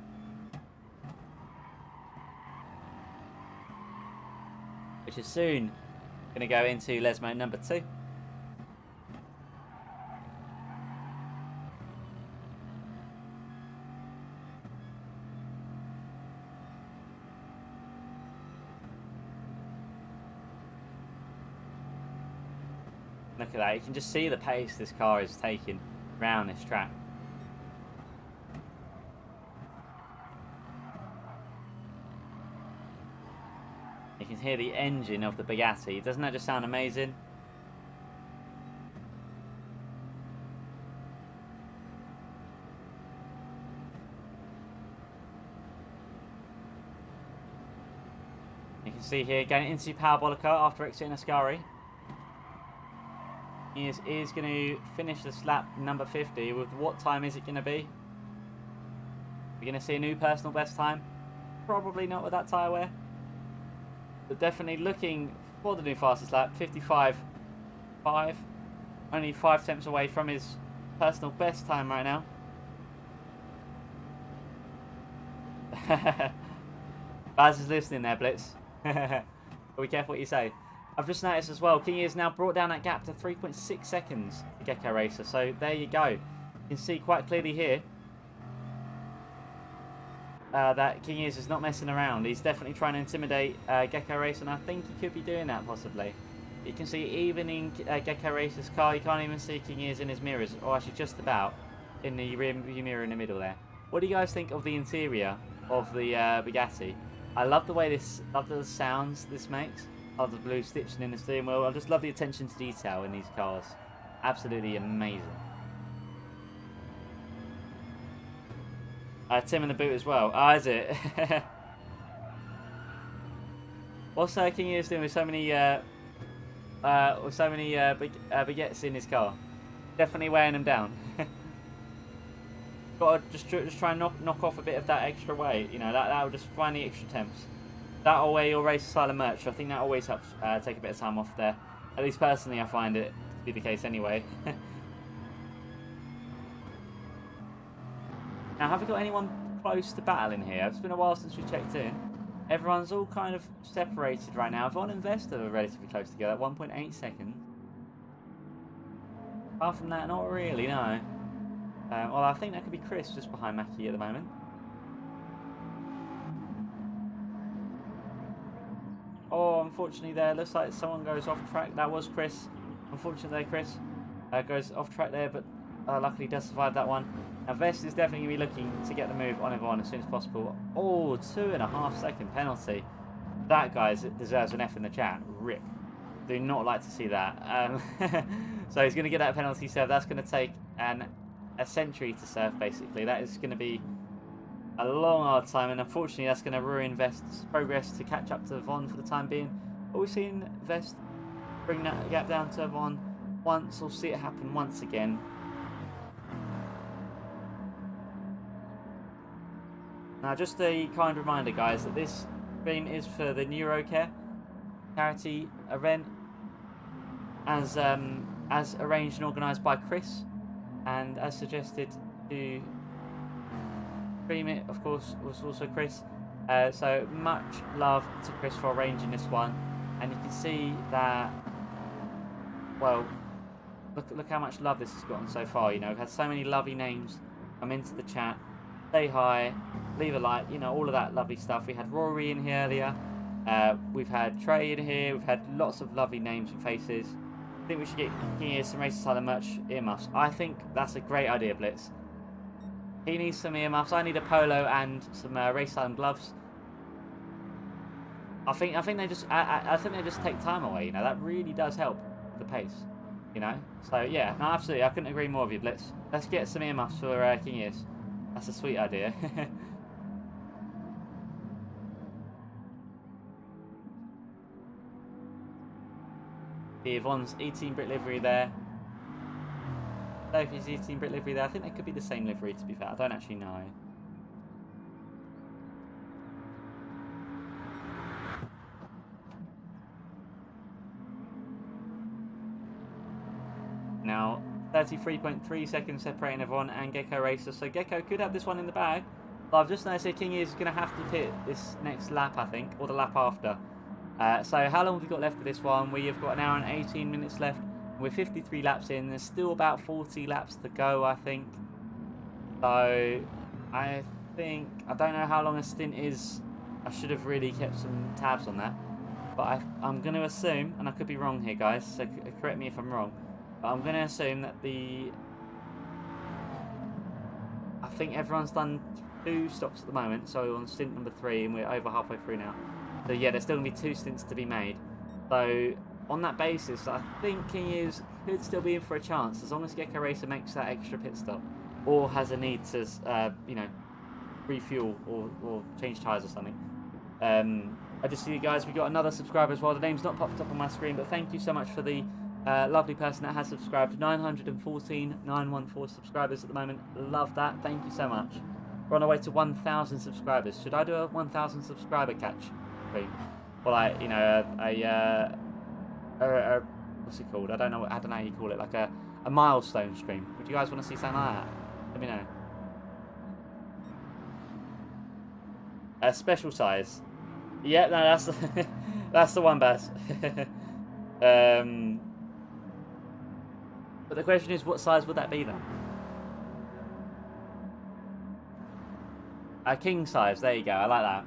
Which is soon going to go into Lesmo number 2. Look at that, you can just see the pace this car is taking around this track. You can hear the engine of the Bugatti. Doesn't that just sound amazing? You can see here going into Parabolica after exiting Ascari. He is going to finish this lap number 50 with what time is it going to be? We're going to see a new personal best time? Probably not with that tyre wear. But definitely looking for the new fastest lap, 55.5. Only 5 tenths away from his personal best time right now. Baz is listening there, Blitz. Be careful what you say. I've just noticed as well, King has now brought down that gap to 3.6 seconds for Gecko Racer. So there you go. You can see quite clearly here that King is not messing around. He's definitely trying to intimidate Gecko Racer, and I think he could be doing that possibly. You can see even in Gecko Racer's car, you can't even see King in his mirrors, or actually just about in the rear view mirror in the middle there. What do you guys think of the interior of the Bugatti? I love the way love the sounds this makes. Love the blue stitching in the steering wheel. I just love the attention to detail in these cars. Absolutely amazing. Tim in the boot as well. Ah, is it? What's King is doing with so many baguettes in his car? Definitely weighing them down. Got to just try and knock off a bit of that extra weight. You know, that will just find the extra temps. That'll wear your race style merch. I think that always helps take a bit of time off there. At least personally, I find it to be the case anyway. Now, have we got anyone close to battle in here? It's been a while since we checked in. Everyone's all kind of separated right now. Von and Vesta are relatively close together at 1.8 seconds. Apart from that, not really, no. Well, I think that could be Chris just behind Mackie at the moment. Oh, unfortunately there, looks like someone goes off track. That was Chris. Unfortunately there, Chris goes off track there, but luckily does survive that one. Now Vest is definitely going to be looking to get the move on Yvonne as soon as possible. Oh, 2.5 second penalty. That guy deserves an F in the chat. Rip. Do not like to see that. So he's going to get that penalty serve. That's going to take a century to serve, basically. That is going to be a long, hard time, and unfortunately that's going to ruin Vest's progress to catch up to Yvonne for the time being. But we've seen Vest bring that gap down to Yvonne once. We'll see it happen once again. Now, just a kind reminder, guys, that this stream is for the Neuro charity event, as arranged and organised by Chris, and as suggested to stream it, of course, was also Chris. So much love to Chris for arranging this one, and you can see that. Well, look how much love this has gotten so far. You know, we've had so many lovely names come into the chat. Say hi, leave a like, you know, all of that lovely stuff. We had Rory in here earlier. We've had Trey in here. We've had lots of lovely names and faces. I think we should get some Racer Tyler merch earmuffs. I think that's a great idea, Blitz. He needs some earmuffs. I need a polo and some race time gloves. I think they just I think they just take time away. You know, that really does help the pace. You know, so yeah, no, absolutely. I couldn't agree more with you. Let's get some earmuffs for King Ears. That's a sweet idea. The Yvonne's 18 Brit livery there. Sophie's 18 Brit livery there. I think they could be the same livery, to be fair. I don't actually know. Now, 33.3 seconds separating Yvonne and Gecko Racer. So Gecko could have this one in the bag. But I've just noticed that King is going to have to pit this next lap, I think, or the lap after. So how long have we got left for this one? We have got an hour and 18 minutes left. We're 53 laps in. There's still about 40 laps to go, I think. So I don't know how long a stint is. I should have really kept some tabs on that. But I'm going to assume, and I could be wrong here, guys, so correct me if I'm wrong. But I'm going to assume that I think everyone's done 2 stops at the moment. So we're on stint number 3, and we're over halfway through now. So yeah, there's still going to be 2 stints to be made. So on that basis, I think King Ears could still be in for a chance as long as Gecko Racer makes that extra pit stop or has a need to, you know, refuel or change tyres or something. I just see you guys, we got another subscriber as well. The name's not popped up on my screen, but thank you so much for the lovely person that has subscribed. 914 subscribers at the moment. Love that. Thank you so much. We're on our way to 1,000 subscribers. Should I do a 1,000 subscriber catch? Well, what's it called? I don't know how you call it. Like a milestone stream. Would you guys want to see something like that? Let me know. A special size. Yeah, no, that's the, that's the one, Baz. But the question is, what size would that be then? A king size. There you go. I like that.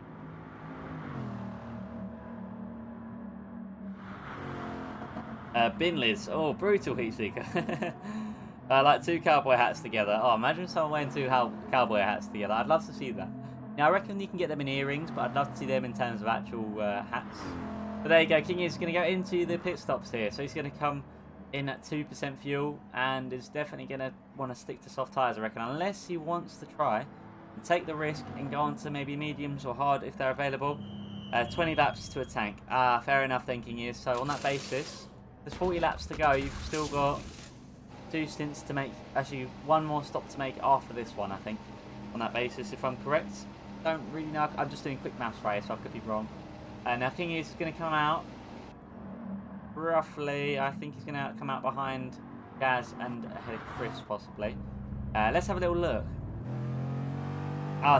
Bin lids. Oh, brutal heat seeker. Like 2 cowboy hats together. Oh, imagine someone wearing 2 cowboy hats together. I'd love to see that. Now, I reckon you can get them in earrings, but I'd love to see them in terms of actual hats. But there you go. King is going to go into the pit stops here. So he's going to come in at 2% fuel and is definitely going to want to stick to soft tyres, I reckon. Unless he wants to try and take the risk and go on to maybe mediums or hard if they're available. 20 laps to a tank. Fair enough then, King is. So on that basis, there's 40 laps to go. You've still got 2 stints to make. Actually, 1 more stop to make after this one, I think. On that basis, if I'm correct. Don't really know. I'm just doing quick maths right, so I could be wrong. Now King is going to come out roughly. I think he's going to come out behind Gaz and ahead of Chris possibly. Let's have a little look.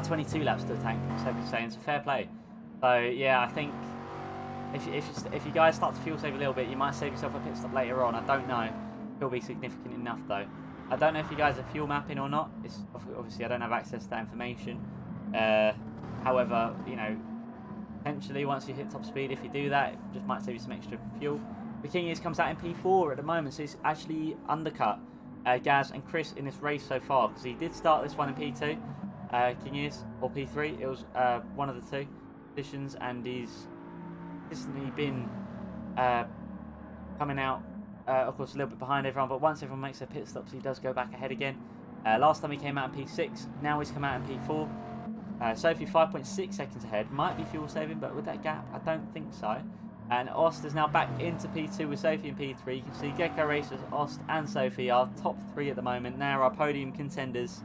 22 laps to the tank. So he's saying, so fair play. So yeah, I think if you guys start to fuel save a little bit, you might save yourself a pit stop later on. I don't know. It'll be significant enough though. I don't know if you guys are fuel mapping or not. It's obviously I don't have access to that information. However, you know, potentially once you hit top speed, if you do that, it just might save you some extra fuel. The King is comes out in P4 at the moment, so he's actually undercut Gaz and Chris in this race so far, because he did start this one in P2, King is, or P3. It was one of the 2 positions, and he's consistently been coming out, of course, a little bit behind everyone, but once everyone makes their pit stops, he does go back ahead again. Last time he came out in P6, now he's come out in P4. Sophie 5.6 seconds ahead, might be fuel saving, but with that gap, I don't think so. And Ost is now back into P2 with Sophie in P3. You can see Gecko Racers, Ost and Sophie are top 3 at the moment. Now our podium contenders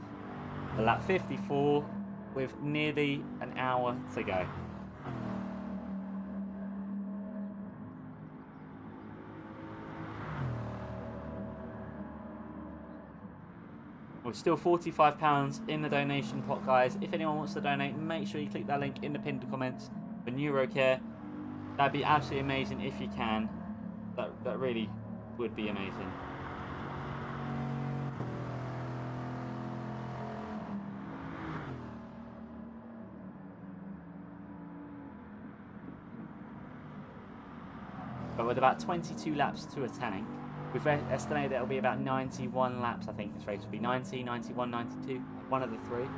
for lap 54 with nearly an hour to go. We're still £45 in the donation pot, guys. If anyone wants to donate, make sure you click that link in the pinned comments for Neuro. That'd be absolutely amazing if you can. That really would be amazing. But with about 22 laps to a tank, we've estimated it'll be about 91 laps, I think this race will be. 90, 91, 92, I one of the three.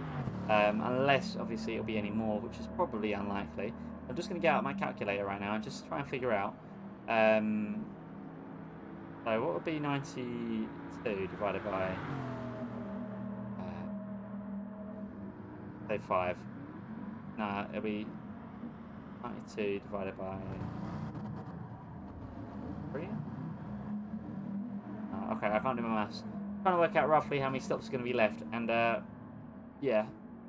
Unless, obviously, it'll be any more, which is probably unlikely. I'm just going to get out my calculator right now and just try and figure out. So what would be 92 divided by, say 5? No, it'll be 92 divided by 3? Okay, I can't do my maths. I'm trying to work out roughly how many stops are going to be left, and yeah,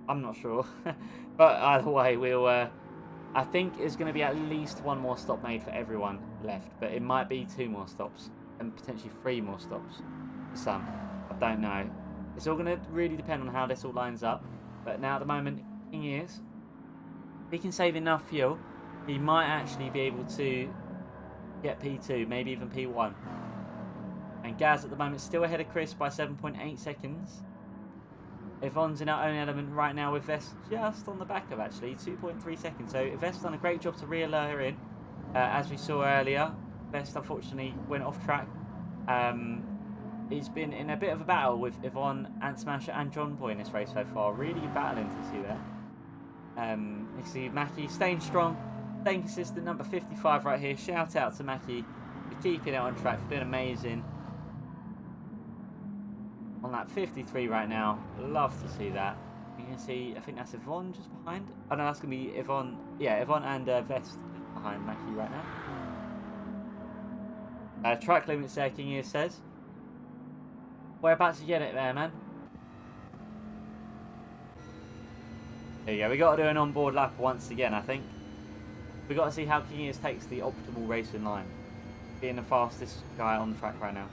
I'm not sure. But either way, we'll. I think there's going to be at least one more stop made for everyone left, but it might be 2 more stops and potentially 3 more stops for some. I don't know. It's all going to really depend on how this all lines up. But now at the moment, King is, if he can save enough fuel, he might actually be able to get P2, maybe even P1. And Gaz at the moment still ahead of Chris by 7.8 seconds. Yvonne's in our own element right now with Vest just on the back of actually 2.3 seconds. So Vest's done a great job to reel her in. As we saw earlier, Vest unfortunately went off track. He's been in a bit of a battle with Yvonne, Ant Smasher and John Boy in this race so far. Really battling to see that. You see Mackie staying strong, staying consistent, number 55 right here. Shout out to Mackie for keeping it on track, for doing amazing. On that 53 right now, love to see that. You can see, I think that's Yvonne just behind. Oh no, that's going to be Yvonne. Yeah, Yvonne and Vest behind Mackie right now. Track limits there, King here says. We're about to get it there, man. There you go. We got to do an onboard lap once again, I think. We got to see how King Ears takes the optimal racing line, being the fastest guy on the track right now.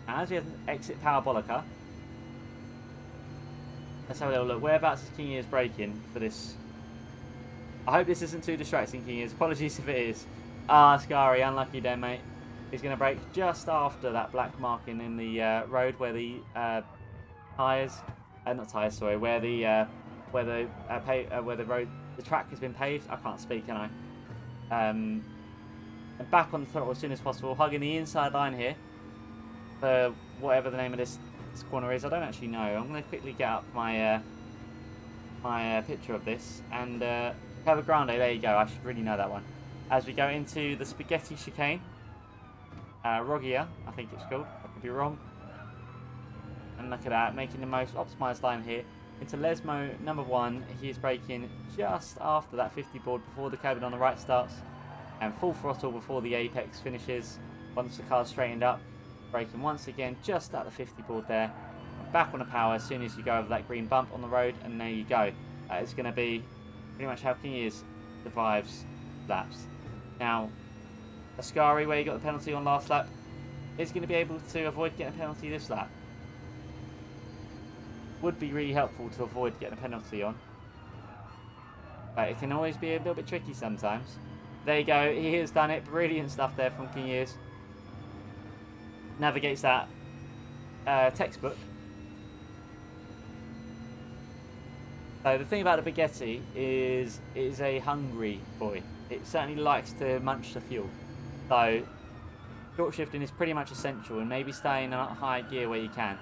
As we exit Parabolica, let's have a little look. Whereabouts is King Ears braking for this? I hope this isn't too distracting, King Ears. Apologies if it is. Ah, Scary, unlucky there, mate. He's going to brake just after that black marking in the road where the tyres, not tyres, sorry, where the track has been paved. I can't speak, can I? And back on the throttle as soon as possible, hugging the inside line here. For whatever the name of this corner is, I don't actually know. I'm going to quickly get up my picture of this and Cava Grande. There you go. I should really know that one. As we go into the Spaghetti Chicane, Rogia, I think it's called. I could be wrong. And look at that, making the most optimised line here into Lesmo number 1. He is braking just after that 50 board before the cabin on the right starts, and full throttle before the apex finishes. Once the car's straightened up. Braking once again just at the 50 board there. Back on the power as soon as you go over that green bump on the road, and there you go. It's going to be pretty much how King Ears survives laps. Now, Ascari, where you got the penalty on last lap, is going to be able to avoid getting a penalty this lap. Would be really helpful to avoid getting a penalty on. But it can always be a little bit tricky sometimes. There you go. He has done it. Brilliant stuff there from King Ears. Navigates that textbook. So the thing about the Spaghetti is it is a hungry boy. It certainly likes to munch the fuel. So short shifting is pretty much essential, and maybe staying in a high gear where you can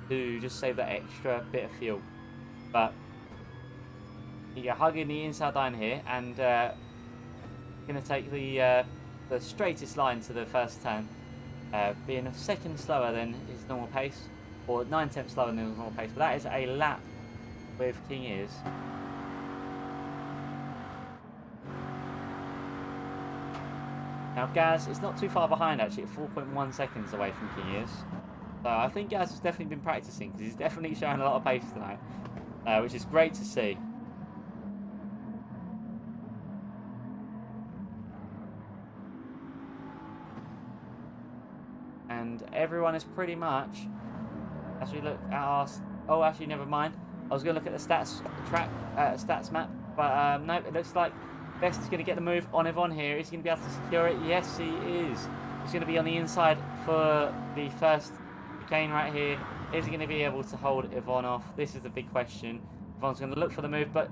to just save that extra bit of fuel. But you're hugging the inside line here, and going to take the straightest line to the first turn. Being a second slower than his normal pace, or 9/10 slower than his normal pace, but that is a lap with King Ears. Now Gaz is not too far behind actually, at 4.1 seconds away from King Ears. So I think Gaz has definitely been practicing, because he's definitely showing a lot of pace tonight, which is great to see. And everyone is pretty much, as we look at our, oh actually never mind, I was going to look at the stats track, stats map, but no, it looks like Best is going to get the move on Yvonne here. Is he going to be able to secure it? Yes, he is. He's going to be on the inside for the first chicane right here. Is he going to be able to hold Yvonne off? This is the big question. Everyone's going to look for the move, but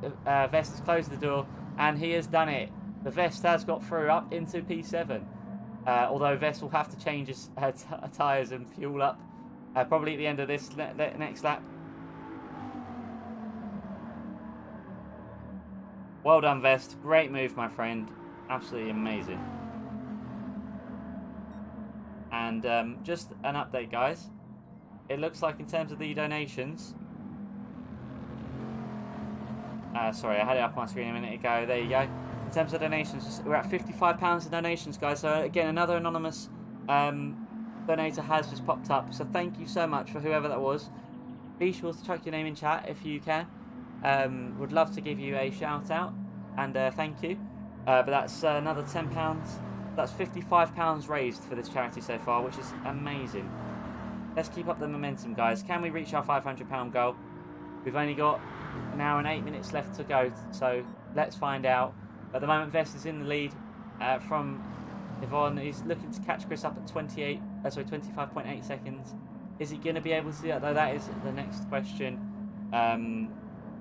Vest has closed the door, and he has done it. The Vest has got through up into P7. Although Vest will have to change his tyres and fuel up probably at the end of this next lap. Well done, Vest. Great move, my friend. Absolutely amazing. And just an update, guys. It looks like in terms of the donations... sorry, I had it up on my screen a minute ago. There you go. In terms of donations, we're at £55 in donations, guys. So again, another anonymous donator has just popped up. So thank you so much for whoever that was. Be sure to chuck your name in chat if you can. Would love to give you a shout out and thank you. But that's another £10. That's £55 raised for this charity so far, which is amazing. Let's keep up the momentum, guys. Can we reach our £500 goal? We've only got an hour and 8 minutes left to go, so let's find out. At the moment, Vest is in the lead from Yvonne. He's looking to catch Chris up at 25.8 seconds. Is he going to be able to do that, though? That is the next question.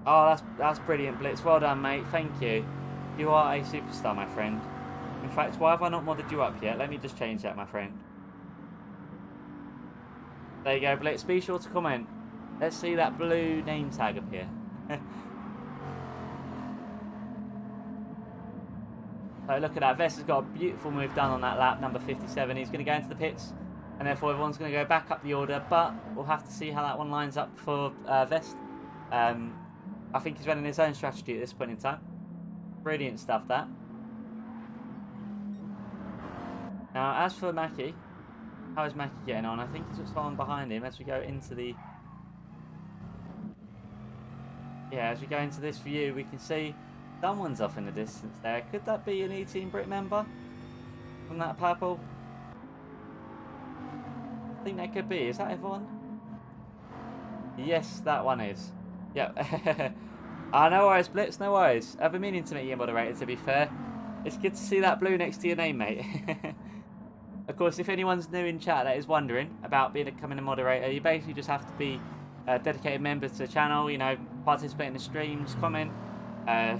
Oh, that's brilliant, Blitz. Well done, mate. Thank you. You are a superstar, my friend. In fact, why have I not modded you up yet? Let me just change that, my friend. There you go, Blitz. Be sure to comment. Let's see that blue name tag up here. So look at that. Vest has got a beautiful move done on that lap, number 57. He's going to go into the pits, and therefore everyone's going to go back up the order, but we'll have to see how that one lines up for Vest. I think he's running his own strategy at this point in time. Brilliant stuff, that. Now, as for Mackie, how is Mackie getting on? I think he's just on behind him as we go into the... Yeah, as we go into this view, we can see someone's off in the distance there. Could that be an E-Team Brit member from that purple? I think that could be. Is that everyone? Yes, that one is. Yep. No worries, Blitz, no worries. I've been meaning to make you a moderator, to be fair. It's good to see that blue next to your name, mate. Of course, if anyone's new in chat that is wondering about becoming a moderator, you basically just have to be a dedicated member to the channel, you know, participate in the streams, comment,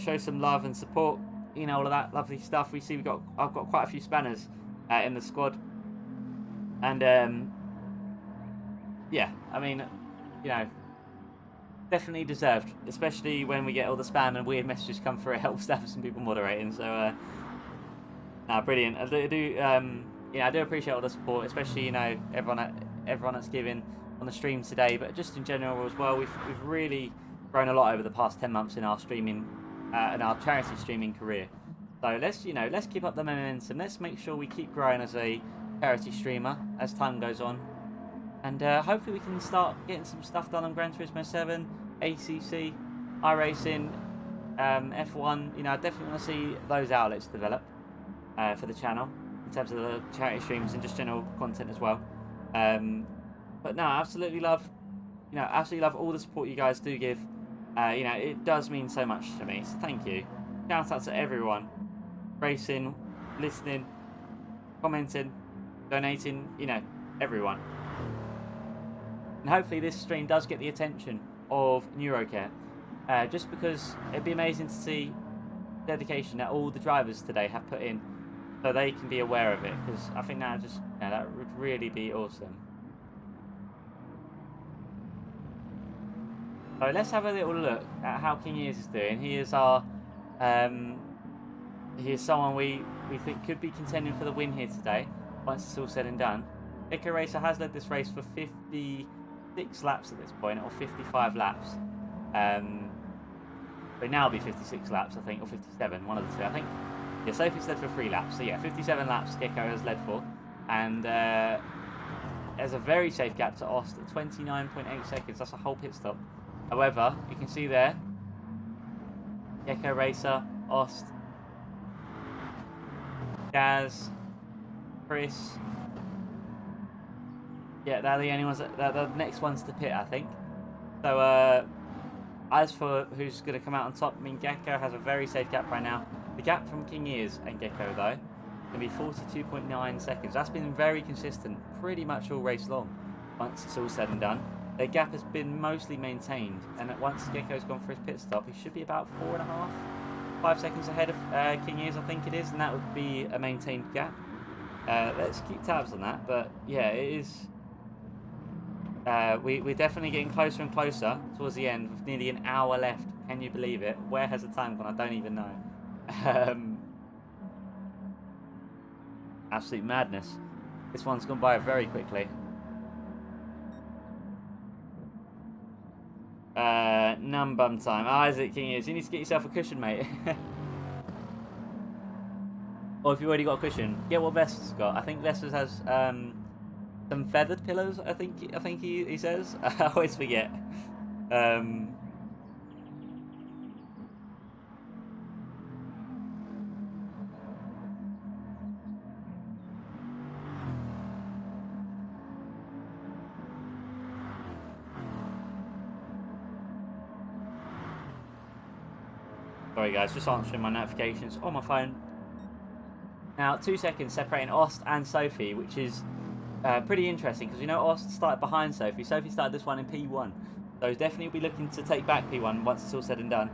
show some love and support, you know, all of that lovely stuff. We see I've got quite a few spanners in the squad. And, yeah, I mean, you know, definitely deserved, especially when we get all the spam and weird messages come through. It helps to have some people moderating. So, brilliant. I do appreciate all the support, especially, you know, everyone that's given on the stream today, but just in general as well. We've really grown a lot over the past 10 months in our streaming, in our charity streaming career. So let's keep up the momentum. Let's make sure we keep growing as a charity streamer as time goes on, and hopefully we can start getting some stuff done on Gran Turismo 7, ACC, iRacing, F1. You know, I definitely want to see those outlets develop for the channel in terms of the charity streams and just general content as well. But no, absolutely love all the support you guys do give. You know, it does mean so much to me. So thank you. Shout out to everyone racing, listening, commenting, donating. You know, everyone. And hopefully this stream does get the attention of Neuro, just because it'd be amazing to see dedication that all the drivers today have put in, so they can be aware of it. Because I think that that would really be awesome. So let's have a little look at how King Ears is doing. He is our, he is someone we think could be contending for the win here today, once it's all said and done. Echo Racer has led this race for 56 laps at this point, or 55 laps. But now it'll be 56 laps, I think, or 57, one of the two, I think. Yeah, Sophie's led for 3 laps. So yeah, 57 laps Gecko has led for. And there's a very safe gap to Ost at 29.8 seconds. That's a whole pit stop. However, you can see there, Gecko Racer, Ost, Gaz, Chris. Yeah, they're the only ones they're the next ones to pit, I think. So, as for who's going to come out on top, I mean, Gecko has a very safe gap right now. The gap from King Ears and Gecko, though, going to be 42.9 seconds. That's been very consistent, pretty much all race long, once it's all said and done. their gap has been mostly maintained, and once Gecko's gone for his pit stop, he should be about 4.5, 5 seconds ahead of King is, I think it is, and that would be a maintained gap. Let's keep tabs on that, but yeah, it is. We're definitely getting closer and closer towards the end with nearly an hour left. Can you believe it? Where has the time gone? I don't even know. Absolute madness. This one's gone by very quickly. Num bum time. Isaac King is. You need to get yourself a cushion, mate. Or if you've already got a cushion, get what Vestas got. I think Vestas has some feathered pillows. I think he says. I always forget. Sorry guys, just answering my notifications on my phone. Now, 2 seconds separating Ost and Sophie, which is pretty interesting because you know Ost started behind Sophie. Sophie started this one in P1, so definitely will be looking to take back P1 once it's all said and done.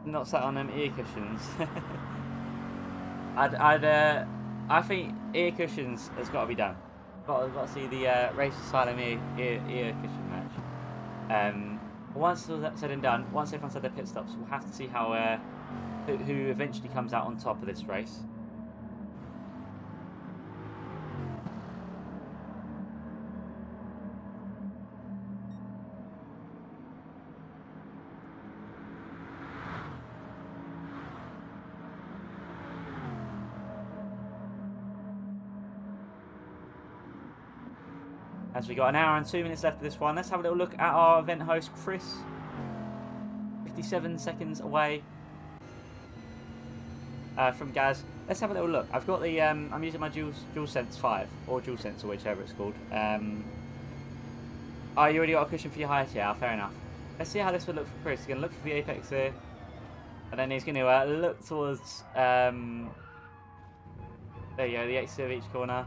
Not sat on them ear cushions. I think ear cushions has got to be done. Got to see the Race Asylum ear cushion match. Once it's all said and done, once everyone's had their pit stops, we'll have to see how who eventually comes out on top of this race. As we got an hour and 2 minutes left of this one, let's have a little look at our event host, Chris. 57 seconds away from Gaz. Let's have a little look. I've got the, I'm using my DualSense 5, or DualSense, or whichever it's called. Oh, you already got a cushion for your height? Yeah, fair enough. Let's see how this would look for Chris. He's going to look for the apex here. And then he's going to look towards, there you go, the exit of each corner.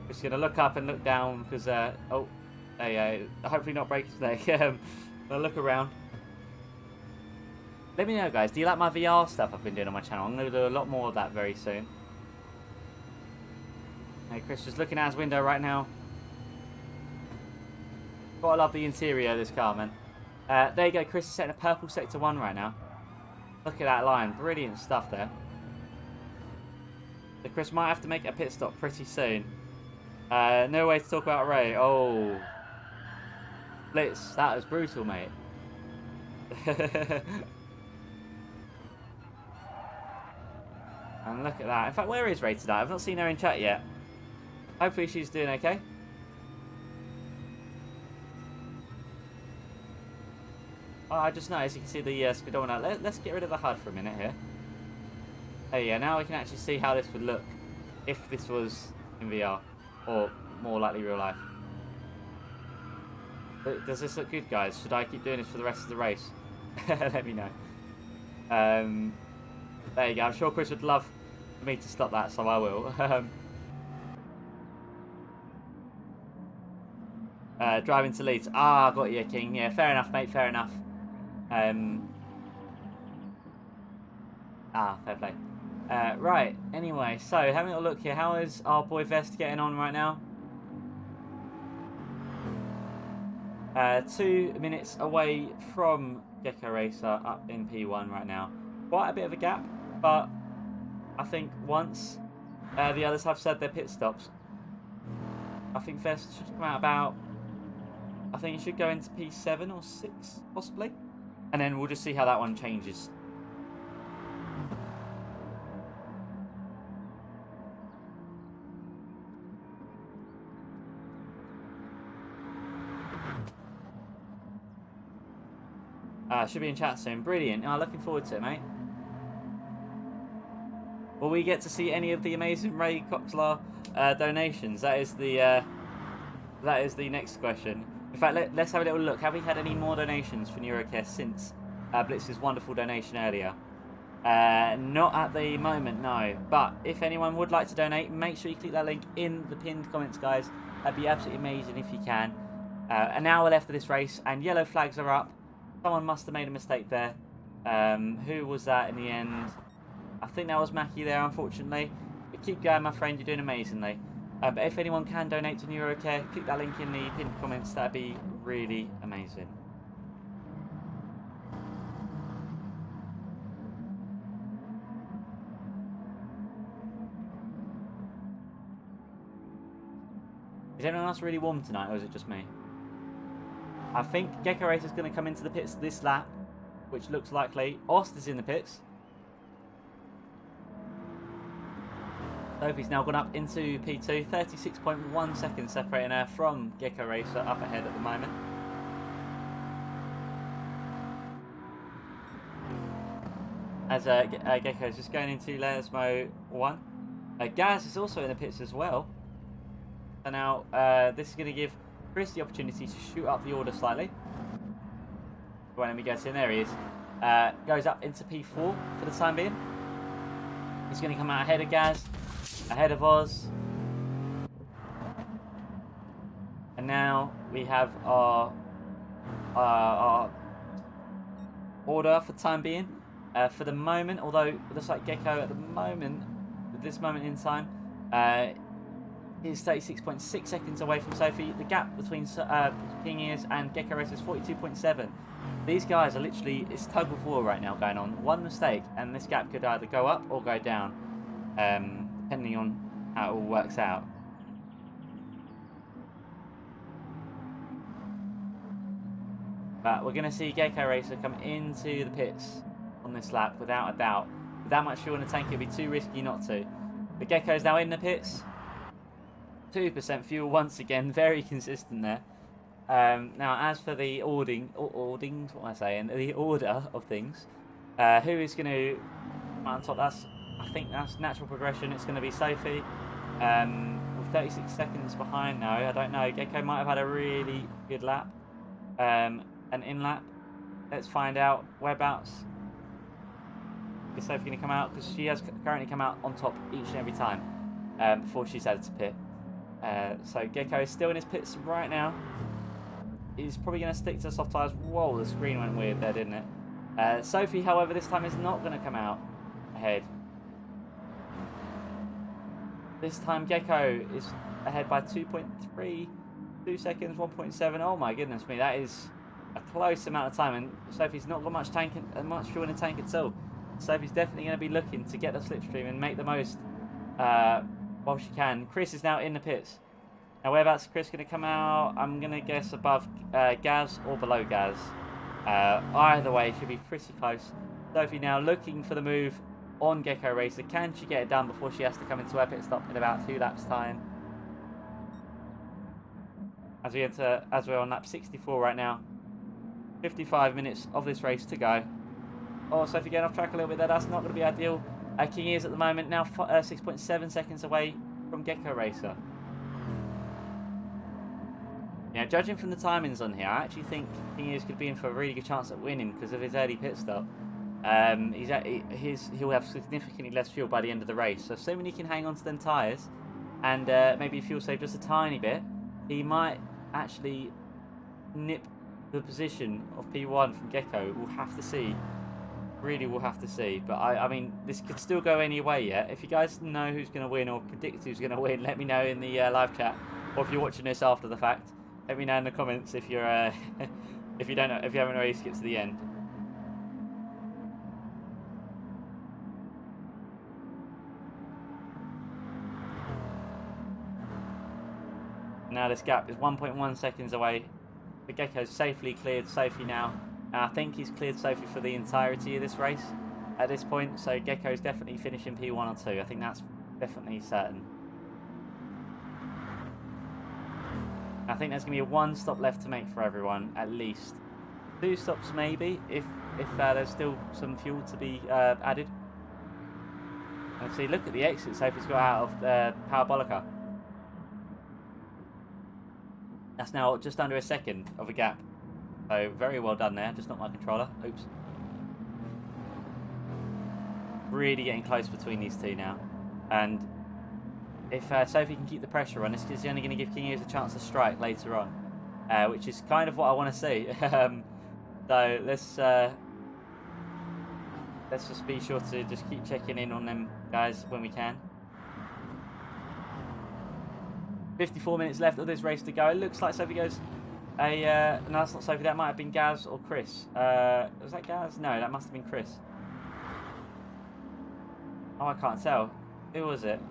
Just going to look up and look down because, oh, there you go. Hopefully not break his neck. I'll look around. Let me know, guys. Do you like my VR stuff I've been doing on my channel? I'm going to do a lot more of that very soon. Hey, Chris is looking out his window right now. Gotta love the interior of this car, man. There you go. Chris is setting a purple sector 1 right now. Look at that line. Brilliant stuff there. So Chris might have to make a pit stop pretty soon. No way to talk about Ray. Oh. Blitz. That was brutal, mate. And look at that. In fact, where is Ray today? I've not seen her in chat yet. Hopefully she's doing okay. Oh, I just noticed you can see the speedometer. Let's get rid of the HUD for a minute here. Oh yeah, now we can actually see how this would look if this was in VR. Or more likely real life. Does this look good, guys? Should I keep doing this for the rest of the race? Let me know. There you go. I'm sure Chris would love for me to stop that, so I will. Driving to Leeds. Ah, got you, King. Yeah, fair enough, mate. Fair enough. Fair play. Right, anyway, so having a look here. How is our boy Vest getting on right now? 2 minutes away from Gecko Racer up in P1 right now. Quite a bit of a gap, but I think once the others have said their pit stops, I think Vest should come out about, I think it should go into P7 or 6 possibly, and then we'll just see how that one changes. Should be in chat soon. Brilliant. Oh, looking forward to it, mate. Will we get to see any of the amazing Ray Coxlar donations? That is the next question. In fact, let's have a little look. Have we had any more donations for Neurocare since Blitz's wonderful donation earlier? Not at the moment, no. But if anyone would like to donate, make sure you click that link in the pinned comments, guys. That'd be absolutely amazing if you can. An hour left of this race, and yellow flags are up. Someone must have made a mistake there. Who was that in the end? I think that was Mackie there, unfortunately. But keep going, my friend. You're doing amazingly. But if anyone can donate to Neuro, click that link in the pinned comments. That'd be really amazing. Is anyone else really warm tonight, or is it just me? I think Gecko Racer's going to come into the pits this lap, which looks likely. Ost is in the pits. Sophie's now gone up into P2, 36.1 seconds separating her from Gecko Racer up ahead at the moment. As Gecko is just going into Lesmo 1. Gaz is also in the pits as well. So now this is going to give Chris the opportunity to shoot up the order slightly. Well, let me guess in. There he is. Goes up into P4 for the time being. He's going to come out ahead of Gaz, ahead of Oz. And now we have our order for the time being. For the moment, although it looks like Gecko at the moment, at this moment in time, is 36.6 seconds away from Sophie. The gap between King Ears and Gecko Racer is 42.7. These guys are literally, it's tug of war right now going on. One mistake and this gap could either go up or go down, depending on how it all works out. But we're going to see Gecko Racer come into the pits on this lap without a doubt. With that much fuel in the tank, it would be too risky not to. But Gecko's now in the pits. 2% fuel once again, very consistent there. Now, as for the ordings, what am I saying? The order of things, who is going to come out on top? I think that's natural progression. It's going to be Sophie. With 36 seconds behind now, I don't know. Gecko might have had a really good lap, an in lap. Let's find out whereabouts. Is Sophie going to come out? Because she has currently come out on top each and every time before she's added to pit. So Gecko is still in his pits right now. He's probably going to stick to the soft tyres. Whoa, the screen went weird there, didn't it? Sophie, however, this time is not going to come out ahead. This time Gecko is ahead by 2.3, 2 seconds, 1.7. Oh my goodness me, that is a close amount of time. And Sophie's not got much fuel in the tank at all. Sophie's definitely going to be looking to get the slipstream and make the most while she can. Chris is now in the pits. Now, whereabouts is Chris going to come out? I'm going to guess above Gaz or below Gaz. Either way, should be pretty close. Sophie now looking for the move on Gecko Racer. Can she get it done before she has to come into her pit stop in about 2 laps' time? As we're on lap 64 right now. 55 minutes of this race to go. Oh, Sophie getting off track a little bit there. That's not going to be ideal. King is at the moment now 6.7 seconds away from Gecko Racer. Now, judging from the timings on here, I actually think King Ears could be in for a really good chance at winning because of his early pit stop. He'll have significantly less fuel by the end of the race. So assuming he can hang on to them tyres and maybe fuel save just a tiny bit, he might actually nip the position of P1 from Gecko. We'll have to see. Really, we'll have to see. But I mean, this could still go any way yet. If you guys know who's going to win or predict who's going to win, let me know in the live chat. Or if you're watching this after the fact, let me know in the comments if you're if you haven't already skipped to the end. Now this gap is 1.1 seconds away. The Gecko's safely cleared Sophie now. And I think he's cleared Sophie for the entirety of this race at this point. So Gecko's definitely finishing P1 or 2. I think that's definitely certain. I think there's going to be a 1 stop left to make for everyone, at least. 2 stops maybe, if there's still some fuel to be added. And see, look at the exit Sophie's got out of the Parabolica. That's now just under a second of a gap. So very well done there, just not my controller. Oops. Really getting close between these two now. And if Sophie can keep the pressure on, this is only going to give King Ears a chance to strike later on. which is kind of what I want to see. So let's just be sure to just keep checking in on them guys when we can. 54 minutes left of this race to go. It looks like Sophie goes no, that's not Sophie. That might have been Gaz or Chris. Was that Gaz? No, that must have been Chris. Oh, I can't tell. Who was it?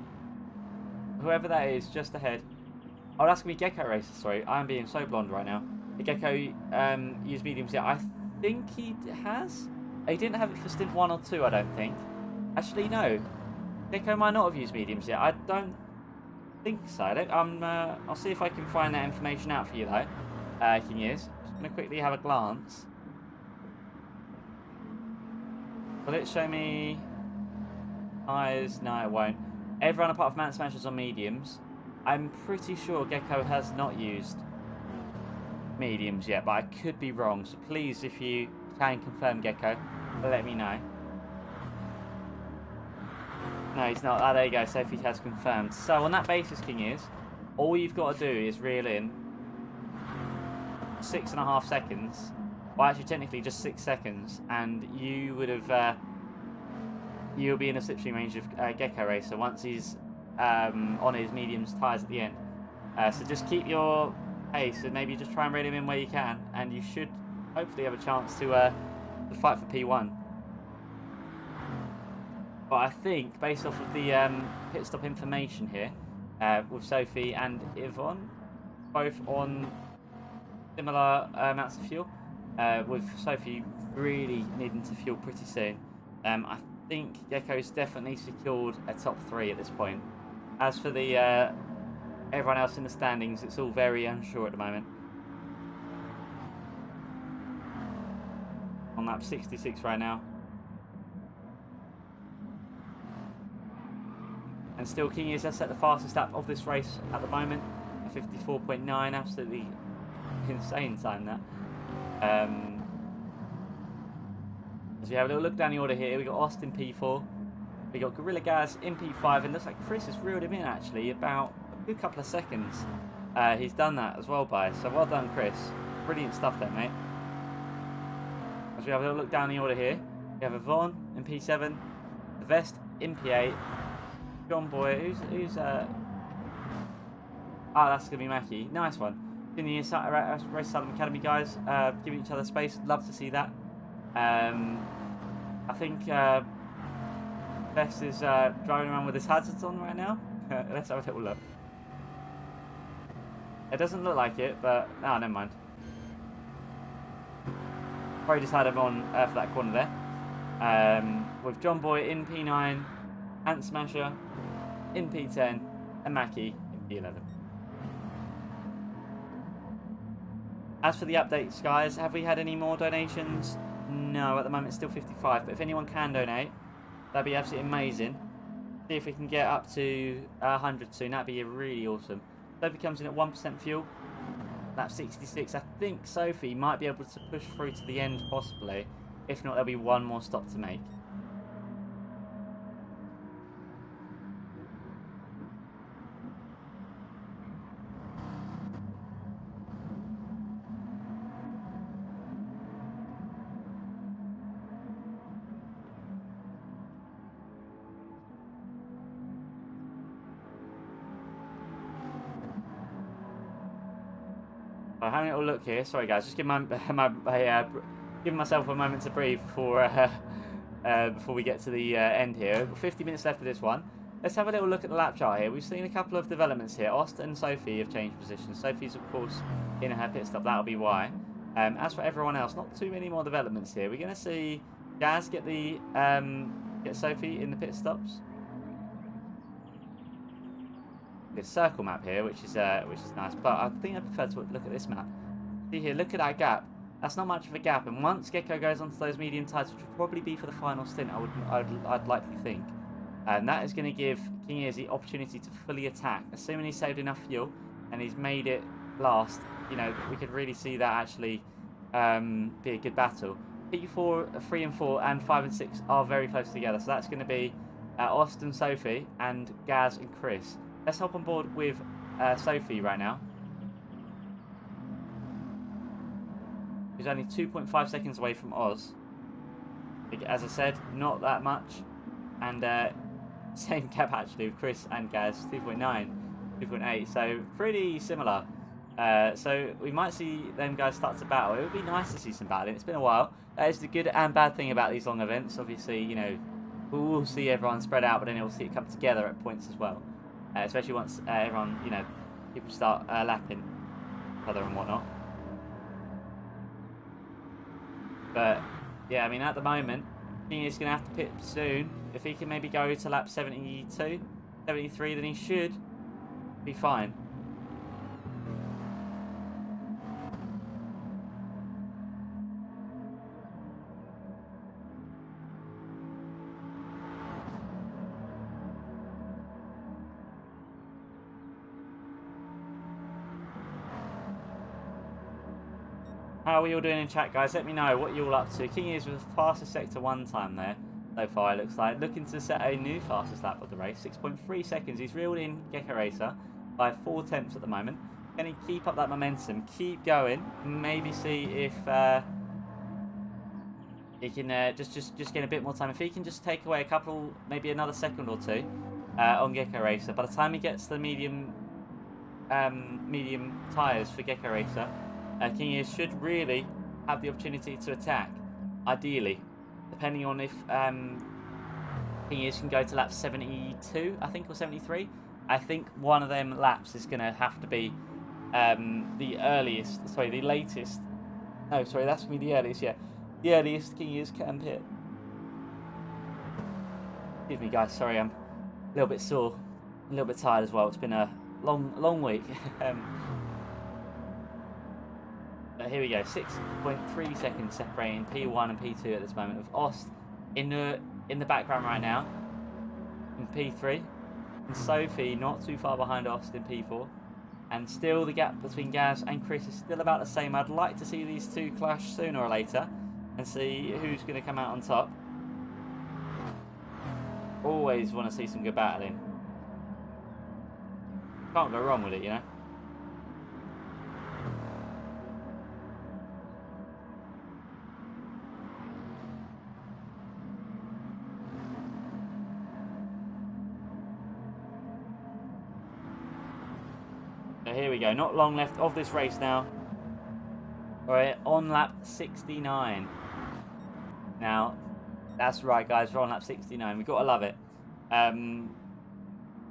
Whoever that is, just ahead. Oh, that's going to be Gecko Racer, sorry. I'm being so blonde right now. The Gecko used mediums yet. I think he has. He didn't have it for stint 1 or 2, I don't think. Actually, no. Gecko might not have used mediums yet. I don't think so. I'll see if I can find that information out for you, though. King is. Just going to quickly have a glance. Will it show me eyes? No, it won't. Everyone apart from Ant Smashers on mediums. I'm pretty sure Gecko has not used mediums yet, but I could be wrong. So please, if you can confirm Gecko, let me know. No, he's not. Oh, there you go. Sophie has confirmed. So on that basis, King is, all you've got to do is reel in 6.5 seconds. Well, actually, technically just 6 seconds, and you would have. You'll be in a slipstream range of Gecko Racer once he's on his mediums tyres at the end. So just keep your pace and maybe just try and reel him in where you can, and you should hopefully have a chance to fight for P1. But I think, based off of the pit stop information here, with Sophie and Yvonne, both on similar amounts of fuel, with Sophie really needing to fuel pretty soon, I think Gecko's definitely secured a top 3 at this point. As for the everyone else in the standings, it's all very unsure at the moment. On lap 66 right now. And still King is set the fastest lap of this race at the moment. 54.9, absolutely insane time that. As we have a little look down the order here, we got Austin P4, we got Gorilla Gaz in P5, and looks like Chris has reeled him in actually about a good couple of seconds. He's done that as well, by so well done, Chris. Brilliant stuff there, mate. As we have a little look down the order here, we have Yvonne in P7, the Vest in P8, John Boy, who's that's gonna be Mackie. Nice one. In the Race Salem Academy guys, giving each other space. Love to see that. I think Bess is driving around with his hazards on right now. Let's have a little look. It doesn't look like it, but never mind. Probably just had him on for that corner there. With John Boy in P9, Ant Smasher in P10, and Mackie in P11. As for the updates, guys, have we had any more donations? No, at the moment it's still 55, but if anyone can donate, that'd be absolutely amazing. See if we can get up to 100 soon, that'd be really awesome. Sophie comes in at 1% fuel, that's 66. I think Sophie might be able to push through to the end, possibly. If not, there'll be one more stop to make. Having a little look here. Sorry, guys. Just give giving myself a moment to breathe before we get to the end here. 50 minutes left of this one. Let's have a little look at the lap chart here. We've seen a couple of developments here. Ost and Sophie have changed positions. Sophie's, of course, in her pit stop. That'll be why. As for everyone else, not too many more developments here. We're going to see Gaz get Sophie in the pit stops. This circle map here, which is nice, but I think I prefer to look at this map. See here, look at that gap. That's not much of a gap, and once Gecko goes onto those medium tyres, which will probably be for the final stint, I'd likely think, and that is going to give King Ears the opportunity to fully attack. Assuming he's saved enough fuel and he's made it last, you know, we could really see that actually be a good battle. P4, 3 and 4, and 5 and 6 are very close together, so that's going to be Austin, Sophie, and Gaz and Chris. Let's hop on board with Sophie right now. who's only 2.5 seconds away from Oz. As I said, not that much. And same gap actually with Chris and Gaz, 2.9, 2.8. So pretty similar. So we might see them guys start to battle. It would be nice to see some battling. It's been a while. That is the good and bad thing about these long events. Obviously, you know, we'll see everyone spread out, but then we'll see it come together at points as well. Especially once everyone, you know, people start lapping each other and whatnot. But yeah, I mean, at the moment, King is going to have to pit soon. If he can maybe go to lap 72, 73, then he should be fine. How are we all doing in chat, guys? Let me know what you're all up to. King is with fastest sector 1 time there so far, it looks like. Looking to set a new fastest lap of the race. 6.3 seconds. He's reeled in Gecko Racer by 4 tenths at the moment. Can he keep up that momentum? Keep going. Maybe see if he can just get a bit more time. If he can just take away a couple, maybe another second or two on Gecko Racer. By the time he gets the medium tyres for Gecko Racer, King Ears should really have the opportunity to attack, ideally, depending on if King Ears can go to lap 72, I think, or 73. I think one of them laps is going to have to be the latest. No, sorry, that's going to be the earliest, yeah. The earliest King Ears can pit. Excuse me, guys, sorry, I'm a little bit sore, a little bit tired as well. It's been a long week. But here we go, 6.3 seconds separating P1 and P2 at this moment, with Ost in the background right now in P3, and Sophie not too far behind Ost in P4, and still the gap between Gaz and Chris is still about the same. I'd like to see these two clash sooner or later and see who's going to come out on top. Always want to see some good battling. Can't go wrong with it, you know. Here we go, not long left of this race now. We're on lap 69. Now, that's right, guys, we're on lap 69. We've got to love it. Now,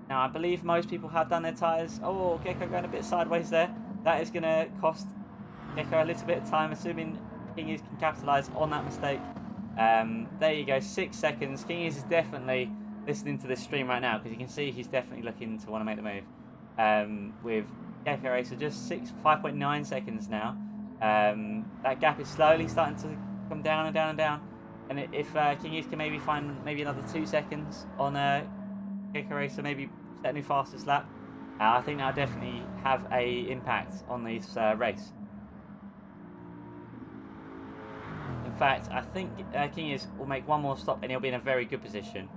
I believe most people have done their tyres. Oh, Gecko going a bit sideways there. That is going to cost Gecko a little bit of time, assuming King Ears can capitalise on that mistake. There you go, 6 seconds. King Ears is definitely listening to this stream right now, because you can see he's definitely looking to want to make the move. With Gecko Racer just 5.9 seconds now. That gap is slowly starting to come down and down and down. And if King Ears can maybe find another 2 seconds on Gecko Racer, maybe set a new fastest lap, I think that'll definitely have a impact on this race. In fact, I think King Ears will make one more stop and he'll be in a very good position.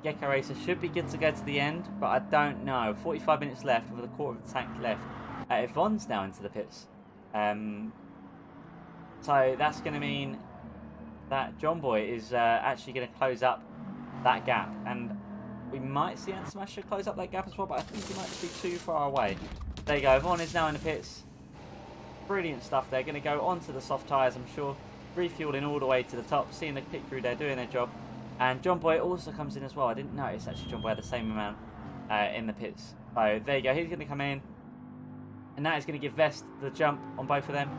Gecko Racer should be good to go to the end, but I don't know. 45 minutes left with a quarter of the tank left. Yvonne's now into the pits. So that's going to mean that John Boy is actually going to close up that gap. And we might see Ant Smasher close up that gap as well, but I think he might just be too far away. There you go. Yvonne is now in the pits. Brilliant stuff. They're going to go onto the soft tyres, I'm sure. Refueling all the way to the top, seeing the pit crew there doing their job. And John Boy also comes in as well. I didn't notice actually John Boy had the same amount in the pits. So there you go. He's going to come in. And that is going to give Vest the jump on both of them.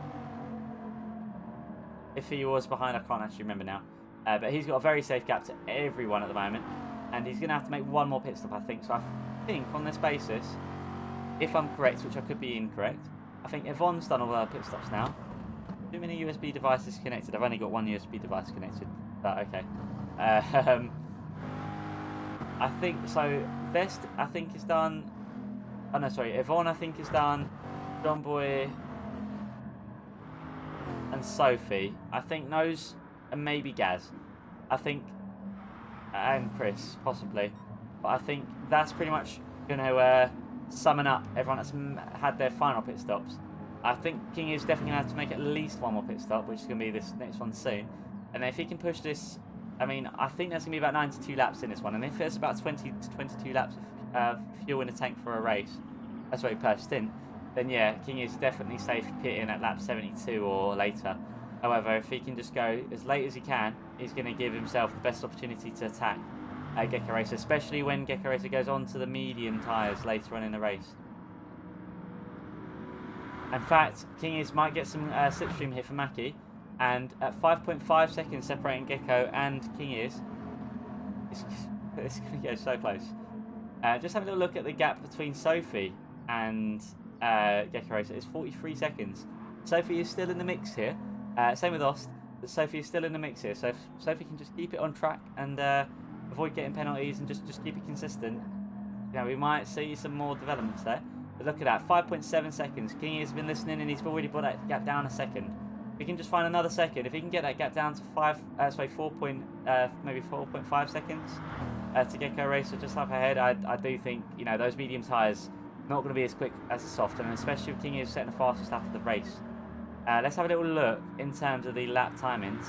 If he was behind, I can't actually remember now. But he's got a very safe gap to everyone at the moment. And he's going to have to make one more pit stop, I think. So I think on this basis, if I'm correct, which I could be incorrect, I think Yvonne's done all her pit stops now. Too many USB devices connected. I've only got one USB device connected. But okay. I think so. Vest, I think, is done. Oh no, sorry. Yvonne, I think, is done. John Boy and Sophie. I think those, and maybe Gaz. I think, and Chris possibly. But I think that's pretty much going to summon up everyone that's had their final pit stops. I think King is definitely going to have to make at least one more pit stop, which is going to be this next one soon. And then if he can push this, I mean, I think there's going to be about 92 laps in this one. And if there's about 20 to 22 laps of fuel in the tank for a race, that's what per stint, then yeah, King is definitely safe pitting at lap 72 or later. However, if he can just go as late as he can, he's going to give himself the best opportunity to attack Gecko Racer, especially when Gecko Racer goes on to the medium tyres later on in the race. In fact, King is might get some slipstream here for Mackie, and at 5.5 seconds separating Gecko and King is, it's going to go so close. Just have a little look at the gap between Sophie and Gecko Racer. It's 43 seconds. Sophie is still in the mix here. Same with Ost, but Sophie is still in the mix here. So if Sophie can just keep it on track and avoid getting penalties and just keep it consistent, you know, we might see some more developments there. But look at that, 5.7 seconds. King has been listening and he's already brought that gap down a second. If he can just find another second, if he can get that gap down to 4.5 seconds to Gecko Racer just up ahead, I do think, you know, those medium tyres not going to be as quick as the soft, and especially if King is setting the fastest lap of the race. Let's have a little look in terms of the lap timings.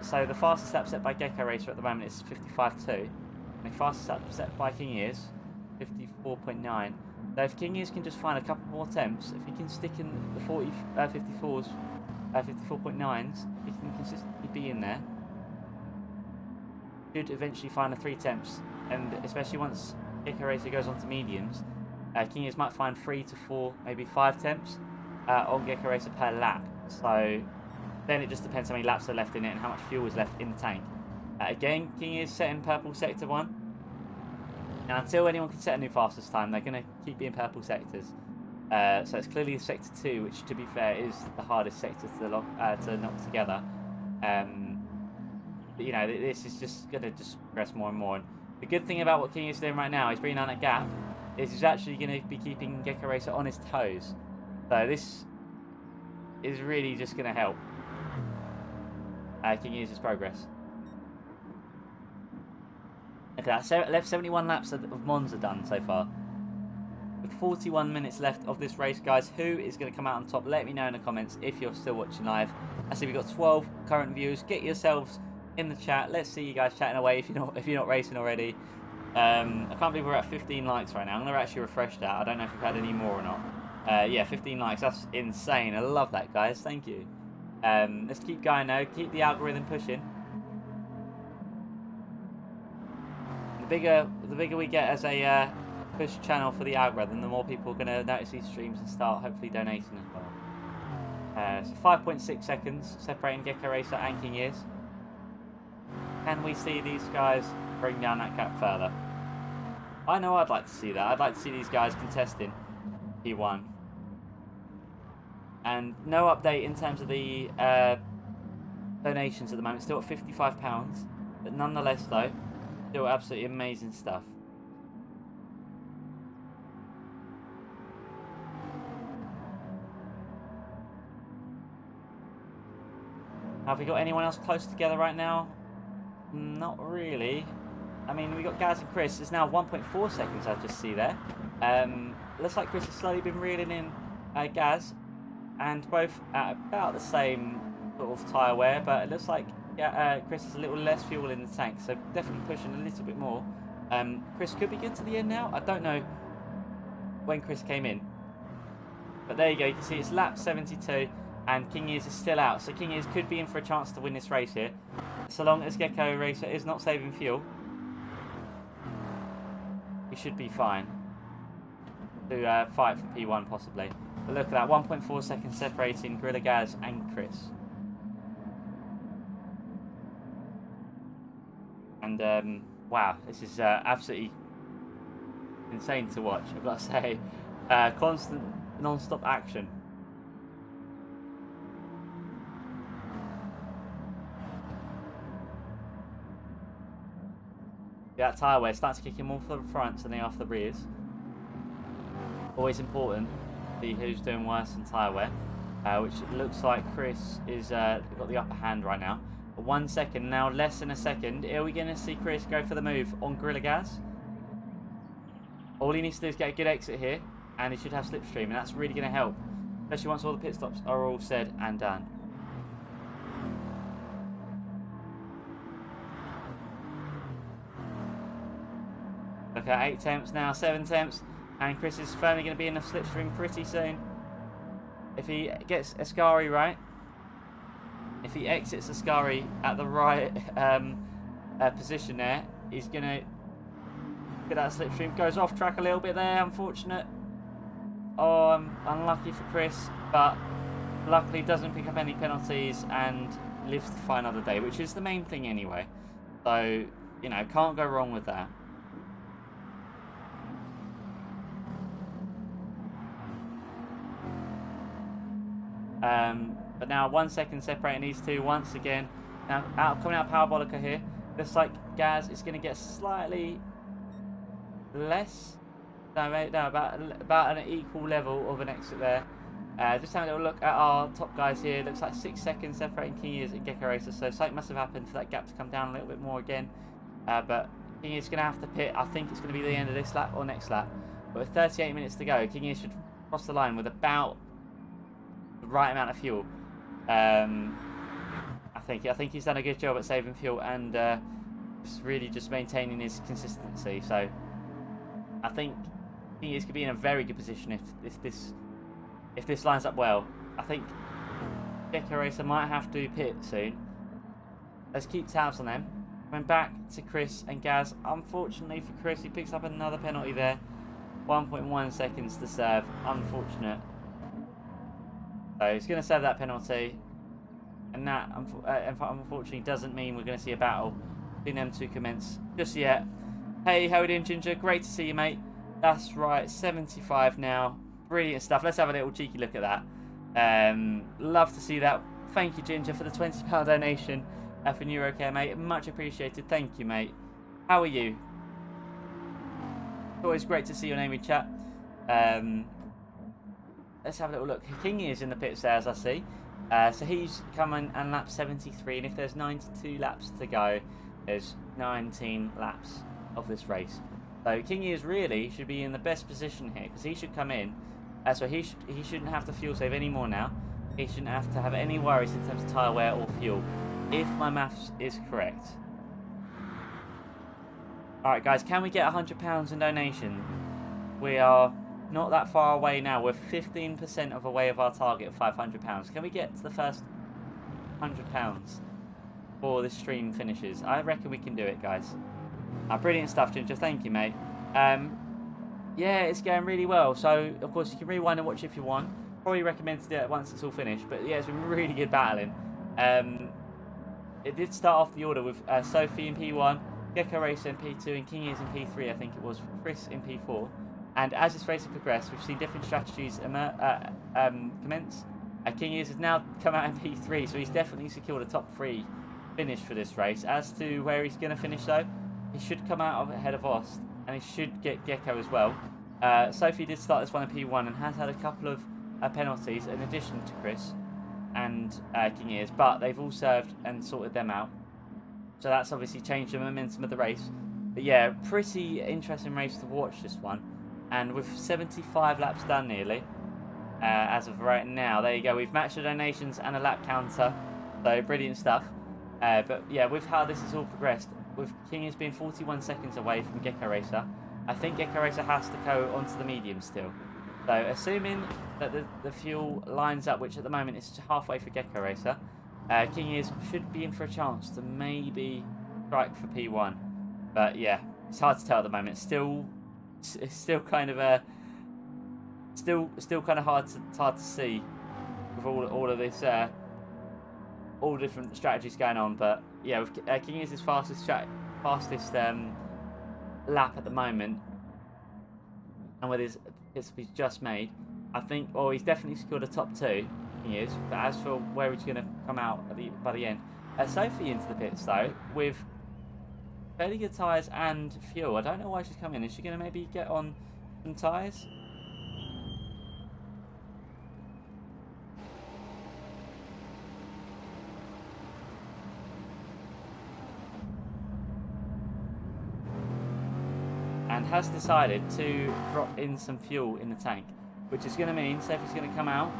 So the fastest lap set by Gecko Racer at the moment is 55.2, and the fastest lap set by King is 54.9. So if King is can just find a couple more attempts, if he can stick in the 54s, 54.9s, he can consistently be in there, should eventually find the 3 attempts, and especially once Gecko Racer goes on to mediums, King is might find 3 to 4, maybe 5 attempts on Gecko Racer per lap. So then it just depends how many laps are left in it and how much fuel is left in the tank. Again, King is setting purple sector 1. Now, until anyone can set a new fastest time, they're going to keep being purple sectors. So it's clearly sector 2, which, to be fair, is the hardest sector to knock together. But, you know, this is just going to just progress more and more. And the good thing about what King is doing right now, he's bringing down that gap, is he's actually going to be keeping Gecko Racer on his toes. So this is really just going to help King use his progress. Okay, that's left 71 laps of Monza done so far. With 41 minutes left of this race, guys, who is going to come out on top? Let me know in the comments if you're still watching live. I see we've got 12 current viewers. Get yourselves in the chat. Let's see you guys chatting away if you're not racing already. I can't believe we're at 15 likes right now. I'm going to actually refresh that. I don't know if we've had any more or not. Yeah, 15 likes. That's insane. I love that, guys. Thank you. Let's keep going now. Keep the algorithm pushing. The bigger we get as a push channel for the algorithm, the more people are going to notice these streams and start hopefully donating as well. So 5.6 seconds separating Gecko Racer and King Ears. Can we see these guys bring down that gap further? I know I'd like to see that. I'd like to see these guys contesting P1. And no update in terms of the donations at the moment. Still at £55, but nonetheless though, still absolutely amazing stuff. Have we got anyone else close together right now? Not really. I mean, we got Gaz and Chris. It's now 1.4 seconds I just see there. Looks like Chris has slowly been reeling in Gaz, and both at about the same sort of tyre wear, but it looks like Chris has a little less fuel in the tank, so definitely pushing a little bit more. Chris could be good to the end now. I don't know when Chris came in, but there you go. You can see it's lap 72 and King Ears is still out, so King Ears could be in for a chance to win this race here, so long as Gecko Racer is not saving fuel. He should be fine to fight for P1 possibly. But look at that, 1.4 seconds separating Gorilla Gaz and Chris. And wow, this is absolutely insane to watch, I've got to say. Constant, non-stop action. Yeah, that tyre wear starts kicking more for the fronts than they are for the rears. Always important to see who's doing worse than tyre wear, which looks like Chris is got the upper hand right now. 1 second, now less than a second. Are we going to see Chris go for the move on Gorilla Gaz? All he needs to do is get a good exit here, and he should have slipstream, and that's really going to help. especially once all the pit stops are all said and done. Look at 8 temps now, 7 temps, and Chris is firmly going to be in the slipstream pretty soon. If he gets Ascari right, if he exits Ascari at the right position there, he's going to get that slipstream. Goes off track a little bit there, unfortunate. Oh, unlucky for Chris, but luckily doesn't pick up any penalties and lives to fight another day, which is the main thing anyway. So, you know, can't go wrong with that. But now 1 second separating these two once again. Now coming out Parabolica here. Looks like Gaz is going to get slightly less. No, about an equal level of an exit there. Just having a little look at our top guys here. Looks like 6 seconds separating King Ears and Gecko Racer. So something must have happened for that gap to come down a little bit more again. But King Ears is going to have to pit. I think it's going to be the end of this lap or next lap. But with 38 minutes to go, King Ears should cross the line with about the right amount of fuel. I think he's done a good job at saving fuel and just maintaining his consistency. So I think King Ears could be in a very good position if this lines up well. I think Gecko Racer might have to pit soon. Let's keep tabs on them. Going back to Chris and Gaz. Unfortunately for Chris, he picks up another penalty there. 1.1 seconds to serve. Unfortunate. So he's going to serve that penalty. And that, unfortunately, doesn't mean we're going to see a battle between them two commence just yet. Hey, how are you doing, Ginger? Great to see you, mate. That's right, 75 now. Brilliant stuff. Let's have a little cheeky look at that. Love to see that. Thank you, Ginger, for the £20 donation for Neuro, mate. Much appreciated. Thank you, mate. How are you? Always great to see your name in chat. Let's have a little look. King is in the pits there, as I see. So he's coming and lap 73, and if there's 92 laps to go, there's 19 laps of this race. So King Ears really should be in the best position here, because he should come in. So he shouldn't have to fuel save anymore now. He shouldn't have to have any worries in terms of tyre wear or fuel, if my maths is correct. Alright guys, can we get £100 in donation? We are not that far away now. We're 15% of away of our target of £500. Can we get to the first £100 before this stream finishes? I reckon we can do it, guys. Brilliant stuff, Ginger. Thank you, mate. Yeah, it's going really well. So, of course, you can rewind and watch if you want. Probably recommend to do it once it's all finished. But, yeah, it's been really good battling. It did start off the order with Sophie in P1, Gecko Racer in P2, and King Ears in P3, I think it was, Chris in P4. And as this race has progressed, we've seen different strategies commence. King Ears has now come out in P3, so he's definitely secured a top 3 finish for this race. As to where he's going to finish, though, he should come out ahead of Ost, and he should get Gecko as well. Sophie did start this one in P1 and has had a couple of penalties in addition to Chris and King Ears, but they've all served and sorted them out. So that's obviously changed the momentum of the race. But yeah, pretty interesting race to watch, this one. And with 75 laps done nearly, as of right now, there you go. We've matched the donations and a lap counter, so brilliant stuff. But yeah, with how this has all progressed, with King Ears being 41 seconds away from Gecko Racer, I think Gecko Racer has to go onto the medium still. So assuming that the fuel lines up, which at the moment is halfway for Gecko Racer, King Ears should be in for a chance to maybe strike for P1. But yeah, it's hard to tell at the moment. It's still kind of still kind of hard to see with all of this all different strategies going on. But yeah, with King Ears' his fastest lap at the moment, and with his hits he's just made, I think, well, he's definitely secured a top 2. He is. But as for where he's going to come out by the end, Sophie into the pits though with fairly good tyres and fuel. I don't know why she's coming. Is she going to maybe get on some tyres? And has decided to drop in some fuel in the tank. which is going to mean Seth is going to come out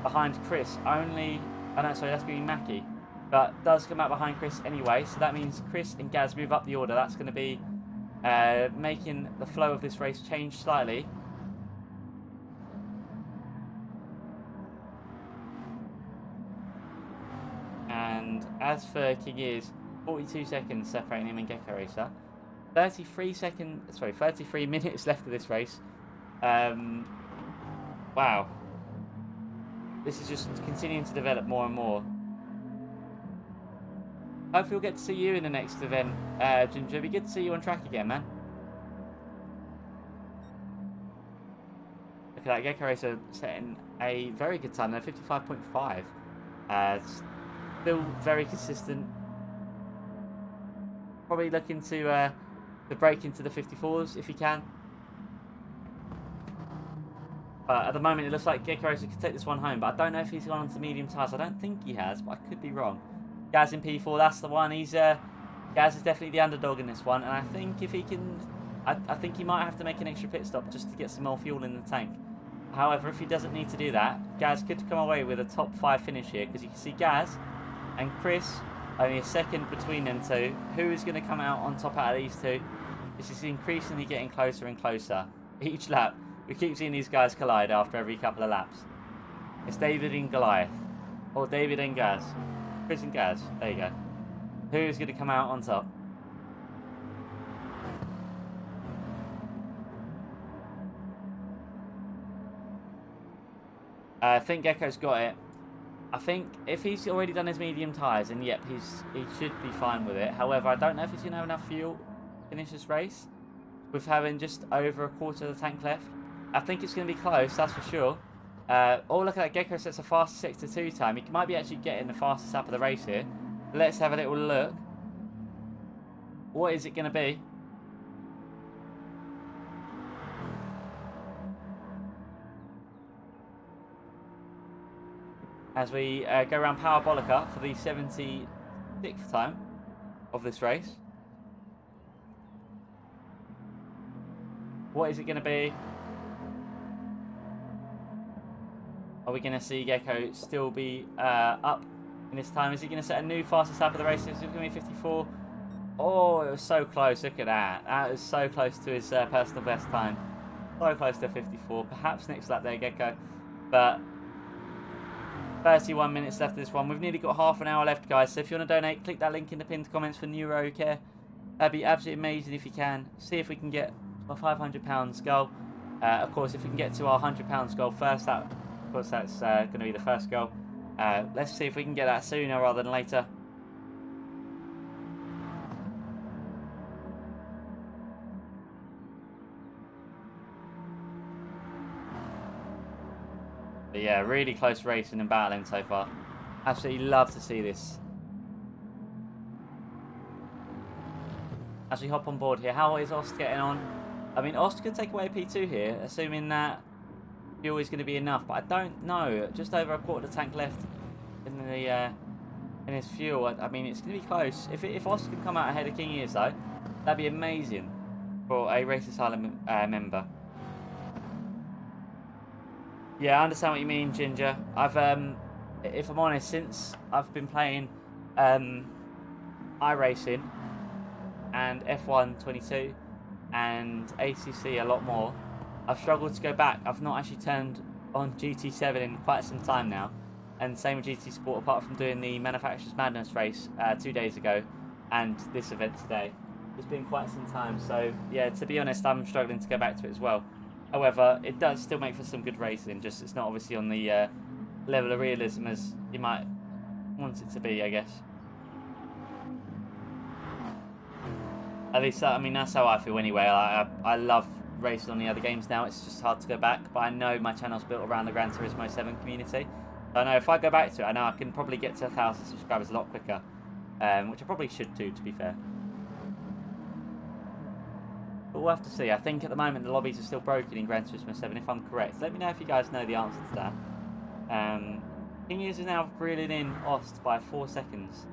behind Chris only. Oh no, sorry, that's going to be Mackie. But does come out behind Chris anyway, so that means Chris and Gaz move up the order. That's going to be making the flow of this race change slightly. And as for King Ears, 42 seconds separating him and Gecko Racer. 33 minutes left of this race. Wow. This is just continuing to develop more and more. Hopefully we'll get to see you in the next event, Ginger. It'd be good to see you on track again, man. Look at that, Gecko Racer setting a very good time there, 55.5. Still very consistent. Probably looking to break into the 54s if he can. But at the moment it looks like Gecko Racer could take this one home, but I don't know if he's gone on to medium tyres. I don't think he has, but I could be wrong. Gaz in P4, that's the one. Gaz is definitely the underdog in this one, and I think if he can, I think he might have to make an extra pit stop just to get some more fuel in the tank. However, if he doesn't need to do that, Gaz could come away with a top 5 finish here, because you can see Gaz and Chris only a second between them two. Who is going to come out on top out of these two? This is increasingly getting closer and closer each lap. We keep seeing these guys collide after every couple of laps. It's David and Goliath, or David and Gaz. Chris and Gaz, there you go. Who is going to come out on top? I think Gecko's got it. I think if he's already done his medium tyres, and yep, he should be fine with it. However, I don't know if he's going to have enough fuel to finish this race with having just over a quarter of the tank left. I think it's going to be close, that's for sure. Oh, look at that. Gecko sets a fastest sector 2 time. He might be actually getting the fastest lap of the race here. Let's have a little look. What is it going to be? As we go around Parabolica for the 76th time of this race. What is it going to be? Are we going to see Gecko still be up in this time? Is he going to set a new fastest lap of the race? Is it going to be 54? Oh, it was so close. Look at that. That was so close to his personal best time. So close to 54. Perhaps next lap there, Gecko. But 31 minutes left of this one. We've nearly got half an hour left, guys. So if you want to donate, click that link in the pinned comments for Neuro Care. That'd be absolutely amazing if you can. See if we can get our £500 goal. Of course, if we can get to our £100 goal first, of course that's going to be the first goal. Let's see if we can get that sooner rather than later. But yeah, really close racing and battling so far. Absolutely love to see this. As we hop on board here, how is Ost getting on? I mean, Ost could take away a P2 here, assuming that fuel is going to be enough, but I don't know. Just over a quarter of the tank left in the in his fuel. I mean, it's going to be close. If Ost can come out ahead of King Ears though, that'd be amazing for a Race Asylum member. Yeah, I understand what you mean, Ginger. I've if I'm honest, since I've been playing iRacing and F1 22 and ACC a lot more, I've struggled to go back. I've not actually turned on GT7 in quite some time now, and same with GT Sport, apart from doing the Manufacturers Madness race 2 days ago and this event today. It's been quite some time, so yeah, to be honest, I'm struggling to go back to it as well. However, it does still make for some good racing, just it's not obviously on the level of realism as you might want it to be, I guess. At least, I mean, that's how I feel anyway. I love racing on the other games now. It's just hard to go back, but I know my channel's built around the Gran Turismo 7 community. So I know if I go back to it, I know I can probably get to 1,000 subscribers a lot quicker, which I probably should do, to be fair. But we'll have to see. I think at the moment the lobbies are still broken in Gran Turismo 7, if I'm correct. Let me know if you guys know the answer to that. King Ears is now reeling in Ost by 4 seconds.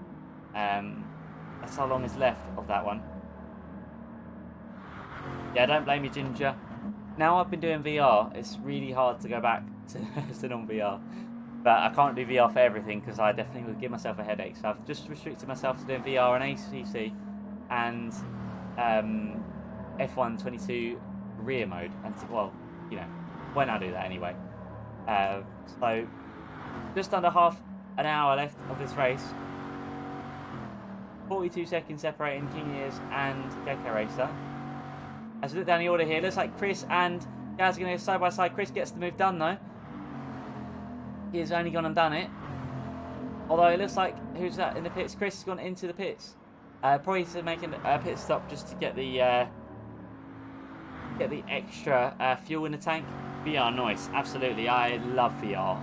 That's how long is left of that one. Yeah, don't blame you, Ginger. now I've been doing VR, it's really hard to go back to non-VR. But I can't do VR for everything because I definitely would give myself a headache. So I've just restricted myself to doing VR and ACC and F1 22 rear mode. And well, you know, when I do that anyway. So just under half an hour left of this race. 42 seconds separating King Ears and Gecko Racer. As we look down the order here, looks like Chris and Gaz are going to go side by side. Chris gets the move done though. He's only gone and done it. Although it looks like, who's that in the pits? Chris has gone into the pits. Probably making a pit stop just to get the extra fuel in the tank. VR noise, absolutely. I love VR.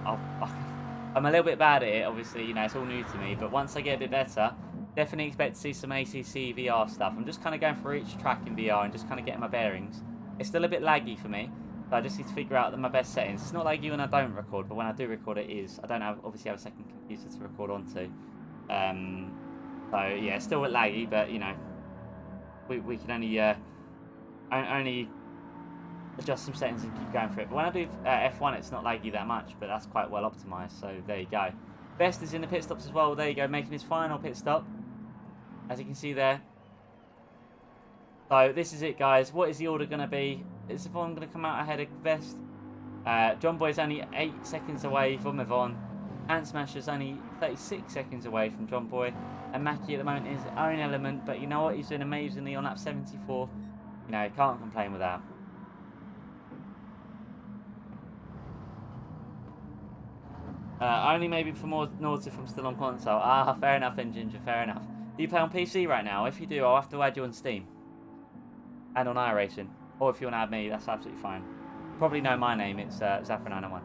I'm a little bit bad at it, obviously. You know, it's all new to me. But once I get a bit better, definitely expect to see some ACC VR stuff. I'm just kind of going through each track in VR and just kind of getting my bearings. It's still a bit laggy for me. So I just need to figure out my best settings. It's not laggy when I don't record, but when I do record, it is. I don't obviously have a second computer to record onto. So yeah, it's still a bit laggy, but you know, we can only adjust some settings and keep going for it. But when I do F1, it's not laggy that much, but that's quite well optimized. So there you go. Best is in the pit stops as well. There you go, making his final pit stop, as you can see there. So this is it, guys. What is the order going to be? Is Yvonne going to come out ahead of Vest? John Boy's only 8 seconds away from Yvonne. Ant Smasher's only 36 seconds away from John Boy. And Mackie at the moment is his own element. But you know what? He's doing amazingly on lap 74. You know, can't complain with that. Only maybe for more Nords if I'm still on console. Ah, fair enough then, Ginger, fair enough. Do you play on PC right now? If you do, I'll have to add you on Steam. And on iRacing. Or if you want to add me, that's absolutely fine. You probably know my name, it's Zafra901.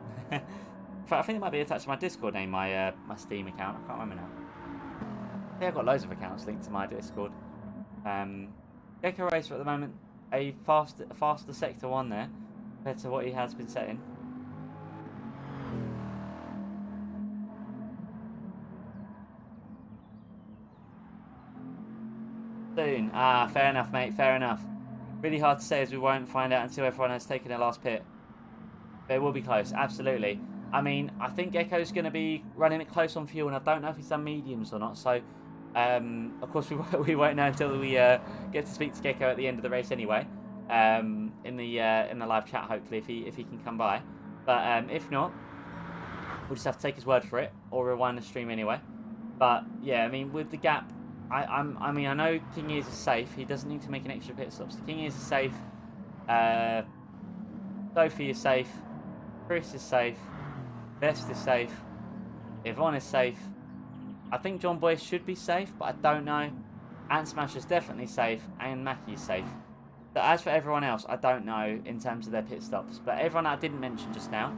I think it might be attached to my Discord name, my Steam account. I can't remember now. Yeah, I've got loads of accounts linked to my Discord. Gecko Racer at the moment, a faster Sector 1 there, compared to what he has been setting. Soon. Ah, fair enough, mate, fair enough. Really hard to say as we won't find out until everyone has taken their last pit. But it will be close, absolutely. I mean, I think Gecko's going to be running it close on fuel, and I don't know if he's done mediums or not. So, of course, we won't know until we get to speak to Gecko at the end of the race anyway. In the live chat, hopefully, if he can come by. But if not, we'll just have to take his word for it, or rewind the stream anyway. But yeah, I mean, with the gap. I mean, I know King Ears is safe. He doesn't need to make an extra pit stop. So King Ears is safe. Sophie is safe. Chris is safe. Best is safe. Yvonne is safe. I think John Boy should be safe, but I don't know. Ant Smash is definitely safe. And Mackie is safe. But as for everyone else, I don't know in terms of their pit stops. But everyone I didn't mention just now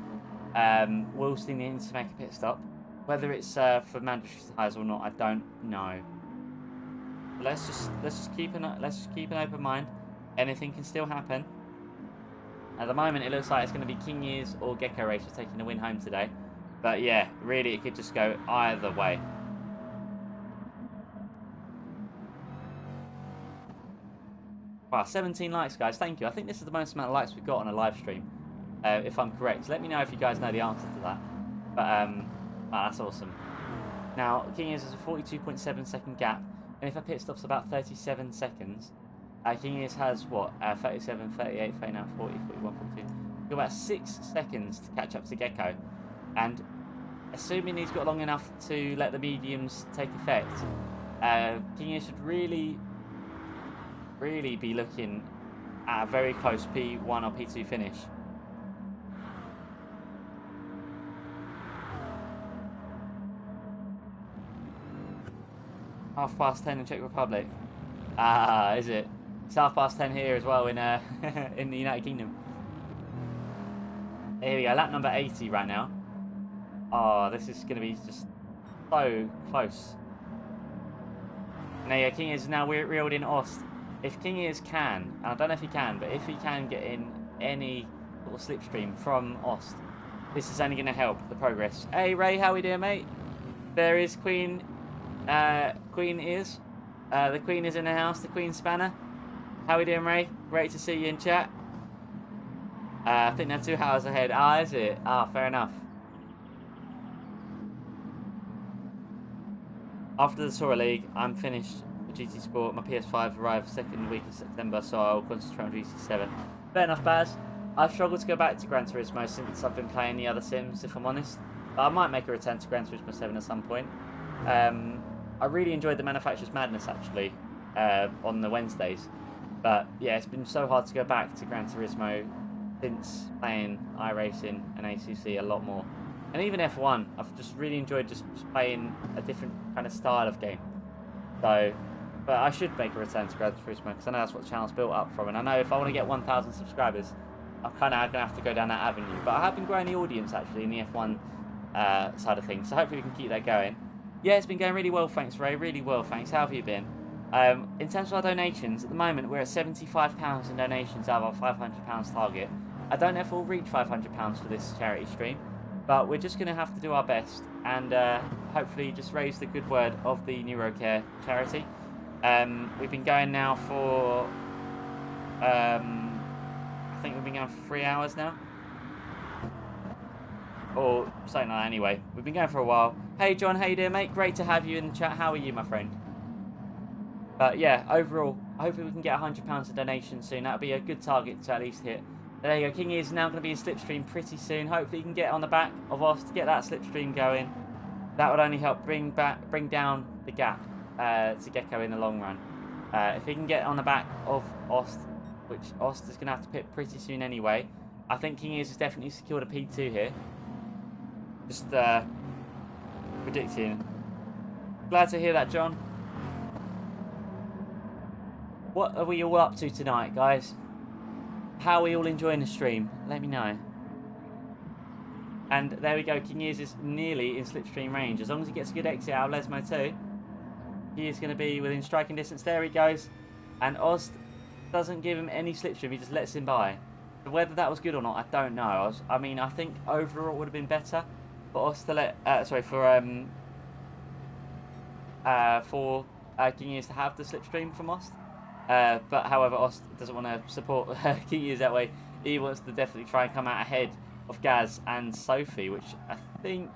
will still need to make a pit stop. Whether it's for mandatory tyres or not, I don't know. Let's just keep an open mind. Anything can still happen. At the moment, it looks like it's going to be King Ears or Gecko Racer taking the win home today. But yeah, really, it could just go either way. Wow, 17 likes, guys. Thank you. I think this is the most amount of likes we've got on a live stream, if I'm correct. Let me know if you guys know the answer to that. But that's awesome. Now, King Ears has a 42.7 second gap. And if a pit stop's about 37 seconds, King Ears has what? 37, 38, 39, 40, 41, 42. Got about 6 seconds to catch up to Gecko. And assuming he's got long enough to let the mediums take effect, King Ears should really be looking at a very close P1 or P2 finish. Half past 10 in Czech Republic. Ah, is it? It's half past 10 here as well in in the United Kingdom. Here we go, lap number 80 right now. Oh, this is going to be just so close. Now, yeah, King is now reeled in Ost. If King Ears can, and I don't know if he can, but if he can get in any sort of slipstream from Ost, this is only going to help the progress. Hey, Ray, how we doing, mate? There is Queen Ears. The Queen is in the house, the Queen Spanner. How we doing, Ray? Great to see you in chat. I think they're 2 hours ahead. Ah, is it? Ah, fair enough. After the Tour League, I'm finished with GT Sport. My PS5 arrived second week of September, so I'll concentrate on GT7. Fair enough, Baz. I've struggled to go back to Gran Turismo since I've been playing the other Sims, if I'm honest. But I might make a return to Gran Turismo 7 at some point. I really enjoyed the Manufacturer's Madness, actually, on the Wednesdays. But, yeah, it's been so hard to go back to Gran Turismo since playing iRacing and ACC a lot more. And even F1, I've just really enjoyed just playing a different kind of style of game. So, but I should make a return to Gran Turismo because I know that's what the channel's built up from. And I know if I want to get 1,000 subscribers, I'm kind of going to have to go down that avenue. But I have been growing the audience, actually, in the F1 side of things. So hopefully we can keep that going. Yeah, it's been going really well, thanks, Ray. Really well, thanks. How have you been? In terms of our donations, at the moment, we're at £75 in donations out of our £500 target. I don't know if we'll reach £500 for this charity stream. But we're just going to have to do our best and hopefully just raise the good word of the Neuro charity. We've been going now for, I think we've been going for 3 hours now. Or something like that anyway. We've been going for a while. Hey John, how you doing, mate? Great to have you in the chat. How are you, my friend? But yeah, overall, hopefully we can get £100 of donation soon. That'll be a good target to at least hit. There you go, King is now going to be in slipstream pretty soon. Hopefully he can get on the back of Ost to get that slipstream going. That would only help bring down the gap to Gecko in the long run. If he can get on the back of Ost, which Ost is going to have to pit pretty soon anyway, I think King is has definitely secured a P2 here. Just predicting. Glad to hear that, John. What are we all up to tonight, guys? How are we all enjoying the stream? Let me know. And there we go. King Years is nearly in slipstream range. As long as he gets a good exit out of Lesmo 2, he is going to be within striking distance. There he goes. And Ost doesn't give him any slipstream. He just lets him by. But whether that was good or not, I don't know. I mean, I think overall it would have been better for Ost to let... for King Years to have the slipstream from Ost. But however, Ost doesn't want to support King Years that way. He wants to definitely try and come out ahead of Gaz and Sophie, which I think...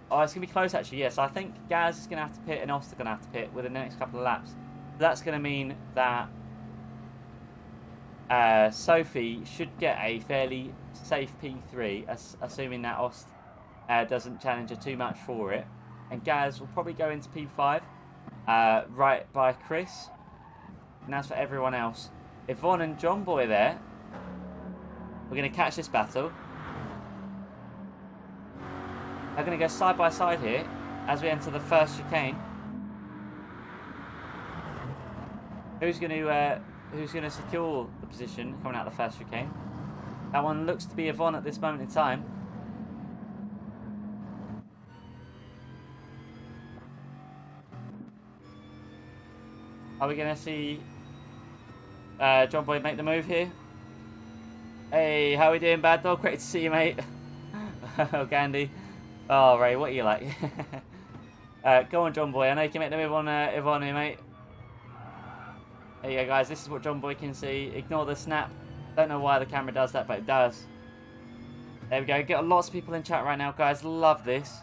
Oh, it's going to be close actually, yes. I think Gaz is going to have to pit and Ost are going to have to pit within the next couple of laps. That's going to mean that Sophie should get a fairly safe P3, assuming that Ost doesn't challenge her too much for it. And Gaz will probably go into P5. Right by Chris. And as for everyone else, Yvonne and John Boy there. We're going to catch this battle. They're going to go side by side here as we enter the first chicane. Who's going to secure the position coming out of the first chicane? That one looks to be Yvonne at this moment in time. Are we going to see John Boy make the move here? Hey, how we doing, Bad Dog? Great to see you, mate. Oh, Gandhi. Oh, Ray, what are you like? Go on, John Boy. I know you can make the move on Yvonne here, mate. There you go, guys. This is what John Boy can see. Ignore the snap. Don't know why the camera does that, but it does. There we go. Got lots of people in chat right now, guys. Love this.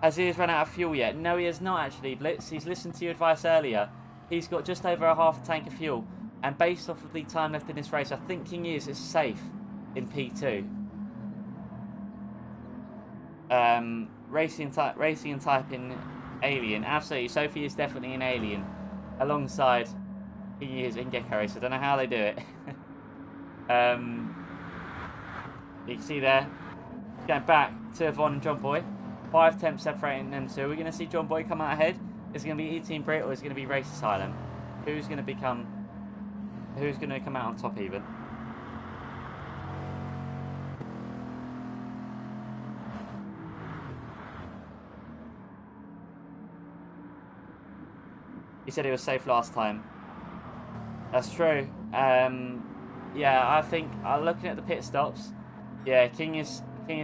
Has he run out of fuel yet? No, he has not, actually, Blitz. He's listened to your advice earlier. He's got just over a half tank of fuel. And based off of the time left in this race, I think King is safe in P2. Racing and typing Alien. Absolutely. Sophie is definitely an Alien. Alongside King is in Gecko Race. I don't know how they do it. You can see there. Going back to Yvonne and John Boy. 5 temps separating them two. We're going to see John Boy come out ahead. Is it going to be E-Team Brit or is it going to be Race Asylum? Who's going to come out on top even? He said he was safe last time. That's true. Yeah, I think looking at the pit stops, yeah, King is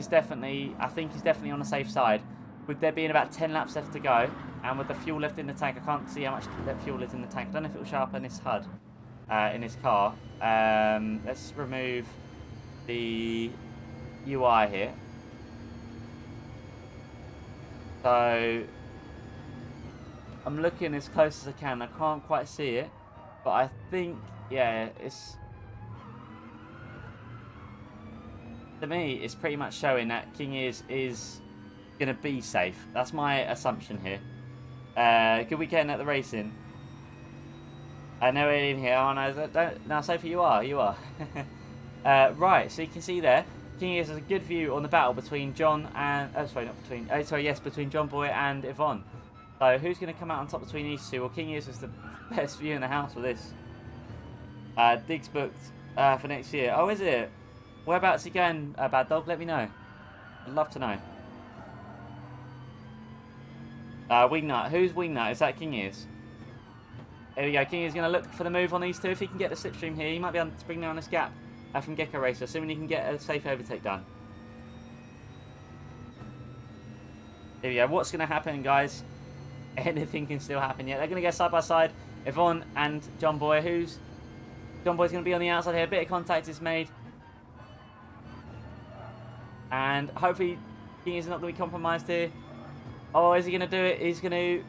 definitely. I think he's definitely on the safe side. With there being about 10 laps left to go, and with the fuel left in the tank, I can't see how much fuel is in the tank. I don't know if it will show up on this HUD. in his car. Let's remove the UI here. So I'm looking as close as I can. I can't quite see it, but I think, yeah, it's, to me, it's pretty much showing that King is going to be safe. That's my assumption here. Good weekend at the racing. I know it in here. Oh no, don't. Now, Sophie, you are. Right, so you can see there, King has a good view on the battle between John and, between John Boy and Yvonne. So who's going to come out on top between these two? Well, King is the best view in the house for this. Diggs booked for next year. Oh, is it? Whereabouts are you going, Bad Dog? Let me know. I'd love to know. Wingnut. Who's Wingnut? Is that King is? There we go. King is going to look for the move on these two. If he can get the slipstream here, he might be able to bring down this gap from Gecko Racer, assuming he can get a safe overtake done. There we go. What's going to happen, guys? Anything can still happen yet. They're going to go side by side. Yvonne and John Boy. John Boy's going to be on the outside here. A bit of contact is made. And hopefully King is not going to be compromised here. Oh, is he going to do it? He's going to...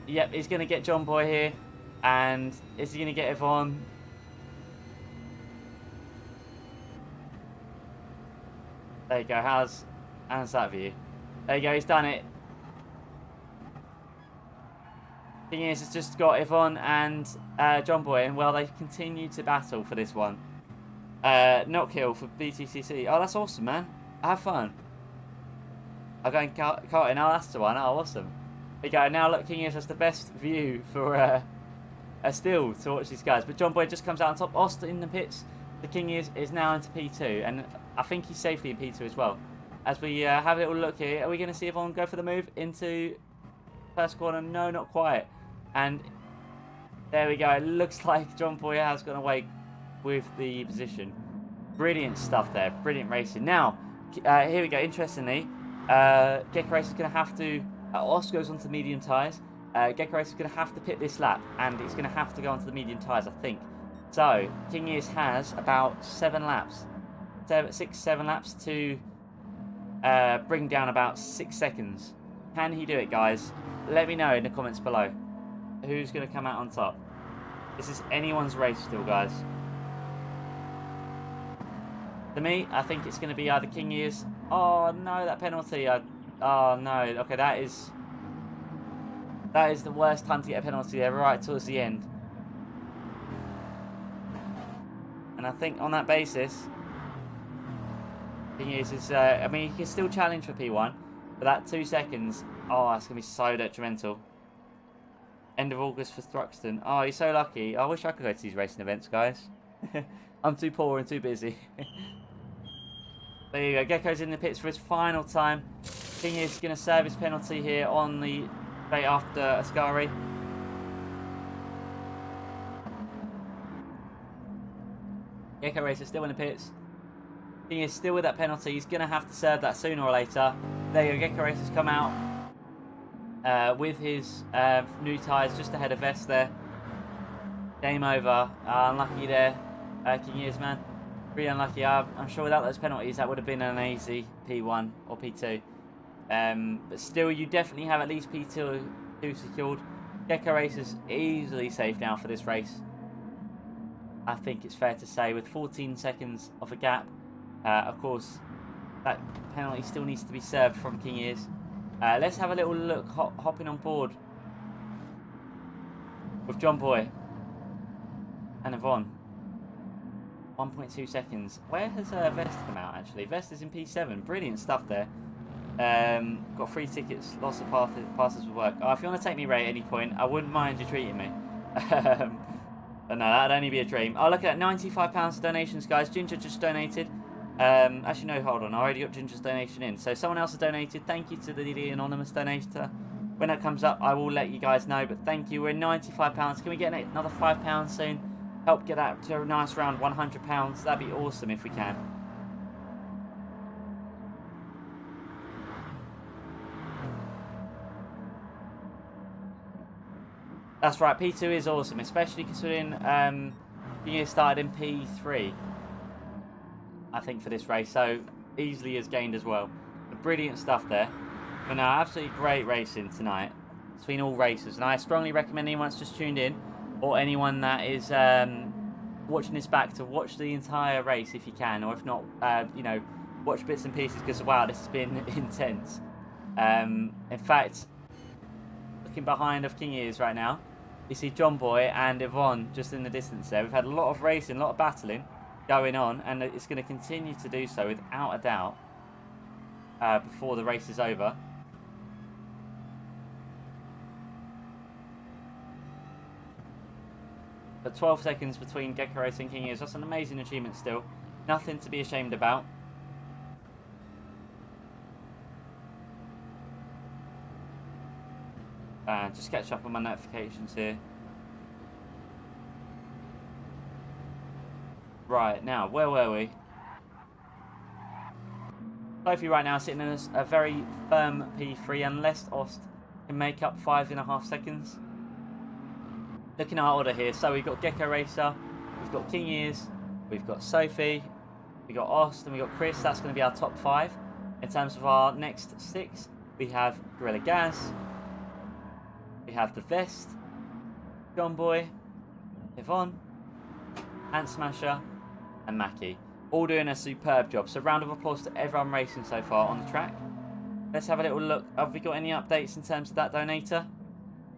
Yep, he's going to get John Boy here. And is he going to get Yvonne? There you go. How's that view? There you go. He's done it. Thing is, it's just got Yvonne and John Boy, and well, they continue to battle for this one. Not kill for BTCC. Oh, that's awesome, man. Have fun. I'm going karting. Oh, that's the one. Oh, awesome. There you go. Now look, King is has the best view for still to watch these guys. But John Boy just comes out on top. Ost in the pits. The King is now into P2, and I think he's safely in P2 as well. As we have a little look here, are we going to see everyone go for the move into first corner? No, not quite. And there we go. It looks like John Boy has gone away with the position. Brilliant stuff there. Brilliant racing. Now, here we go. Interestingly, Gecko Racer is going to have to... Ost goes onto the medium tyres. Gecko Racer is going to have to pit this lap, and he's going to have to go onto the medium tyres, I think. So, King Ears has about 7 laps. 6-7 laps to bring down about 6 seconds. Can he do it, guys? Let me know in the comments below. Who's going to come out on top? This is anyone's race still, guys. To me, I think it's going to be either King Ears. Oh, no, that penalty. Oh, no. Okay, that is the worst time to get a penalty there, right towards the end. And I think on that basis, King Ears is... I mean, he can still challenge for P1, but that 2 seconds... Oh, that's going to be so detrimental. End of August for Thruxton. Oh, he's so lucky. I wish I could go to these racing events, guys. I'm too poor and too busy. There you go. Gecko's in the pits for his final time. King is going to serve his penalty here on the straight after Ascari. Gecko Racer still in the pits. King is still with that penalty. He's going to have to serve that sooner or later. There you go. Gecko Racer's come out with his new tyres just ahead of Vest there. Game over. Unlucky there. King is, man. Really unlucky. I'm sure without those penalties that would have been an easy P1 or P2. But still, you definitely have at least P2 secured. Gecko Racer's easily safe now for this race. I think it's fair to say, with 14 seconds of a gap. Of course, that penalty still needs to be served from King Ears. Let's have a little look, hopping on board with John Boy and Yvonne. 1.2 seconds. Where has Vest come out, actually? Vest is in P7. Brilliant stuff there. Got 3 tickets, lots of passes with work. Oh, if you want to take me right at any point, I wouldn't mind you treating me. But no, that'd only be a dream. Oh, look at that, £95 donations, guys. Ginger just donated. Actually, no, hold on. I already got Ginger's donation in. So someone else has donated. Thank you to the anonymous donator. When that comes up, I will let you guys know. But thank you. We're £95. Can we get another £5 soon? Help get that to a nice round £100. That'd be awesome if we can. That's right, P2 is awesome, especially considering He started in P3, I think, for this race, so easily has gained as well. Brilliant stuff there. But no, absolutely great racing tonight between all racers, and I strongly recommend anyone that's just tuned in, or anyone that is watching this back, to watch the entire race if you can, or if not, you know, watch bits and pieces, because wow, this has been intense. In fact, looking behind of King Ears right now, you see John Boy and Yvonne just in the distance there. We've had a lot of racing, a lot of battling going on, and it's going to continue to do so without a doubt before the race is over. But 12 seconds between Gecko Race and King Ears, that's an amazing achievement still. Nothing to be ashamed about. Just catch up on my notifications here. Right, now, where were we? Sophie right now sitting in a very firm P3, unless Ost can make up 5.5 seconds. Looking at our order here, so we've got Gecko Racer, we've got King Ears, we've got Sophie, we've got Ost, and we've got Chris. That's going to be our top 5. In terms of our next 6, we have Gorilla Gaz, we have The Vest, John Boy, Yvonne, Ant Smasher, and Mackie. All doing a superb job. So round of applause to everyone racing so far on the track. Let's have a little look. Have we got any updates in terms of that donator?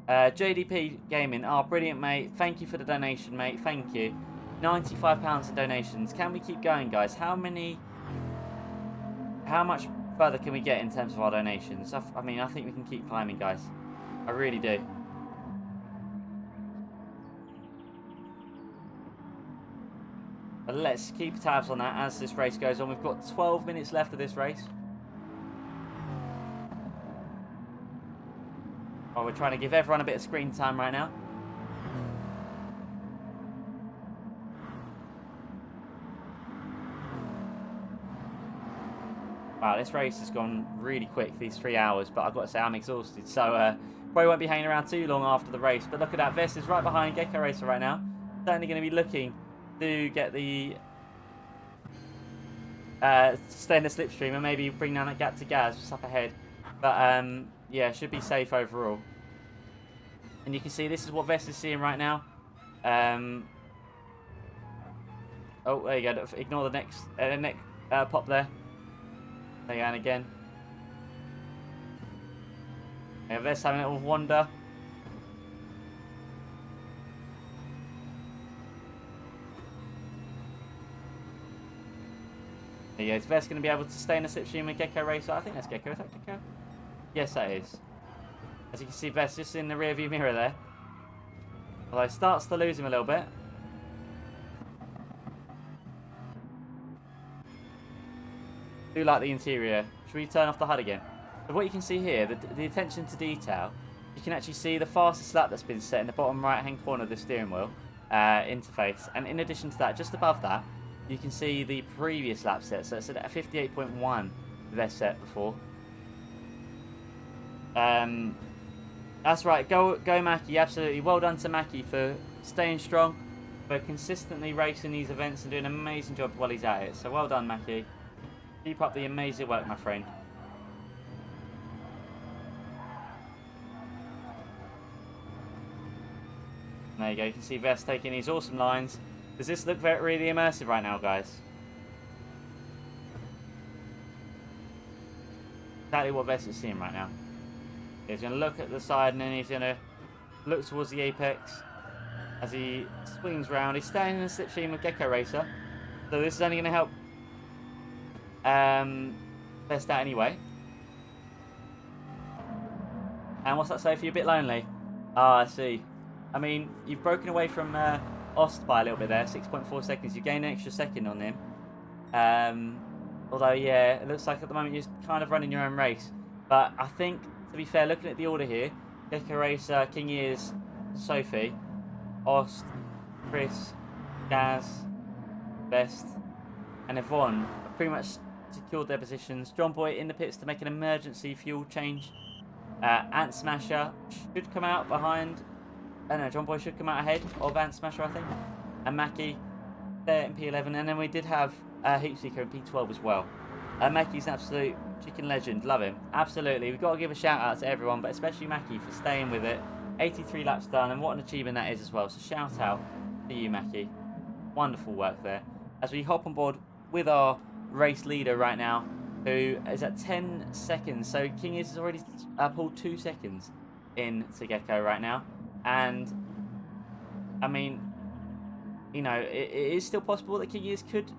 JDP Gaming. Oh, brilliant, mate. Thank you for the donation, mate. Thank you. £95 in donations. Can we keep going, guys? How much further can we get in terms of our donations? I mean, I think we can keep climbing, guys. I really do. But let's keep tabs on that as this race goes on. We've got 12 minutes left of this race. Oh, we're trying to give everyone a bit of screen time right now. Wow, this race has gone really quick, these 3 hours, but I've got to say I'm exhausted, so probably won't be hanging around too long after the race. But look at that, Vest is right behind Gecko Racer right now. Certainly going to be looking to get the stay in the slipstream and maybe bring down that gap to Gaz just up ahead. But yeah, should be safe overall. And you can see this is what Vest is seeing right now. Oh, there you go. Ignore the next pop there. There you go, and again. Yeah, Vest having a little wander. There you go. Is Vest going to be able to stay in the slipstream with Gecko Racer? I think that's Gecko. Is that Gecko? Yes, that is. As you can see, Vest just in the rearview mirror there. Although it starts to lose him a little bit. Do like the interior. Should we turn off the HUD again? But what you can see here, the attention to detail, you can actually see the fastest lap that's been set in the bottom right hand corner of the steering wheel interface. And in addition to that, just above that, you can see the previous lap set. So it's at 58.1 Vest set before. That's right, go Mackie, absolutely. Well done to Mackie for staying strong, for consistently racing these events and doing an amazing job while he's at it. So well done, Mackie. Keep up the amazing work, my friend. There you go, you can see Vest taking these awesome lines. Does this look really immersive right now, guys? Exactly what Vest is seeing right now. He's going to look at the side and then he's going to look towards the apex as he swings round. He's staying in the slipstream with Gecko Racer. So this is only going to help Vest out anyway. And what's that say for you? A bit lonely? Ah, I see. I mean, you've broken away from Ost by a little bit there. 6.4 seconds. You gained an extra second on him. Although, yeah, it looks like at the moment you're kind of running your own race. But I think, to be fair, looking at the order here, Gecko Racer, King Ears, Sophie, Ost, Chris, Gaz, Vest, and Yvonne have pretty much secured their positions. John Boy in the pits to make an emergency fuel change. Ant Smasher should come out behind. Oh no, John Boy should come out ahead of Ant Smasher, I think. and Mackie there in P11, and then we did have Heatseeker in P12 as well. Mackie's an absolute chicken legend, love him. Absolutely, we've got to give a shout out to everyone, but especially Mackie for staying with it. 83 laps done, and what an achievement that is as well. So shout out to you, Mackie. Wonderful work there. As we hop on board with our race leader right now, who is at 10 seconds. So King Ears has already pulled 2 seconds into Gecko right now. And, I mean, you know, it is still possible that King Ears could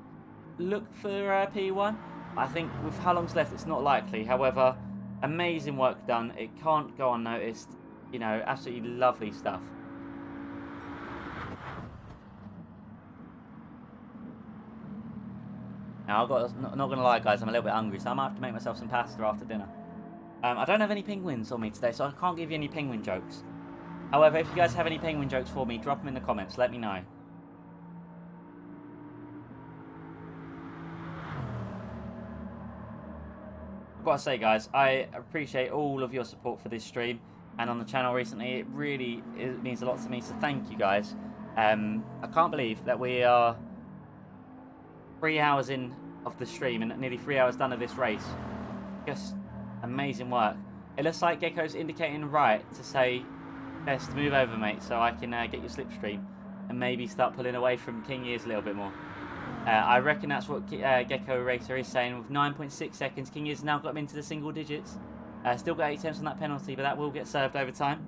look for P1. I think with how long's left, it's not likely. However, amazing work done. It can't go unnoticed. You know, absolutely lovely stuff. Now, not going to lie, guys, I'm a little bit hungry, so I might have to make myself some pasta after dinner. I don't have any penguins on me today, so I can't give you any penguin jokes. However, if you guys have any penguin jokes for me, drop them in the comments. Let me know. I've got to say, guys, I appreciate all of your support for this stream and on the channel recently. It really means a lot to me, so thank you, guys. I can't believe that we are 3 hours in of the stream and nearly 3 hours done of this race. Just amazing work. It looks like Gecko's indicating right to say, best move over, mate, so I can get your slipstream and maybe start pulling away from King Ears a little bit more. I reckon that's what Gecko Racer is saying. With 9.6 seconds, King Ears now got him into the single digits. Still got 8 attempts on that penalty, but that will get served over time.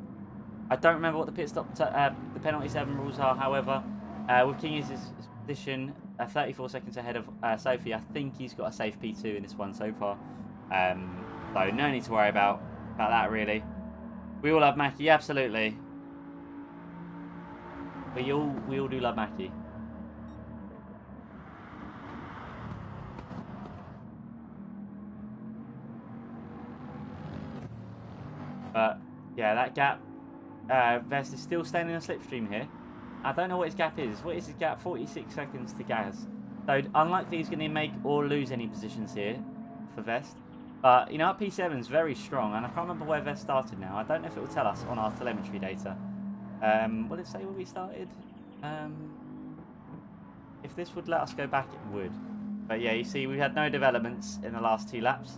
I don't remember what the pit stop, the penalty 7 rules are. However, with King Ears' position 34 seconds ahead of Sophie, I think he's got a safe P2 in this one so far. So no need to worry about that really. We all love Mackie, absolutely. We all do love Mackie. But yeah, that gap. Vest is still staying in a slipstream here. I don't know what his gap is. What is his gap? 46 seconds to Gaz. So unlikely he's going to make or lose any positions here for Vest. But you know, our P7 is very strong, and I can't remember where Vest started now. I don't know if it will tell us on our telemetry data. Will it say where we started? If this would let us go back, it would. But yeah, you see, we had no developments in the last 2 laps.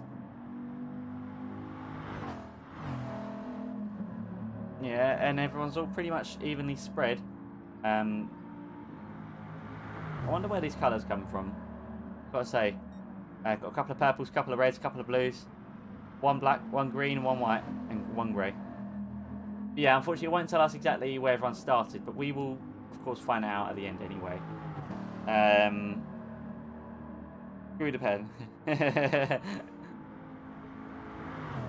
Yeah, and everyone's all pretty much evenly spread. I wonder where these colours come from. Gotta say, got a couple of purples, couple of reds, couple of blues, 1 black, 1 green, 1 white, and 1 grey. Yeah, unfortunately, it won't tell us exactly where everyone started, but we will, of course, find out at the end anyway. Screw the pen.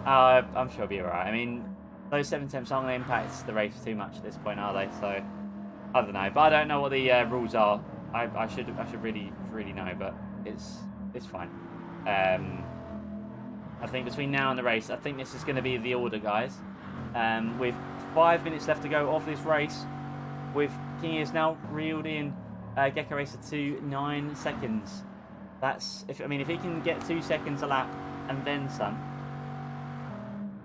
I'm sure it'll be alright. I mean, those 7 attempts aren't going to impact the race too much at this point, are they? So, I don't know. But I don't know what the rules are. I should really know, but it's fine. I think between now and the race, I think this is going to be the order, guys. With 5 minutes left to go of this race, with King Ears now reeled in Gecko Racer to 9 seconds. That's if he can get 2 seconds a lap and then some,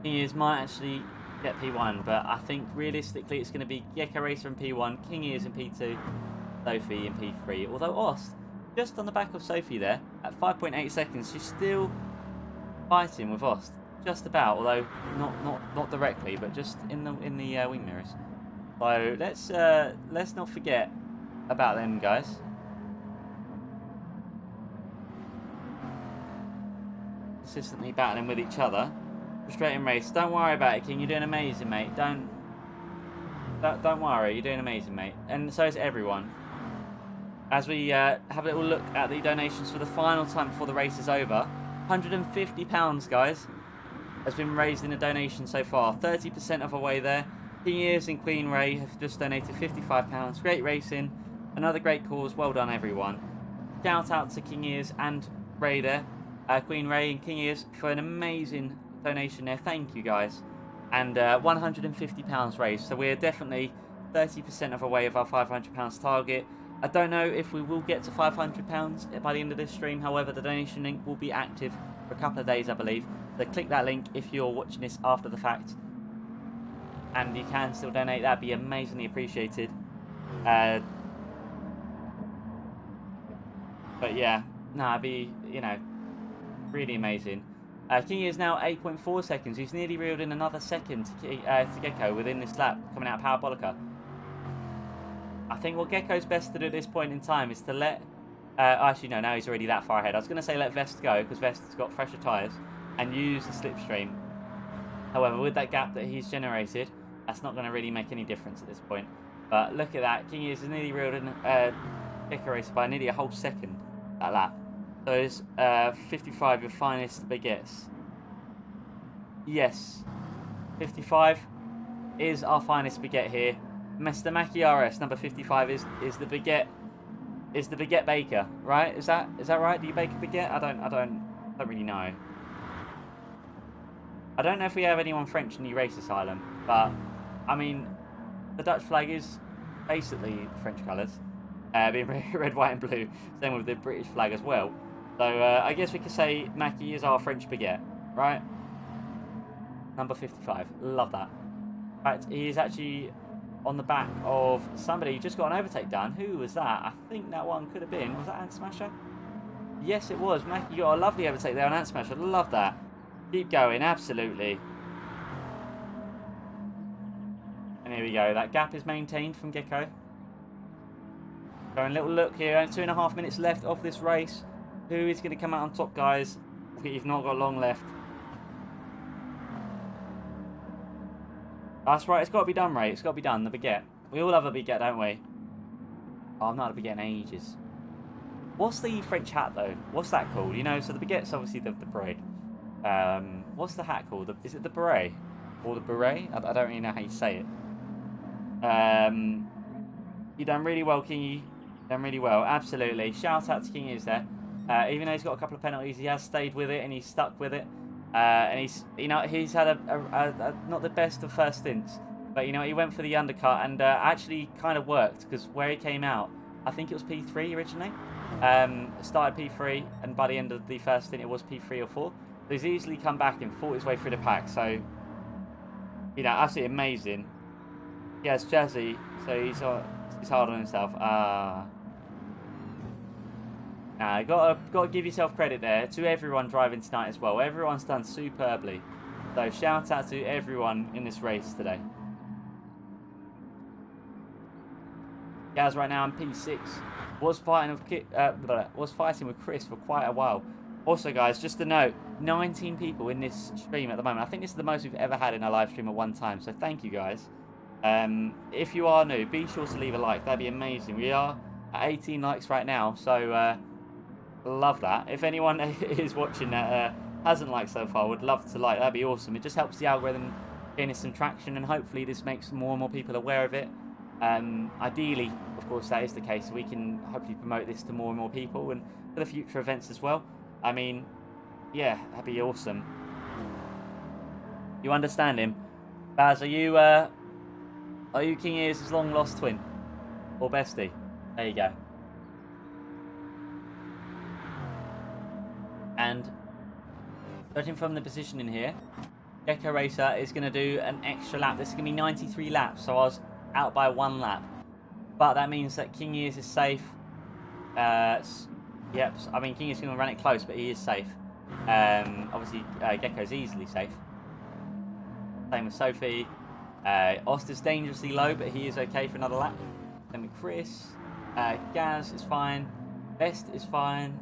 King Ears might actually get P1, but I think realistically it's going to be Gecko Racer in P1, King Ears in P2, Sophie in P3. Although Ost, just on the back of Sophie there, at 5.8 seconds, she's still fighting with Ost, just about. Although not directly, but just in the wing mirrors. So let's not forget about them, guys. Consistently battling with each other. Frustrating race. Don't worry about it, King. You're doing amazing, mate. Don't worry. You're doing amazing, mate. And so is everyone. As we have a little look at the donations for the final time before the race is over, £150, guys, has been raised in a donation so far. 30% of our way there. King Ears and Queen Ray have just donated £55. Great racing. Another great cause. Well done, everyone. Shout out to King Ears and Ray there. Queen Ray and King Ears for an amazing donation there. Thank you, guys. And £150 raised. So we're definitely 30% of our way of our £500 target. I don't know if we will get to £500 by the end of this stream. However, the donation link will be active for a couple of days, I believe. So click that link if you're watching this after the fact. And you can still donate. That'd be amazingly appreciated. But yeah, no, it'd be, you know, really amazing. King is now 8.4 seconds. He's nearly reeled in another second to Gecko within this lap coming out of Parabolica. I think what Gecko's best to do at this point in time is to let... actually, no, now he's already that far ahead. I was going to say let Vest go, because Vest's got fresher tyres, and use the slipstream. However, with that gap that he's generated, that's not going to really make any difference at this point. But look at that. King is nearly reeled in Gecko Racer by nearly a whole second that lap. So it's 55, your finest baguettes. Yes, 55 is our finest baguette here. Mr. Mackie RS number 55 is the baguette baker, right? Is that right? Do you bake a baguette? I don't really know. I don't know if we have anyone French in the race asylum, but I mean, the Dutch flag is basically the French colours, being red, white, and blue. Same with the British flag as well. So I guess we could say Mackie is our French baguette, right? Number 55. Love that. In fact, he is actually on the back of somebody who just got an overtake done. Who was that? I think that one could have been. Was that Ant Smasher? Yes, it was. Mackie got a lovely overtake there on Ant Smasher. Love that. Keep going. Absolutely. And here we go. That gap is maintained from Gecko. Going a little look here. 2.5 minutes left of this race. Who is going to come out on top, guys? You've not got long left. That's right. It's got to be done, Ray. It's got to be done. The baguette. We all love a baguette, don't we? Oh, I've not had a baguette in ages. What's the French hat, though? What's that called? You know, so the baguette's obviously the beret. What's the hat called? Is it the beret? Or the beret? I don't really know how you say it. You done really well, Kingy. You done really well. Absolutely. Shout out to Kingy is there. Even though he's got a couple of penalties, he has stayed with it and he's stuck with it. And he's had a not the best of first stints, but he went for the undercut and actually kind of worked, because where he came out, I think it was P3 originally. Started P3 and by the end of the first stint it was P3 or 4. So he's easily come back and fought his way through the pack. So absolutely amazing. He has Jazzy, so he's hard on himself. Got to give yourself credit there to everyone driving tonight as well. Everyone's done superbly. So shout out to everyone in this race today. Gaz right now in P6 was fighting with Chris for quite a while. Also, guys, just to note, 19 people in this stream at the moment. I think this is the most we've ever had in a live stream at one time. So thank you, guys. If you are new, be sure to leave a like. That'd be amazing. We are at 18 likes right now. So love that. If anyone is watching that hasn't liked so far, would love to like. That'd be awesome. It just helps the algorithm gain some traction, and hopefully this makes more and more people aware of it. Ideally, of course, that is the case. We can hopefully promote this to more and more people, and for the future events as well. I mean, yeah, that'd be awesome. You understand him, Baz? Are you King Ears' long lost twin or bestie? There you go. And judging from the position in here, Gecko Racer is going to do an extra lap. This is going to be 93 laps, so I was out by 1 lap. But that means that King Ears is safe. Yep, I mean, King is going to run it close, but he is safe. Obviously, Gecko's easily safe. Same with Sophie. Ost is dangerously low, but he is okay for another lap. Then with Chris. Gaz is fine. Vest is fine.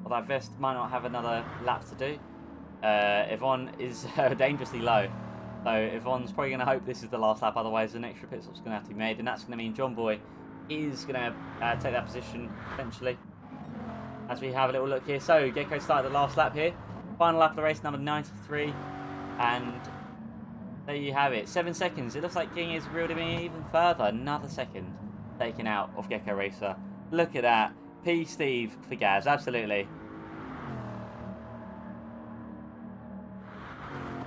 Although Vest might not have another lap to do. Yvonne is dangerously low. So Yvonne's probably going to hope this is the last lap, otherwise an extra pit stop's going to have to be made. And that's going to mean John Boy is going to take that position eventually. As we have a little look here. So Gecko started the last lap here. Final lap of the race, number 93. And there you have it. 7 seconds. It looks like King is reeled him in even further. Another second taken out of Gecko Racer. Look at that. P. Steve for Gaz. Absolutely.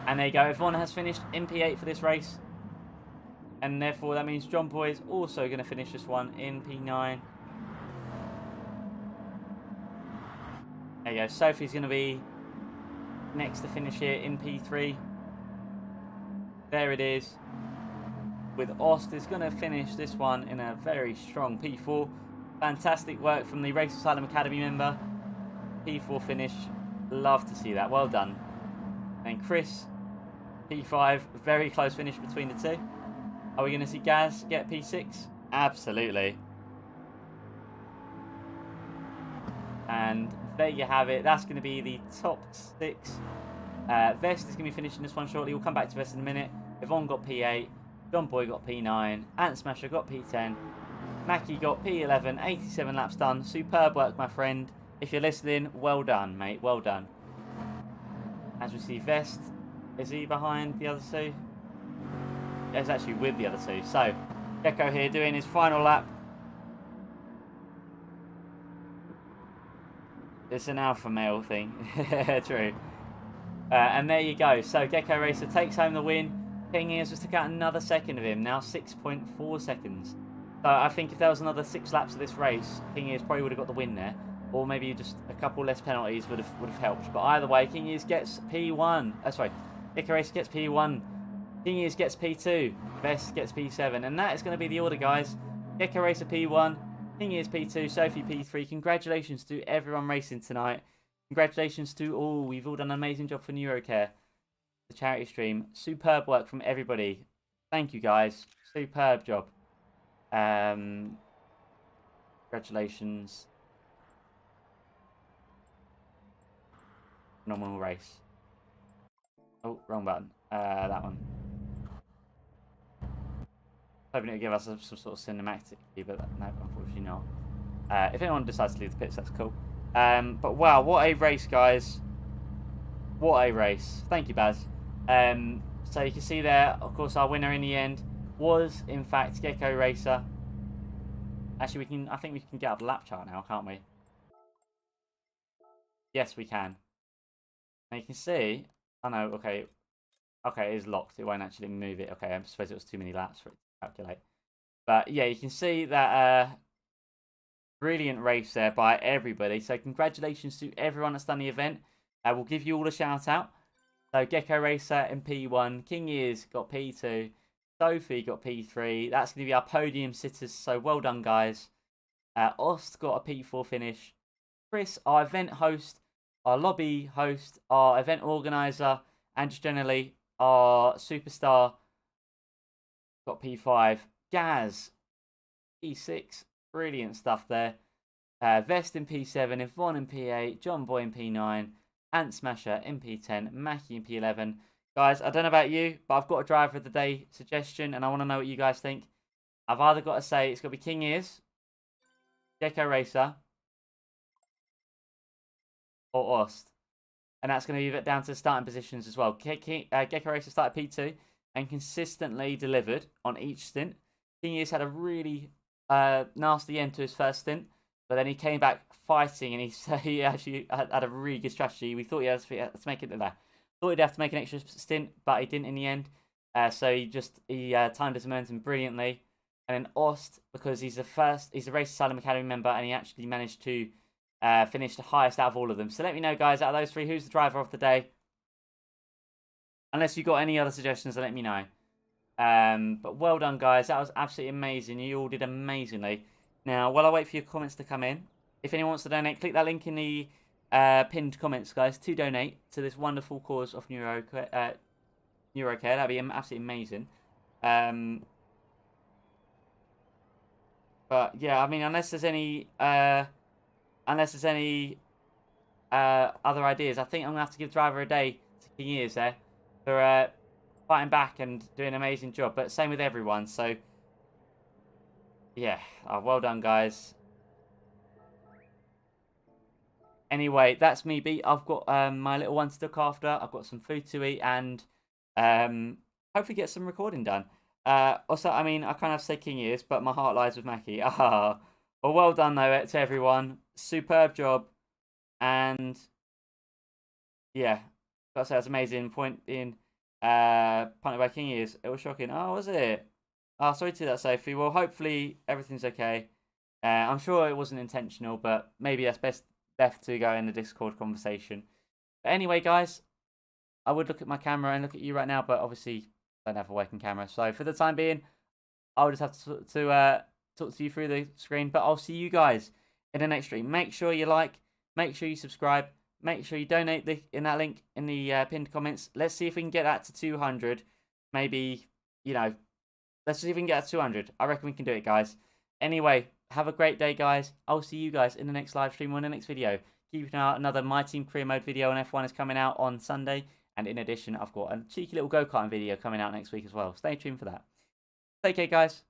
And there you go. Yvonne has finished in P8 for this race. And therefore that means John Boy is also going to finish this one in P9. There you go. Sophie's going to be next to finish here in P3. There it is. With Ost is going to finish this one in a very strong P4. Fantastic work from the Race Asylum Academy member. P4 finish. Love to see that. Well done. And Chris, P5. Very close finish between the two. Are we going to see Gaz get P6? Absolutely. And there you have it. That's going to be the top 6. Vest is going to be finishing this one shortly. We'll come back to Vest in a minute. Yvonne got P8. John Boy got P9. Ant Smasher got P10. Mackie got P11. 87 laps done. Superb work, my friend. If you're listening, well done, mate. Well done. As we see, Vest, is he behind the other two? He's actually with the other two. So, Gecko here doing his final lap. It's an alpha male thing. True. And there you go. So, Gecko Racer takes home the win. King Ears just took out another second of him. Now 6.4 seconds. So, I think if there was another 6 laps of this race, King Ears probably would have got the win there. Or maybe just a couple less penalties would have helped. But either way, King Ears gets P1. Sorry. Gecko Racer gets P1. King Ears gets P2. Vest gets P7. And that is going to be the order, guys. Gecko Racer P1. King Ears P2. Sophie P3. Congratulations to everyone racing tonight. Congratulations to all. We've all done an amazing job for Neurocare, the charity stream. Superb work from everybody. Thank you, guys. Superb job. Congratulations. Phenomenal race. Oh, wrong button. That one. Hoping it would give us some sort of cinematic, but no, unfortunately not. If anyone decides to leave the pits, that's cool. But wow, what a race, guys. What a race. Thank you, Baz. So you can see there, of course, our winner in the end was, in fact, Gecko Racer. Actually, I think we can get up the lap chart now, can't we? Yes, we can. And you can see, oh no, okay, it is locked. It won't actually move it. Okay, I suppose it was too many laps for it to calculate. But yeah, you can see that brilliant race there by everybody. So congratulations to everyone that's done the event. We'll give you all a shout out. So Gecko Racer in P1, King Ears got P2, Sophie got P3. That's going to be our podium sitters. So well done, guys. Ost got a P4 finish. Chris, our event host, our lobby host, our event organizer, and just generally our superstar, got P5. Gaz, P6. Brilliant stuff there. Vest in P7, Yvonne in P8, John Boy in P9, Ant Smasher in P10, Mackie in P11. Guys, I don't know about you, but I've got a driver of the day suggestion, and I want to know what you guys think. I've either got to say it's got to be King Ears, Gecko Racer, or Ost. And that's going to be down to the starting positions as well. Gecko Racer started P2 and consistently delivered on each stint. King Ears had a really nasty end to his first stint, but then he came back fighting, and he actually had a really good strategy. We thought he had to make it there. Thought he'd have to make an extra stint, but he didn't in the end. So he timed his momentum brilliantly. And then Ost, because he's the Race Asylum Academy member, and he actually managed to finish the highest out of all of them. So let me know, guys, out of those 3, who's the driver of the day? Unless you've got any other suggestions, let me know. But well done, guys. That was absolutely amazing. You all did amazingly. Now, while I wait for your comments to come in, if anyone wants to donate, click that link in the pinned comments, guys, to donate to this wonderful cause of Neurocare. That'd be absolutely amazing. But yeah, I mean, unless there's any other ideas, I think I'm gonna have to give driver a day to King Ears there for fighting back and doing an amazing job. But same with everyone. So yeah, well done, guys. Anyway, that's me beat. I've got my little one to look after. I've got some food to eat, and hopefully get some recording done. Also, I mean, I kind of say King Ears, but my heart lies with Mackie. Well, well done though to everyone. Superb job, and yeah, gotta say that's amazing. Point in, punted by King Ears. It was shocking. Oh, was it? Oh, sorry to that, Sophie. Well, hopefully everything's okay. I'm sure it wasn't intentional, but maybe that's best left to go in the Discord conversation. But anyway, guys, I would look at my camera and look at you right now, but obviously I don't have a working camera. So for the time being, I'll just have to talk to you through the screen. But I'll see you guys in the next stream. Make sure you like, make sure you subscribe, make sure you donate in that link in the pinned comments. Let's see if we can get that to 200. Maybe, let's see if we can get to 200. I reckon we can do it, guys. Anyway, have a great day, guys. I'll see you guys in the next live stream or in the next video. Keep an eye out. Another My Team Career Mode video on F1 is coming out on Sunday. And in addition, I've got a cheeky little go-karting video coming out next week as well. Stay tuned for that. Take care, guys.